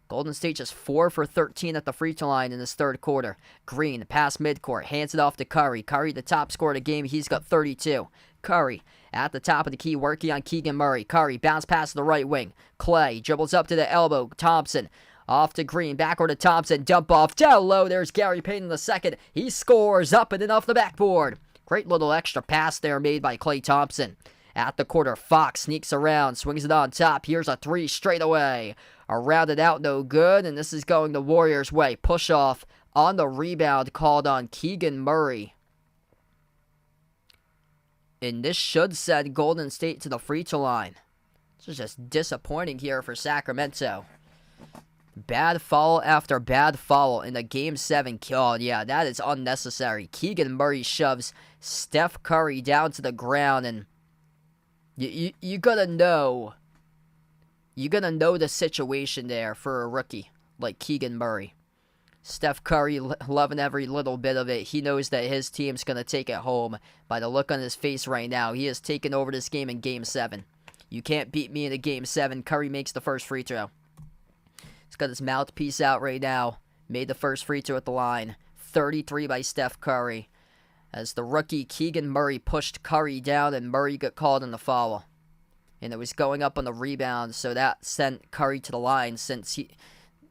Golden State just 4 for 13 at the free throw line in this third quarter. Green, pass midcourt, hands it off to Curry. Curry, the top scorer of the game, he's got 32. Curry, at the top of the key, working on Keegan Murray. Curry, bounce pass to the right wing. Clay, dribbles up to the elbow. Thompson, off to Green, backward to Thompson, dump off, down low. There's Gary Payton II. He scores up and in off the backboard. Great little extra pass there made by Klay Thompson. At the quarter, Fox sneaks around, swings it on top. Here's a 3 straight away. Around it out, no good, and this is going the Warriors' way. Push off on the rebound called on Keegan Murray. And this should send Golden State to the free throw line. This is just disappointing here for Sacramento. Bad foul after bad foul in the Game 7. Oh, yeah, that is unnecessary. Keegan Murray shoves Steph Curry down to the ground, and you gotta know. You gotta know the situation there for a rookie like Keegan Murray. Steph Curry loving every little bit of it. He knows that his team's gonna take it home. By the look on his face right now, he has taken over this game in Game 7. You can't beat me in a Game 7. Curry makes the first free throw. He's got his mouthpiece out right now. Made the first free throw at the line. 33 by Steph Curry. As the rookie Keegan Murray pushed Curry down and Murray got called in the foul. And it was going up on the rebound, so that sent Curry to the line since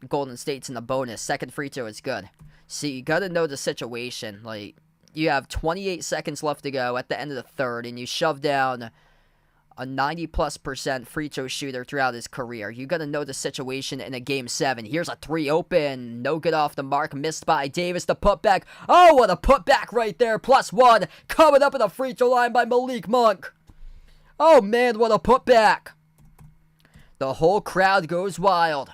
Golden State's in the bonus. Second free throw is good. See, you got to know the situation. Like, you have 28 seconds left to go at the end of the third, and you shove down a 90+% free throw shooter throughout his career. You got to know the situation in a Game 7. Here's a 3 open. No good off the mark. Missed by Davis. The putback. Oh, what a putback right there. +1. Coming up at the free throw line by Malik Monk. Oh, man, what a putback. The whole crowd goes wild.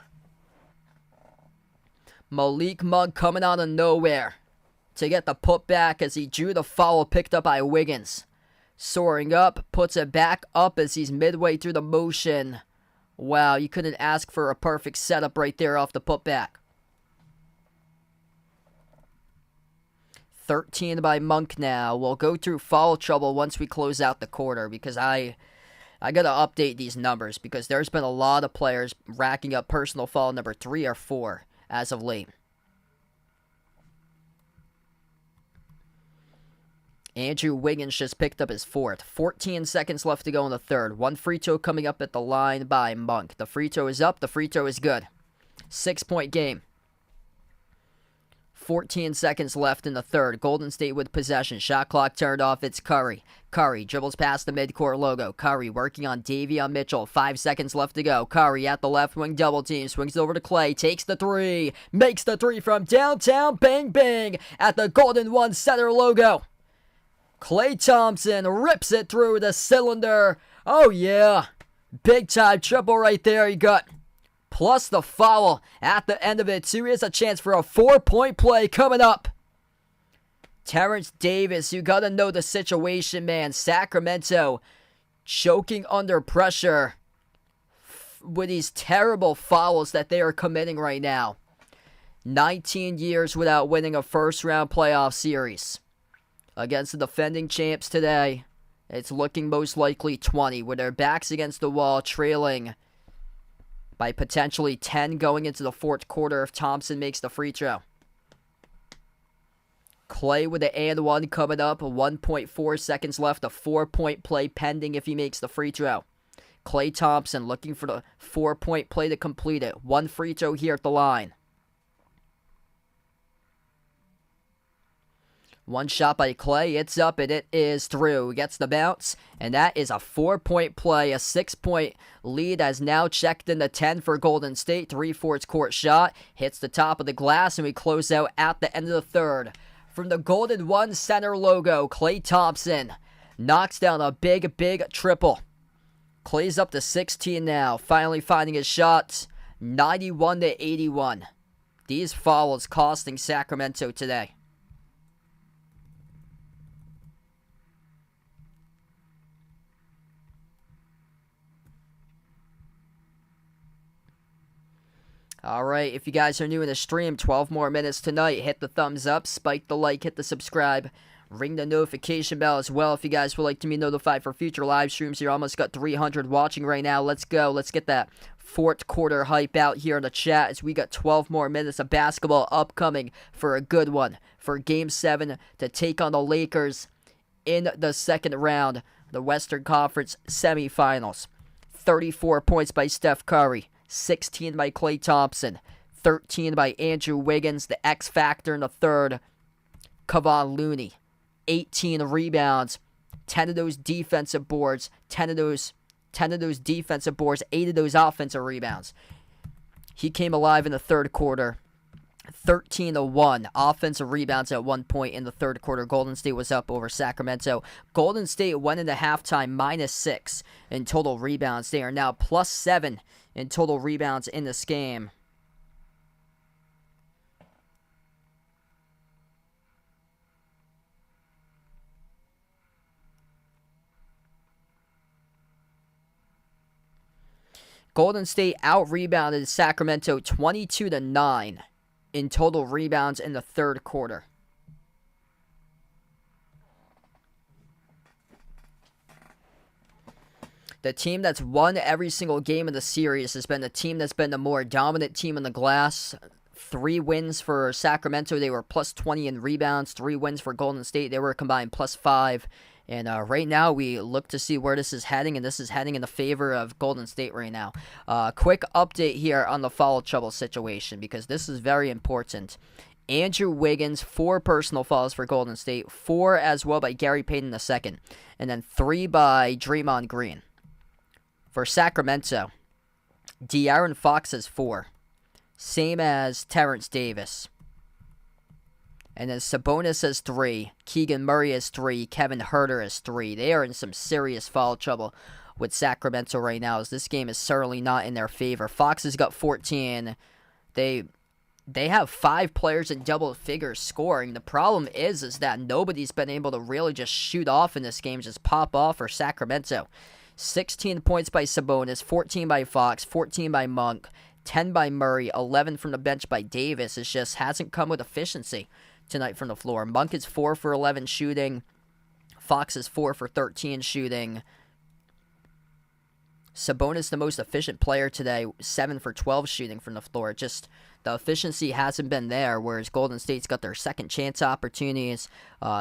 Malik Monk coming out of nowhere to get the putback as he drew the foul picked up by Wiggins. Soaring up, puts it back up as he's midway through the motion. Wow, you couldn't ask for a perfect setup right there off the putback. 13 by Monk now. We'll go through foul trouble once we close out the quarter because I got to update these numbers because there's been a lot of players racking up personal foul number 3 or 4 as of late. Andrew Wiggins just picked up his 4th. 14 seconds left to go in the third. 1 free throw coming up at the line by Monk. The free throw is up. The free throw is good. 6-point game. 14 seconds left in the third. Golden State with possession. Shot clock turned off. It's Curry. Curry dribbles past the midcourt logo. Curry working on Davion Mitchell. 5 seconds left to go. Curry at the left wing double team. Swings over to Clay. Takes the three. Makes the three from downtown. Bang, bang. At the Golden One center logo. Klay Thompson rips it through the cylinder. Oh, yeah. Big time triple right there. You got plus the foul at the end of it. So here's a chance for a 4-point play coming up. Terrence Davis, you gotta know the situation, man. Sacramento choking under pressure with these terrible fouls that they are committing right now. 19 years without winning a first-round playoff series. Against the defending champs today, it's looking most likely 20, with their backs against the wall, trailing by potentially 10 going into the fourth quarter if Thompson makes the free throw. Clay with the and one coming up. 1.4 seconds left. A 4-point play pending if he makes the free throw. Klay Thompson looking for the 4-point play to complete it. One free throw here at the line. One shot by Clay. It's up and it is through. He gets the bounce. And that is a 4-point play. A 6-point lead has now checked in the 10 for Golden State. 3/4 court shot. Hits the top of the glass and we close out at the end of the third. From the Golden One center logo, Klay Thompson knocks down a big triple. Clay's up to 16 now, finally finding his shots. 91-81. These fouls costing Sacramento today. Alright, if you guys are new in the stream, 12 more minutes tonight. Hit the thumbs up, spike the like, hit the subscribe, ring the notification bell as well if you guys would like to be notified for future live streams here. Almost got 300 watching right now. Let's go. Let's get that fourth quarter hype out here in the chat as we got 12 more minutes of basketball upcoming for a good one. For Game 7 to take on the Lakers in the second round, the Western Conference semifinals. 34 points by Steph Curry. 16 by Klay Thompson, 13 by Andrew Wiggins, the X factor in the third, Kevon Looney, 18 rebounds, 10 of those defensive boards, 8 of those offensive rebounds. He came alive in the third quarter. 13-1 offensive rebounds at one point in the third quarter. Golden State was up over Sacramento. Golden State went into halftime -6 in total rebounds. They are now +7 in total rebounds in this game. Golden State out-rebounded Sacramento 22-9 in total rebounds in the third quarter. The team that's won every single game of the series has been the team that's been the more dominant team on the glass. 3 wins for Sacramento. They were +20 in rebounds. 3 wins for Golden State. They were combined +5. And right now we look to see where this is heading, and this is heading in the favor of Golden State right now. Quick update here on the foul trouble situation, because this is very important. Andrew Wiggins, 4 personal fouls for Golden State, 4 as well by Gary Payton II, and then 3 by Draymond Green. For Sacramento, De'Aaron Fox has 4, same as Terrence Davis. And then Sabonis has 3, Keegan Murray has 3, Kevin Huerter has 3. They are in some serious foul trouble with Sacramento right now, as this game is certainly not in their favor. Fox has got 14. They have 5 players in double figures scoring. The problem is that nobody's been able to really just shoot off in this game, just pop off for Sacramento. 16 points by Sabonis, 14 by Fox, 14 by Monk, 10 by Murray, 11 from the bench by Davis. It just hasn't come with efficiency tonight from the floor. Monk is 4 for 11 shooting. Fox is 4 for 13 shooting. Sabonis, the most efficient player today, 7 for 12 shooting from the floor. Just the efficiency hasn't been there, whereas Golden State's got their second chance opportunities.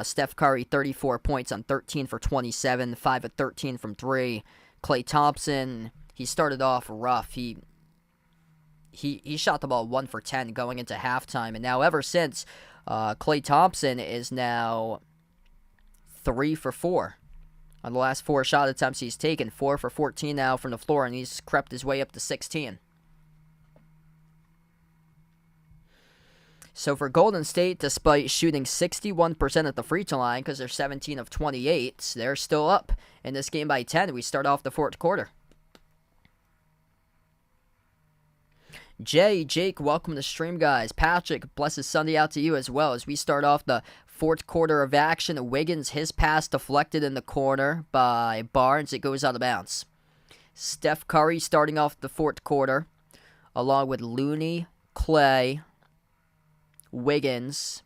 Steph Curry, 34 points on 13 for 27, 5 of 13 from 3. Klay Thompson, he started off rough. He he shot the ball 1 for 10 going into halftime, and now ever since, Klay Thompson is now 3 for 4 on the last 4 shot attempts he's taken. 4 for 14 now from the floor, and he's crept his way up to 16. So for Golden State, despite shooting 61% at the free throw line because they're 17 of 28, they're still up in this game by 10. We start off the fourth quarter. Jake, welcome to the stream, guys. Patrick, blessed Sunday out to you as well as we start off the fourth quarter of action. Wiggins, his pass deflected in the corner by Barnes. It goes out of bounds. Steph Curry starting off the fourth quarter, along with Looney, Klay, Wiggins,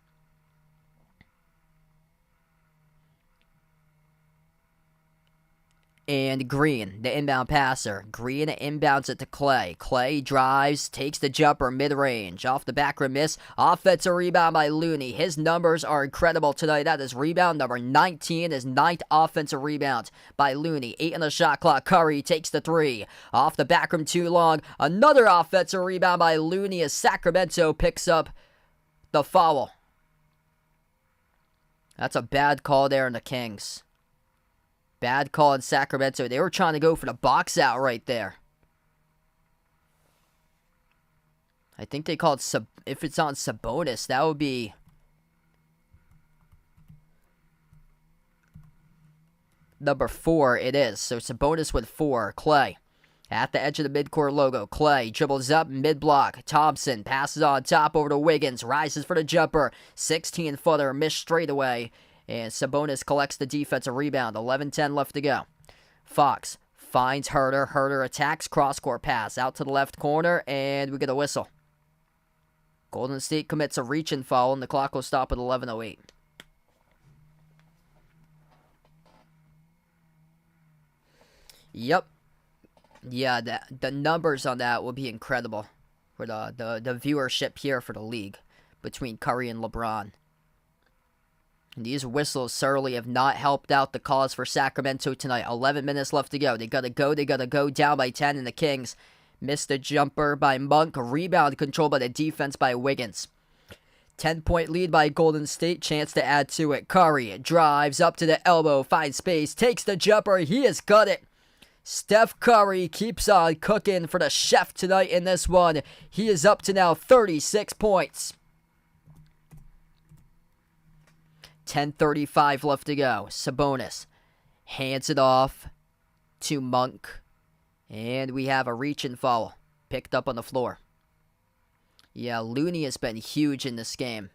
and Green, the inbound passer. Green inbounds it to Klay. Klay drives, takes the jumper mid-range. Off the back rim miss. Offensive rebound by Looney. His numbers are incredible tonight. That is rebound number 19. His 9th offensive rebound by Looney. 8 on the shot clock. Curry takes the 3. Off the back rim too long. Another offensive rebound by Looney as Sacramento picks up the foul. That's a bad call there in the Kings. Bad call in Sacramento. They were trying to go for the box out right there. I think they called if it's on Sabonis, that would be number 4. It is. So Sabonis with 4. Klay at the edge of the midcourt logo. Klay dribbles up mid-block. Thompson passes on top over to Wiggins. Rises for the jumper. 16-footer. Missed straight away. And Sabonis collects the defensive rebound. 11-10 left to go. Fox finds Herter. Herter attacks. Cross-court pass out to the left corner. And we get a whistle. Golden State commits a reach-in foul. And the clock will stop at 11:08. Yep. Yeah, the numbers on that will be incredible for the viewership here for the league between Curry and LeBron. And these whistles certainly have not helped out the cause for Sacramento tonight. 11 minutes left to go. They gotta go down by 10, and the Kings missed a jumper by Monk. Rebound controlled by the defense by Wiggins. 10-point lead by Golden State. Chance to add to it. Curry drives up to the elbow. Finds space. Takes the jumper. He has got it. Steph Curry keeps on cooking for the chef tonight in this one. He is up to now 36 points. 10:35 left to go. Sabonis hands it off to Monk. And we have a reach-in foul picked up on the floor. Yeah, Looney has been huge in this game.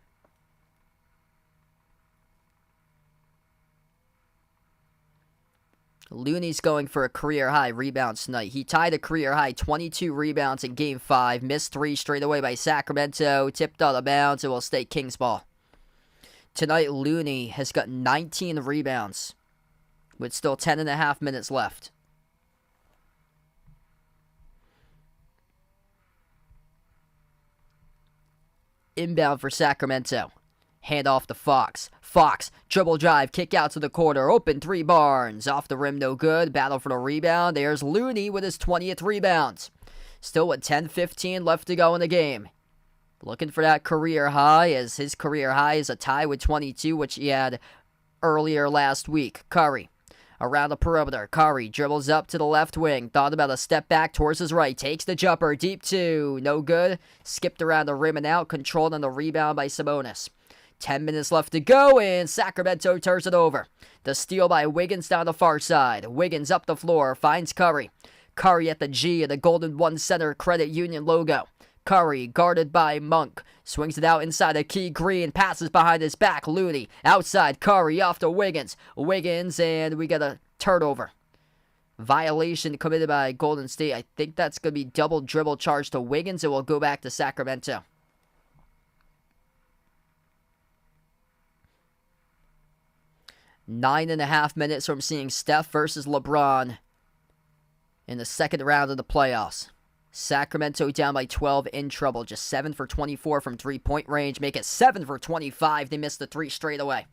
Looney's going for a career-high rebounds tonight. He tied a career-high 22 rebounds in Game 5. Missed 3 straight away by Sacramento. Tipped out of bounds. It will stay Kings ball. Tonight, Looney has got 19 rebounds with still 10.5 minutes left. Inbound for Sacramento. Hand off to Fox. Fox, dribble drive, kick out to the corner. Open 3 Barnes. Off the rim, no good. Battle for the rebound. There's Looney with his 20th rebound. Still with 10:15 left to go in the game. Looking for that career high, as his career high is a tie with 22, which he had earlier last week. Curry around the perimeter. Curry dribbles up to the left wing. Thought about a step back towards his right. Takes the jumper. Deep 2. No good. Skipped around the rim and out. Controlled on the rebound by Sabonis. 10 minutes left to go, and Sacramento turns it over. The steal by Wiggins down the far side. Wiggins up the floor. Finds Curry. Curry at the G of the Golden One Center Credit Union logo. Curry, guarded by Monk, swings it out inside a key Green, passes behind his back. Looney, outside Curry, off to Wiggins. Wiggins, and we get a turnover. Violation committed by Golden State. I think that's going to be double dribble charge to Wiggins. It will go back to Sacramento. 9.5 minutes from seeing Steph versus LeBron in the second round of the playoffs. Sacramento down by 12, in trouble. Just 7 for 24 from three-point range. Make it 7 for 25. They missed the 3 straight away.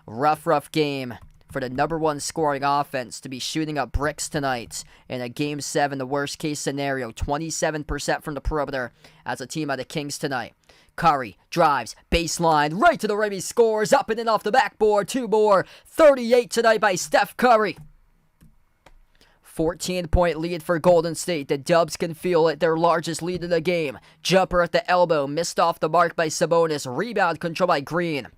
Rough game for the #1 scoring offense to be shooting up bricks tonight in a Game 7, the worst case scenario. 27% from the perimeter as a team of the Kings tonight. Curry drives, baseline, right to the rim, he scores, up and in off the backboard, 2 more. 38 tonight by Steph Curry. 14-point lead for Golden State. The Dubs can feel it, their largest lead of the game. Jumper at the elbow, missed off the mark by Sabonis. Rebound control by Green.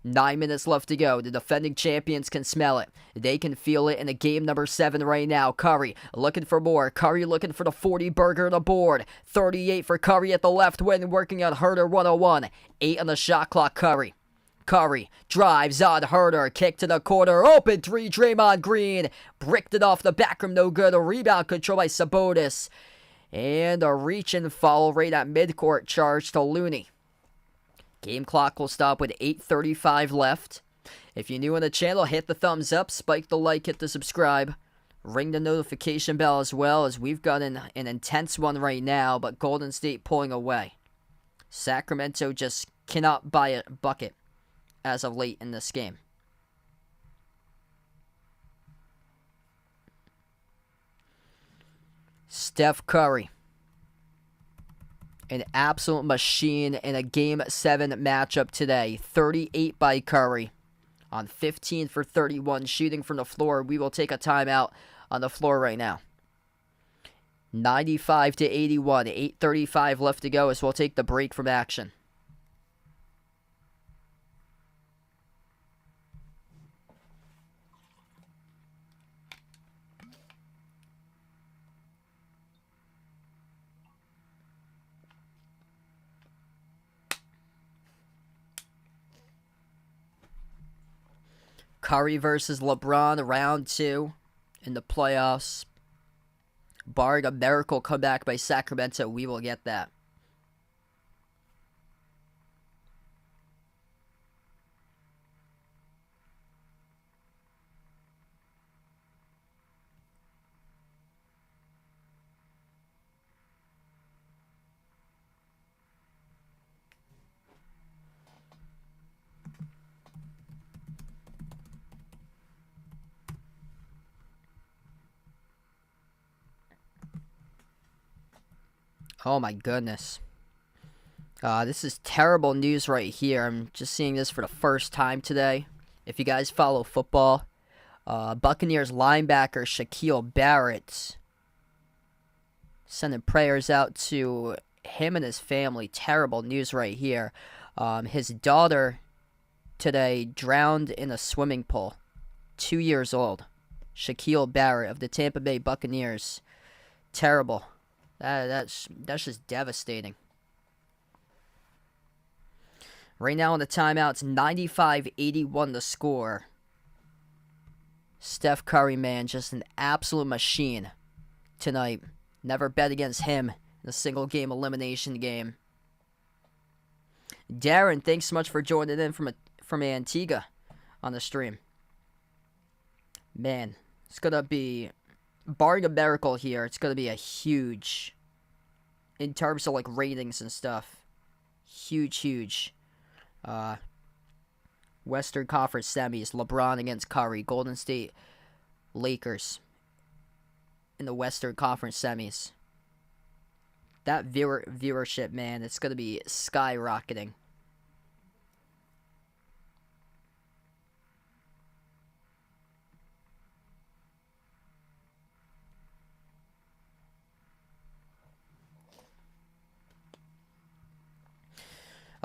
9 minutes left to go. The defending champions can smell it. They can feel it in a game number 7 right now. Curry looking for more. Curry looking for the 40 burger on the board. 38 for Curry at the left wing, working on Herter 101. 8 on the shot clock, Curry. Curry drives on Herter, kick to the corner, open 3, Draymond Green, bricked it off the back rim, no good. A rebound control by Sabonis, and a reach and follow right at midcourt charge to Looney. Game clock will stop with 8:35 left. If you're new on the channel, hit the thumbs up, spike the like, hit the subscribe, ring the notification bell as well, as we've got an intense one right now, but Golden State pulling away. Sacramento just cannot buy a bucket as of late in this game. Steph Curry, an absolute machine in a Game 7 matchup today. 38 by Curry on 15 for 31 shooting from the floor. We will take a timeout on the floor right now. 95-81, 8:35 left to go as we'll take the break from action. Curry versus LeBron, round 2 in the playoffs. Barring a miracle comeback by Sacramento, we will get that. Oh my goodness. This is terrible news right here. I'm just seeing this for the first time today. If you guys follow football, Buccaneers linebacker Shaquille Barrett sending prayers out to him and his family. Terrible news right here. His daughter today drowned in a swimming pool. 2 years old. Shaquille Barrett of the Tampa Bay Buccaneers. Terrible. That's just devastating. Right now on the timeouts, 95-81 the score. Steph Curry, man, just an absolute machine tonight. Never bet against him in a single game elimination game. Darren, thanks so much for joining in from Antigua on the stream. Man, it's gonna be, barring a miracle here, it's gonna be a huge, in terms of like ratings and stuff, huge Western Conference semis. LeBron against Curry. Golden State Lakers in the Western Conference semis. That viewership, man, it's gonna be skyrocketing.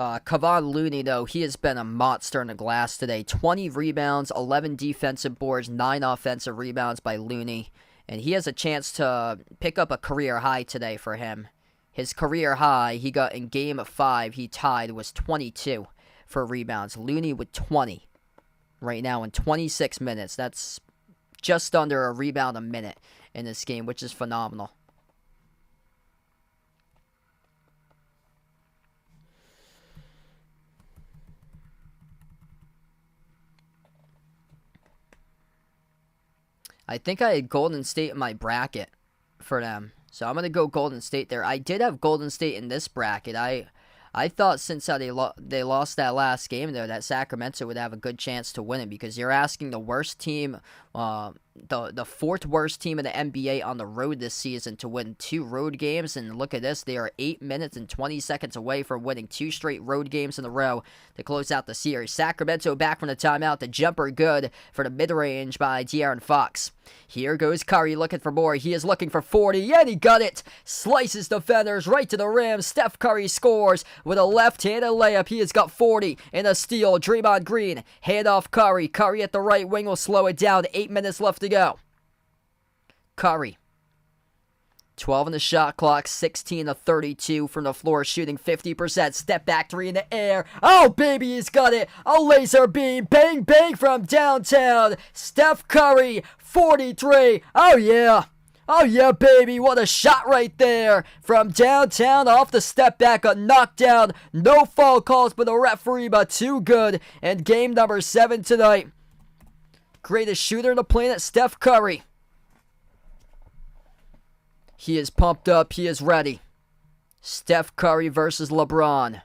Kevon Looney, though, he has been a monster in the glass today. 20 rebounds, 11 defensive boards, 9 offensive rebounds by Looney. And he has a chance to pick up a career high today for him. His career high, he got in Game 5, he tied, was 22 for rebounds. Looney with 20 right now in 26 minutes. That's just under a rebound a minute in this game, which is phenomenal. I think I had Golden State in my bracket for them. So I'm going to go Golden State there. I did have Golden State in this bracket. I I thought since they lost that last game there, that Sacramento would have a good chance to win it, because you're asking the worst team, the fourth worst team in the NBA on the road this season to win 2 road games, and look at this, they are 8 minutes and 20 seconds away from winning 2 straight road games in a row to close out the series. Sacramento back from the timeout, the jumper good for the mid-range by De'Aaron Fox. Here goes Curry looking for more. He is looking for 40, and he got it. Slices defenders right to the rim. Steph Curry scores with a left-handed layup. He has got 40 and a steal. Draymond Green, hand off Curry. Curry at the right wing will slow it down. 8 minutes left to go. Curry, 12 on the shot clock, 16 to 32 from the floor, shooting 50%. Step back 3 in the air. Oh, baby, he's got it. A laser beam. Bang, bang from downtown. Steph Curry, 43. Oh, yeah. Oh, yeah, baby. What a shot right there. From downtown off the step back. A knockdown. No foul calls by the referee, but too good. And game number 7 tonight. Greatest shooter on the planet, Steph Curry. He is pumped up. He is ready. Steph Curry versus LeBron.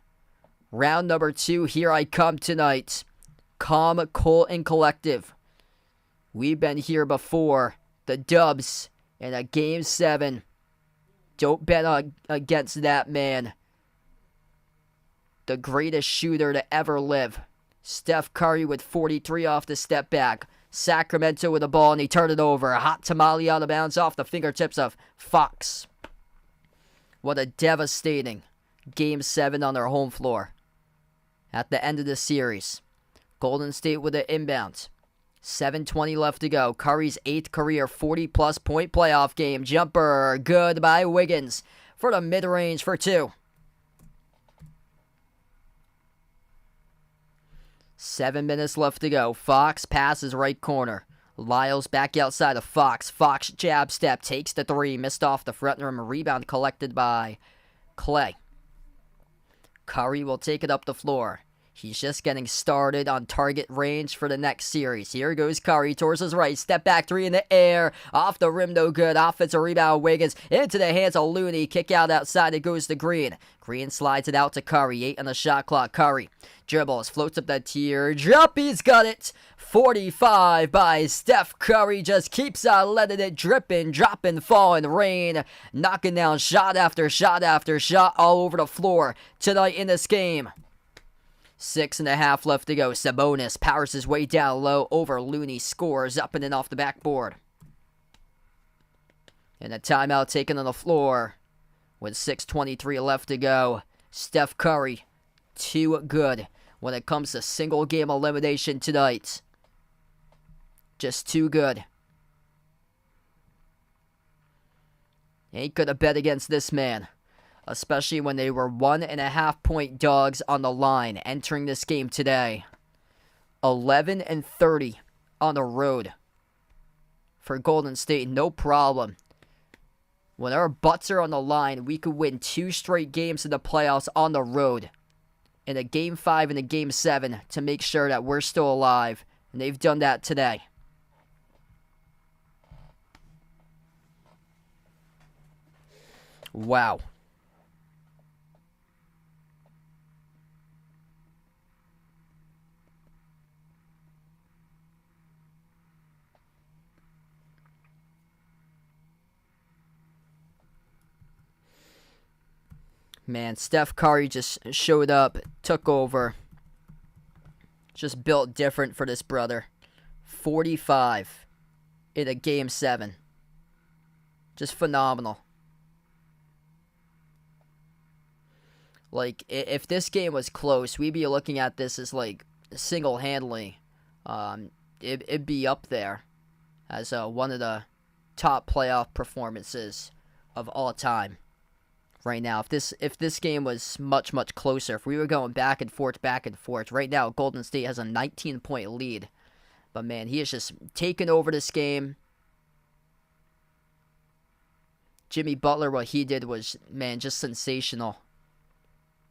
Round number 2. Here I come tonight. Calm, cool, and collective. We've been here before. The Dubs in a Game 7. Don't bet against that man. The greatest shooter to ever live. Steph Curry with 43 off the step back. Sacramento with the ball, and he turned it over. A hot tamale out of bounds off the fingertips of Fox. What a devastating Game 7 on their home floor. At the end of the series, Golden State with an inbound. 7:20 left to go. Curry's 8th career 40-plus point playoff game. Jumper good by Wiggins for the mid-range for 2. 7 minutes left to go. Fox passes right corner. Lyles back outside of Fox. Fox jab step, takes the 3, missed off the front rim. Rebound collected by Clay. Curry will take it up the floor. He's just getting started on target range for the next series. Here goes Curry towards his right. Step back 3 in the air. Off the rim, no good. Offensive rebound, Wiggins. Into the hands of Looney. Kick out outside. It goes to Green. Green slides it out to Curry. 8 on the shot clock. Curry dribbles, floats up that teardrop. He's got it. 45 by Steph Curry. Just keeps on letting it drip and drop and fall and rain. Knocking down shot after shot after shot all over the floor tonight in this game. 6.5 left to go. Sabonis powers his way down low over Looney. Scores up and in off the backboard. And a timeout taken on the floor with 6:23 left to go. Steph Curry, too good when it comes to single game elimination tonight. Just too good. Ain't gonna bet against this man. Especially when they were 1.5 point dogs on the line entering this game today. 11-30 on the road for Golden State, no problem. When our butts are on the line, we could win 2 straight games in the playoffs on the road. In a Game 5 and a Game 7 to make sure that we're still alive. And they've done that today. Wow. Man, Steph Curry just showed up, took over. Just built different for this brother. 45 in a Game 7. Just phenomenal. Like, if this game was close, we'd be looking at this as, like, single-handedly. It'd be up there as one of the top playoff performances of all time. Right now, if this game was much, much closer, if we were going back and forth, right now, Golden State has a 19-point lead. But, man, he has just taken over this game. Jimmy Butler, what he did was, man, just sensational.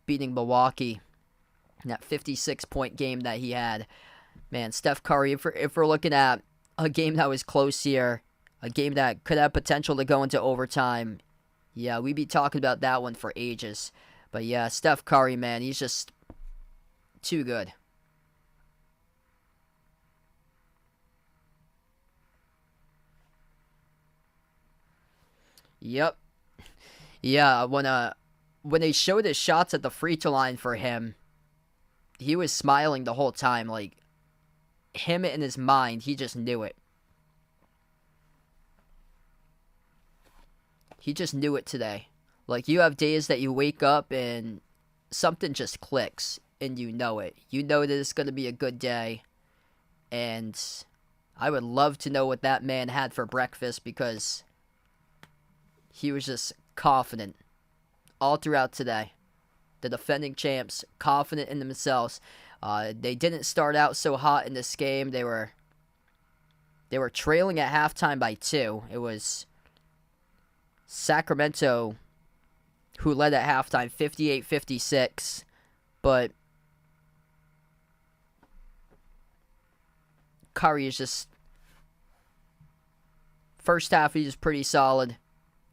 Beating Milwaukee in that 56-point game that he had. Man, Steph Curry, if we're looking at a game that was close here, a game that could have potential to go into overtime, yeah, we'd be talking about that one for ages. But yeah, Steph Curry, man, he's just too good. Yep. Yeah, when they showed his shots at the free throw line for him, he was smiling the whole time. Like, him in his mind, he just knew it. He just knew it today. Like, you have days that you wake up and something just clicks and you know it. You know that it's going to be a good day. And I would love to know what that man had for breakfast, because he was just confident all throughout today. The defending champs, confident in themselves. They didn't start out so hot in this game. They were trailing at halftime by 2. It was Sacramento who led at halftime 58-56. But Curry is just, first half he was pretty solid.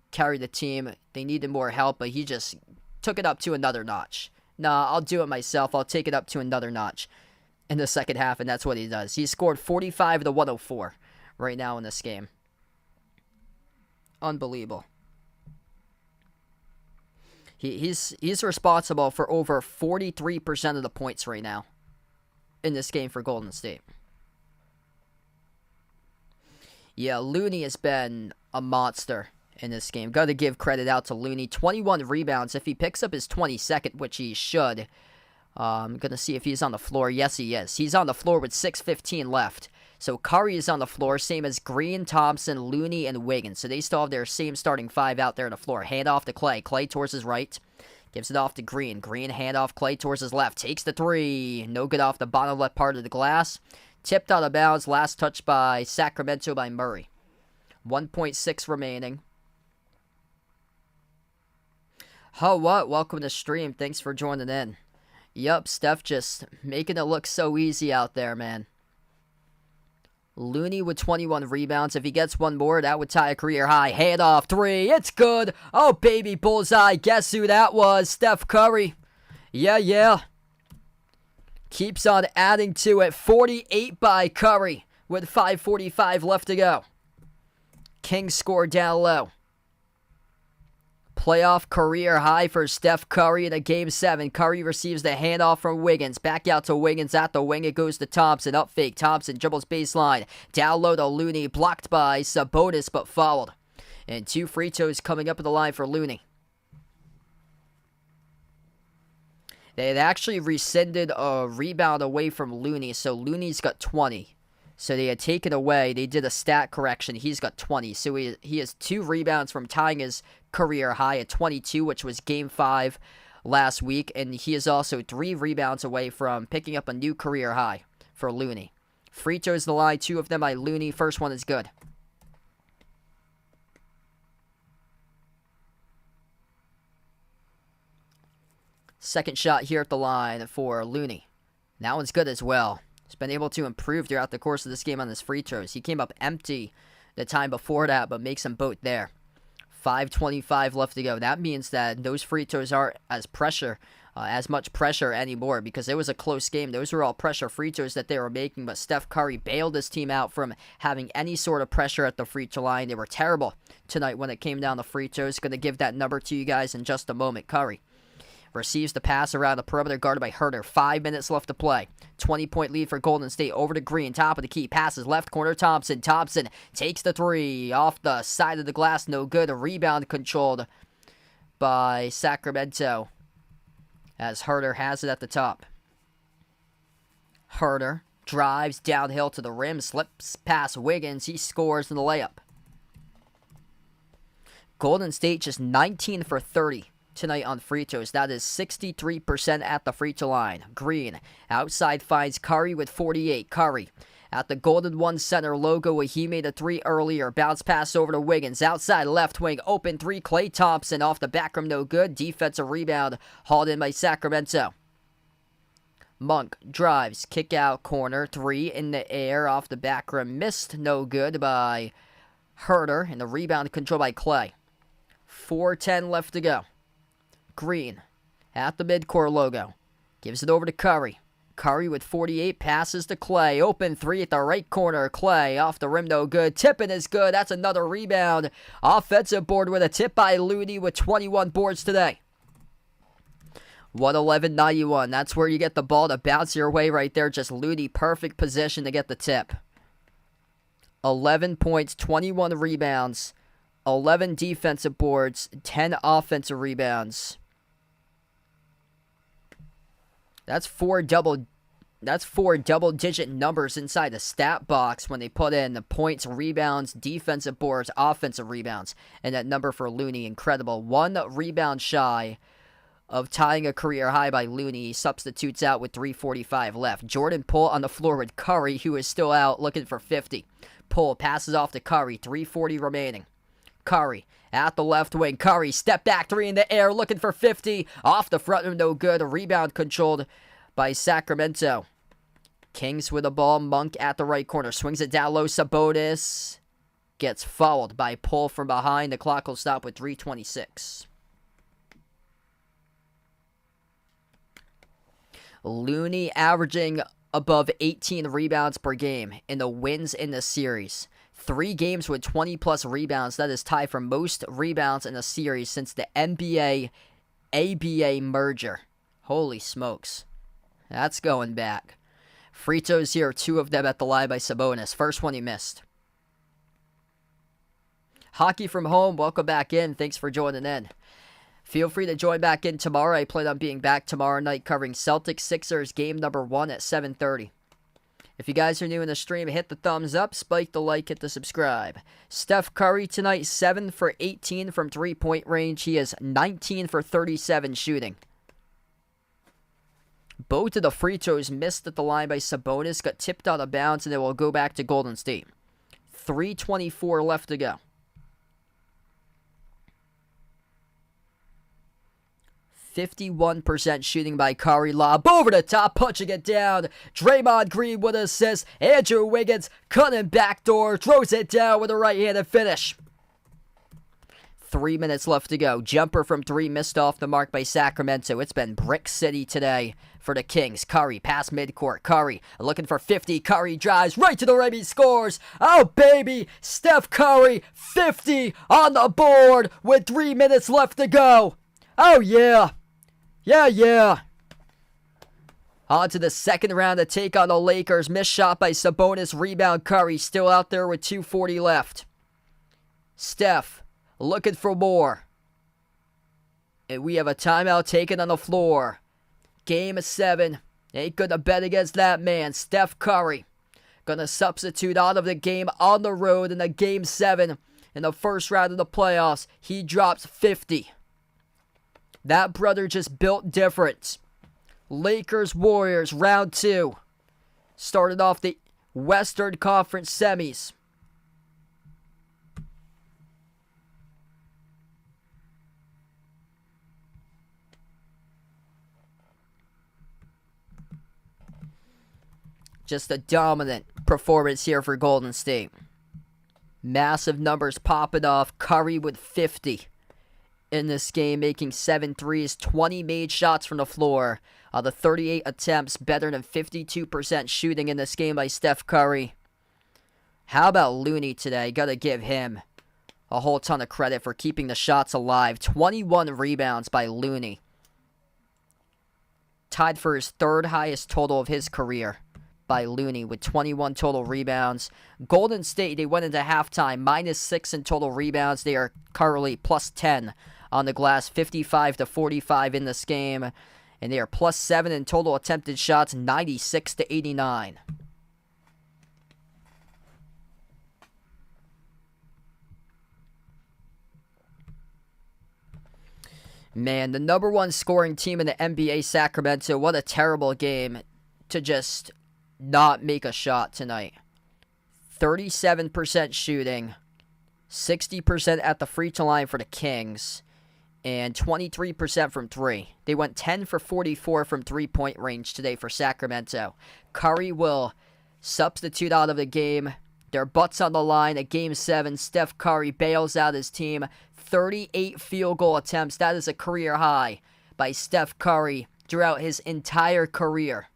Carried the team. They needed more help, but he just took it up to another notch. Nah, I'll do it myself. I'll take it up to another notch in the second half, and that's what he does. He scored 45 to 104 right now in this game. Unbelievable. He's responsible for over 43% of the points right now in this game for Golden State. Yeah, Looney has been a monster in this game. Got to give credit out to Looney. 21 rebounds. If he picks up his 22nd, which he should, I'm going to see if he's on the floor. Yes, he is. He's on the floor with 6:15 left. So Curry is on the floor, same as Green, Thompson, Looney, and Wiggins. So they still have their same starting 5 out there on the floor. Hand off to Clay. Clay towards his right. Gives it off to Green. Green hand off Clay towards his left. Takes the 3. No good off the bottom left part of the glass. Tipped out of bounds. Last touch by Sacramento by Murray. 1.6 remaining. Oh, what? Welcome to the stream. Thanks for joining in. Yup, Steph just making it look so easy out there, man. Looney with 21 rebounds. If he gets one more, that would tie a career high. Hand off 3. It's good. Oh, baby bullseye. Guess who that was? Steph Curry. Yeah. Keeps on adding to it. 48 by Curry with 5:45 left to go. Kings score down low. Playoff career high for Steph Curry in a Game 7. Curry receives the handoff from Wiggins. Back out to Wiggins at the wing. It goes to Thompson. Up fake. Thompson dribbles baseline. Down low to Looney. Blocked by Sabonis, but fouled. And 2 free throws coming up at the line for Looney. They had actually rescinded a rebound away from Looney, so Looney's got 20. So they had taken away. They did a stat correction. He's got 20. So he has 2 rebounds from tying his career high at 22, which was Game 5 last week. And he is also 3 rebounds away from picking up a new career high for Looney. Free throws the line, 2 of them by Looney. First one is good. Second shot here at the line for Looney. That one's good as well. He's been able to improve throughout the course of this game on his free throws. He came up empty the time before that, but makes them both there. 5:25 left to go. That means that those free throws aren't as much pressure anymore, because it was a close game. Those were all pressure free throws that they were making, but Steph Curry bailed his team out from having any sort of pressure at the free throw line. They were terrible tonight when it came down to free throws. Going to give that number to you guys in just a moment. Curry receives the pass around the perimeter, guarded by Herter. 5 minutes left to play. 20-point lead for Golden State. Over to Green. Top of the key. Passes left corner. Thompson. Thompson takes the 3. Off the side of the glass. No good. A rebound controlled by Sacramento, as Herter has it at the top. Herter drives downhill to the rim. Slips past Wiggins. He scores in the layup. Golden State just 19 for 30. Tonight on free throws. That is 63% at the free throw line. Green outside finds Curry with 48. Curry at the Golden One Center logo where he made a 3 earlier. Bounce pass over to Wiggins. Outside left wing. Open 3. Klay Thompson off the back rim. No good. Defensive rebound hauled in by Sacramento. Monk drives. Kick out corner. 3 in the air off the back rim. Missed. No good by Herter. And the rebound controlled by Klay. 4:10 left to go. Green at the midcourt logo. Gives it over to Curry. Curry with 48, passes to Clay. Open three at the right corner. Clay off the rim, no good. Tipping is good. That's another rebound. Offensive board with a tip by Looney with 21 boards today. 111-91. That's where you get the ball to bounce your way right there. Just Looney, perfect position to get the tip. 11 points, 21 rebounds, 11 defensive boards, 10 offensive rebounds. That's four double-digit numbers inside the stat box when they put in the points, rebounds, defensive boards, offensive rebounds. And that number for Looney, incredible. 1 rebound shy of tying a career high by Looney. He substitutes out with 3:45 left. Jordan Poole on the floor with Curry, who is still out looking for 50. Poole passes off to Curry, 3:40 remaining. Curry at the left wing. Curry, step back three in the air, looking for 50. Off the front rim, no good. A rebound controlled by Sacramento. Kings with the ball. Monk at the right corner. Swings it down low. Sabonis gets fouled by Poole from behind. The clock will stop with 3:26. Looney averaging above 18 rebounds per game in the wins in the series. 3 games with 20-plus rebounds. That is tied for most rebounds in a series since the NBA-ABA merger. Holy smokes. That's going back. Free throws here, 2 of them at the line by Sabonis. First one he missed. Hockey from home, welcome back in. Thanks for joining in. Feel free to join back in tomorrow. I plan on being back tomorrow night covering Celtics Sixers game number 1 at 7:30. If you guys are new in the stream, hit the thumbs up, spike the like, hit the subscribe. Steph Curry tonight, 7 for 18 from three-point range. He is 19 for 37 shooting. Both of the free throws missed at the line by Sabonis, got tipped out of bounds, and it will go back to Golden State. 3:24 left to go. 51% shooting by Curry. Lob over the top, punching it down. Draymond Green with an assist. Andrew Wiggins cutting backdoor, throws it down with a right-handed finish. 3 minutes left to go. Jumper from 3 missed off the mark by Sacramento. It's been Brick City today for the Kings. Curry past midcourt. Curry looking for 50. Curry drives right to the rim. He scores. Oh, baby. Steph Curry, 50 on the board with 3 minutes left to go. Oh, yeah. Yeah. On to the second round to take on the Lakers. Missed shot by Sabonis. Rebound Curry. Still out there with 2:40 left. Steph looking for more. And we have a timeout taken on the floor. Game 7. Ain't gonna bet against that man. Steph Curry gonna substitute out of the game on the road in the Game 7 in the first round of the playoffs. He drops 50. That brother just built different. Lakers Warriors round 2. Started off the Western Conference semis. Just a dominant performance here for Golden State. Massive numbers popping off. Curry with 50 in this game, making 7 threes, 20 made shots from the floor. The 38 attempts, better than 52% shooting in this game by Steph Curry. How about Looney today? Gotta give him a whole ton of credit for keeping the shots alive. 21 rebounds by Looney. Tied for his 3rd highest total of his career by Looney with 21 total rebounds. Golden State, they went into halftime -6 in total rebounds. They are currently +10 on the glass, 55-45 in this game. And they are +7 in total attempted shots, 96-89. Man, the number 1 scoring team in the NBA, Sacramento, what a terrible game to just not make a shot tonight. 37% shooting, 60% at the free throw line for the Kings, and 23% from 3. They went 10 for 44 from three-point range today for Sacramento. Curry will substitute out of the game. Their butts on the line at Game 7. Steph Curry bails out his team. 38 field goal attempts. That is a career high by Steph Curry throughout his entire career.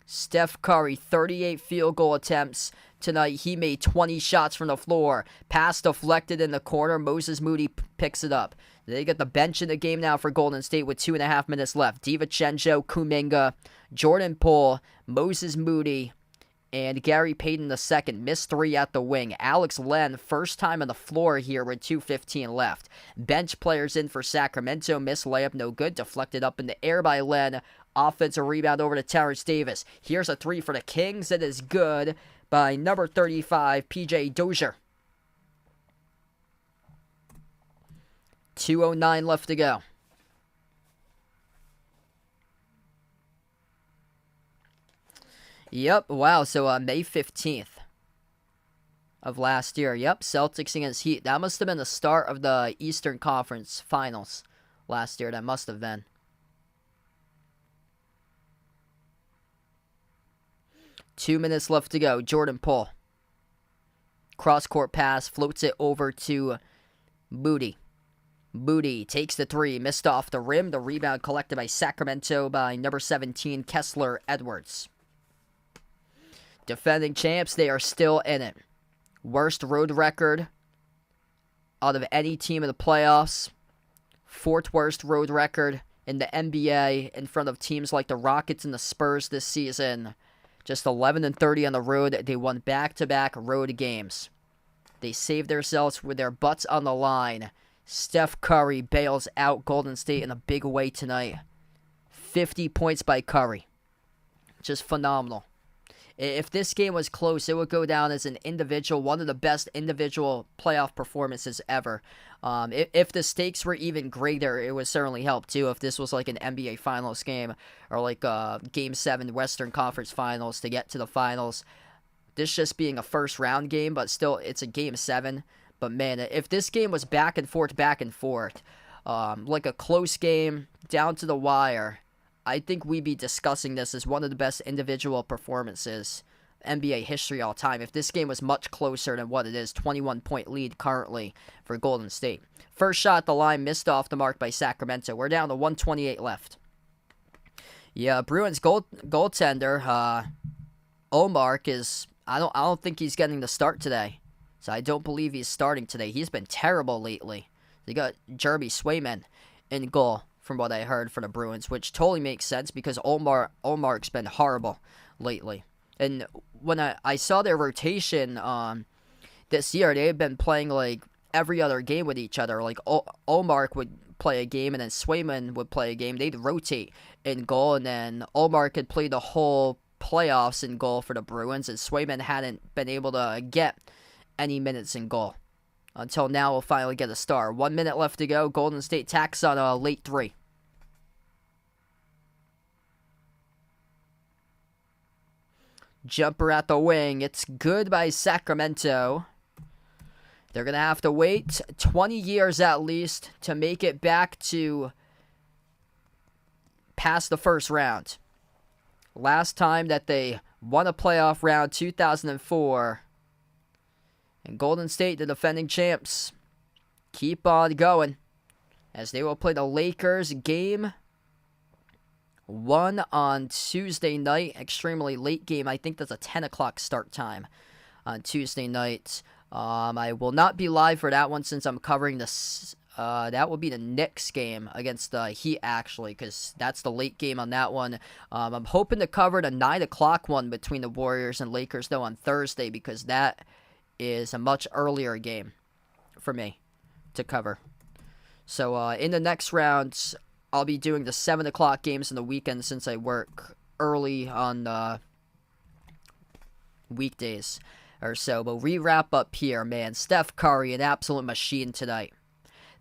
Steph Curry, 38 field goal attempts tonight. He made 20 shots from the floor. Pass deflected in the corner. Moses Moody picks it up. They get the bench in the game now for Golden State with 2.5 minutes left. DiVincenzo, Kuminga, Jordan Poole, Moses Moody, and Gary Payton II missed 3 at the wing. Alex Len, first time on the floor here with 2:15 left. Bench players in for Sacramento. Missed layup, no good. Deflected up in the air by Len. Offensive rebound over to Terrence Davis. Here's a 3 for the Kings. It is good by number 35, PJ Dozier. 2:09 left to go. Yep, wow, so May 15th of last year. Yep, Celtics against Heat. That must have been the start of the Eastern Conference Finals last year. That must have been. Two minutes left to go. Jordan Poole. Cross-court pass, floats it over to Moody. Moody takes the 3, missed off the rim. The rebound collected by Sacramento by number 17, Kessler Edwards. Defending champs, they are still in it. Worst road record out of any team in the playoffs. 4th worst road record in the NBA in front of teams like the Rockets and the Spurs this season. Just 11-30 on the road. They won back-to-back road games. They saved themselves with their butts on the line. Steph Curry bails out Golden State in a big way tonight. 50 points by Curry. Just phenomenal. If this game was close, it would go down as an individual, one of the best individual playoff performances ever. If the stakes were even greater, it would certainly help too. If this was like an NBA Finals game or like Game 7 Western Conference Finals to get to the finals. This just being a first round game, but still it's a Game 7. But man, if this game was back and forth, like a close game, down to the wire, I think we'd be discussing this as one of the best individual performances NBA history all time. If this game was much closer than what it is, 21-point lead currently for Golden State. First shot at the line, missed off the mark by Sacramento. We're down to 1:28 left. Yeah, Bruins goaltender, Omark is, I don't think he's getting the start today. So I don't believe he's starting today. He's been terrible lately. They got Jeremy Swayman in goal, from what I heard for the Bruins, which totally makes sense because Omark's been horrible lately. And when I saw their rotation this year, they've been playing like every other game with each other. Like Omark would play a game and then Swayman would play a game. They'd rotate in goal, and then Omark could play the whole playoffs in goal for the Bruins, and Swayman hadn't been able to get any minutes in goal. Until now, we'll finally get a star. 1 minute left to go. Golden State tacks on a late 3. Jumper at the wing. It's good by Sacramento. They're going to have to wait 20 years at least to make it back to past the first round. Last time that they won a playoff round, 2004. And Golden State, the defending champs, keep on going as they will play the Lakers game 1 on Tuesday night. Extremely late game. I think that's a 10 o'clock start time on Tuesday night. I will not be live for that one since I'm covering this. That will be the Knicks game against the Heat, actually, because that's the late game on that one. I'm hoping to cover the 9 o'clock one between the Warriors and Lakers, though, on Thursday, because that is a much earlier game for me to cover. So in the next round, I'll be doing the 7 o'clock games in the weekend since I work early on weekdays or so. But we wrap up here, man. Steph Curry, an absolute machine tonight.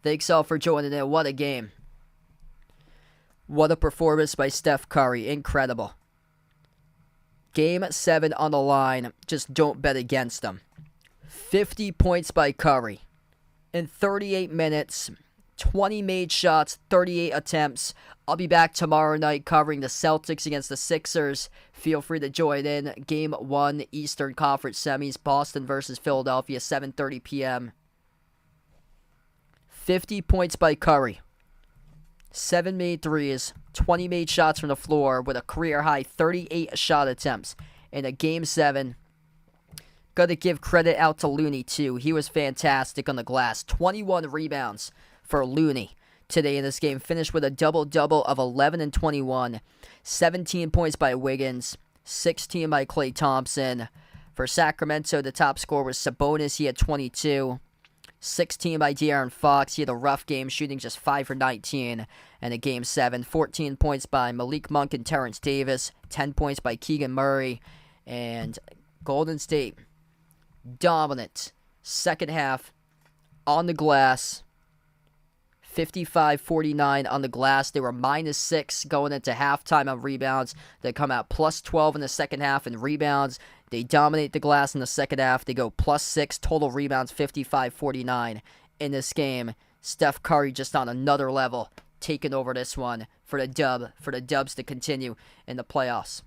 Thanks all for joining in. What a game. What a performance by Steph Curry. Incredible. Game 7 on the line. Just don't bet against them. 50 points by Curry in 38 minutes, 20 made shots, 38 attempts. I'll be back tomorrow night covering the Celtics against the Sixers. Feel free to join in. Game 1, Eastern Conference Semis, Boston versus Philadelphia, 7:30 p.m. 50 points by Curry. 7 made threes, 20 made shots from the floor with a career-high 38 shot attempts in a Game 7. Got to give credit out to Looney, too. He was fantastic on the glass. 21 rebounds for Looney today in this game. Finished with a double-double of 11 and 21. 17 points by Wiggins, 16 by Klay Thompson. For Sacramento, the top scorer was Sabonis. He had 22. 16 by De'Aaron Fox. He had a rough game, shooting just 5 for 19 in a Game 7. 14 points by Malik Monk and Terrence Davis. 10 points by Keegan Murray. And Golden State, dominant. Second half on the glass. 55-49 on the glass. They were -6 going into halftime on rebounds. They come out +12 in the second half in rebounds. They dominate the glass in the second half. They go +6 total rebounds, 55-49 in this game. Steph Curry just on another level, taking over this one for the Dubs to continue in the playoffs.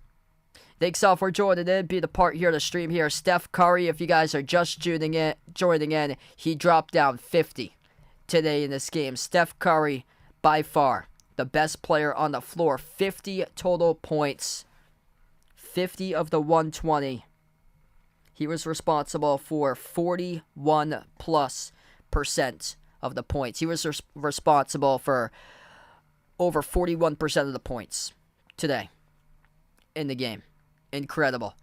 Thanks all for joining in. Be the part here of the stream here. Steph Curry, if you guys are just joining in, he dropped down 50 today in this game. Steph Curry, by far, the best player on the floor. 50 total points. 50 of the 120. He was responsible for 41+% of the points. He was responsible for over 41% of the points today in the game. Incredible.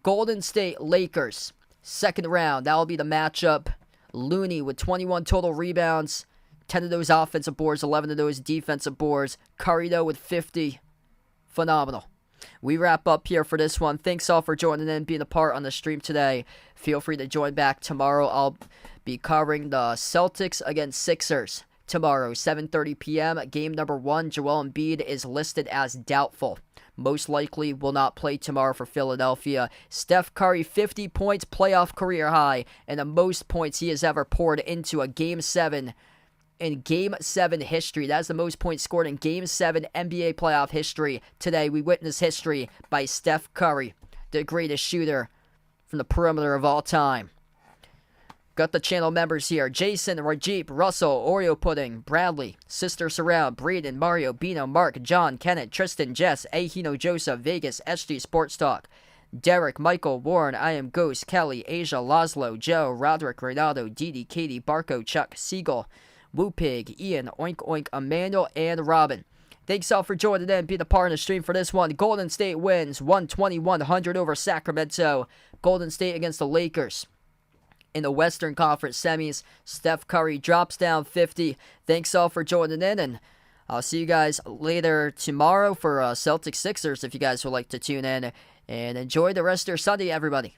Golden State Lakers, second round. That will be the matchup. Looney with 21 total rebounds, 10 of those offensive boards, 11 of those defensive boards. Curry, though, with 50. Phenomenal. We wrap up here for this one. Thanks all for joining in, being a part on the stream today. Feel free to join back tomorrow. I'll be covering the Celtics against Sixers tomorrow, 7:30 p.m. Game number 1, Joel Embiid is listed as doubtful. Most likely will not play tomorrow for Philadelphia. Steph Curry, 50 points, playoff career high, and the most points he has ever poured into a Game 7 in Game 7 history. That's the most points scored in Game 7 NBA playoff history. Today, we witness history by Steph Curry, the greatest shooter from the perimeter of all time. Got the channel members here. Jason, Rajib, Russell, Oreo Pudding, Bradley, Sister Surround, Braden, Mario, Bino, Mark, John, Kenneth, Tristan, Jess, Ahino, Joseph, Vegas, SG Sports Talk, Derek, Michael, Warren, I Am Ghost, Kelly, Asia, Laszlo, Joe, Roderick, Ronaldo, Didi, Katie, Barco, Chuck, Siegel, Woo Pig, Ian, Oink Oink, Emmanuel, and Robin. Thanks all for joining in, being a part of the stream for this one. Golden State wins 120-100 over Sacramento. Golden State against the Lakers. In the Western Conference semis, Steph Curry drops down 50. Thanks all for joining in, and I'll see you guys later tomorrow for Celtics Sixers if you guys would like to tune in. And enjoy the rest of your Sunday, everybody.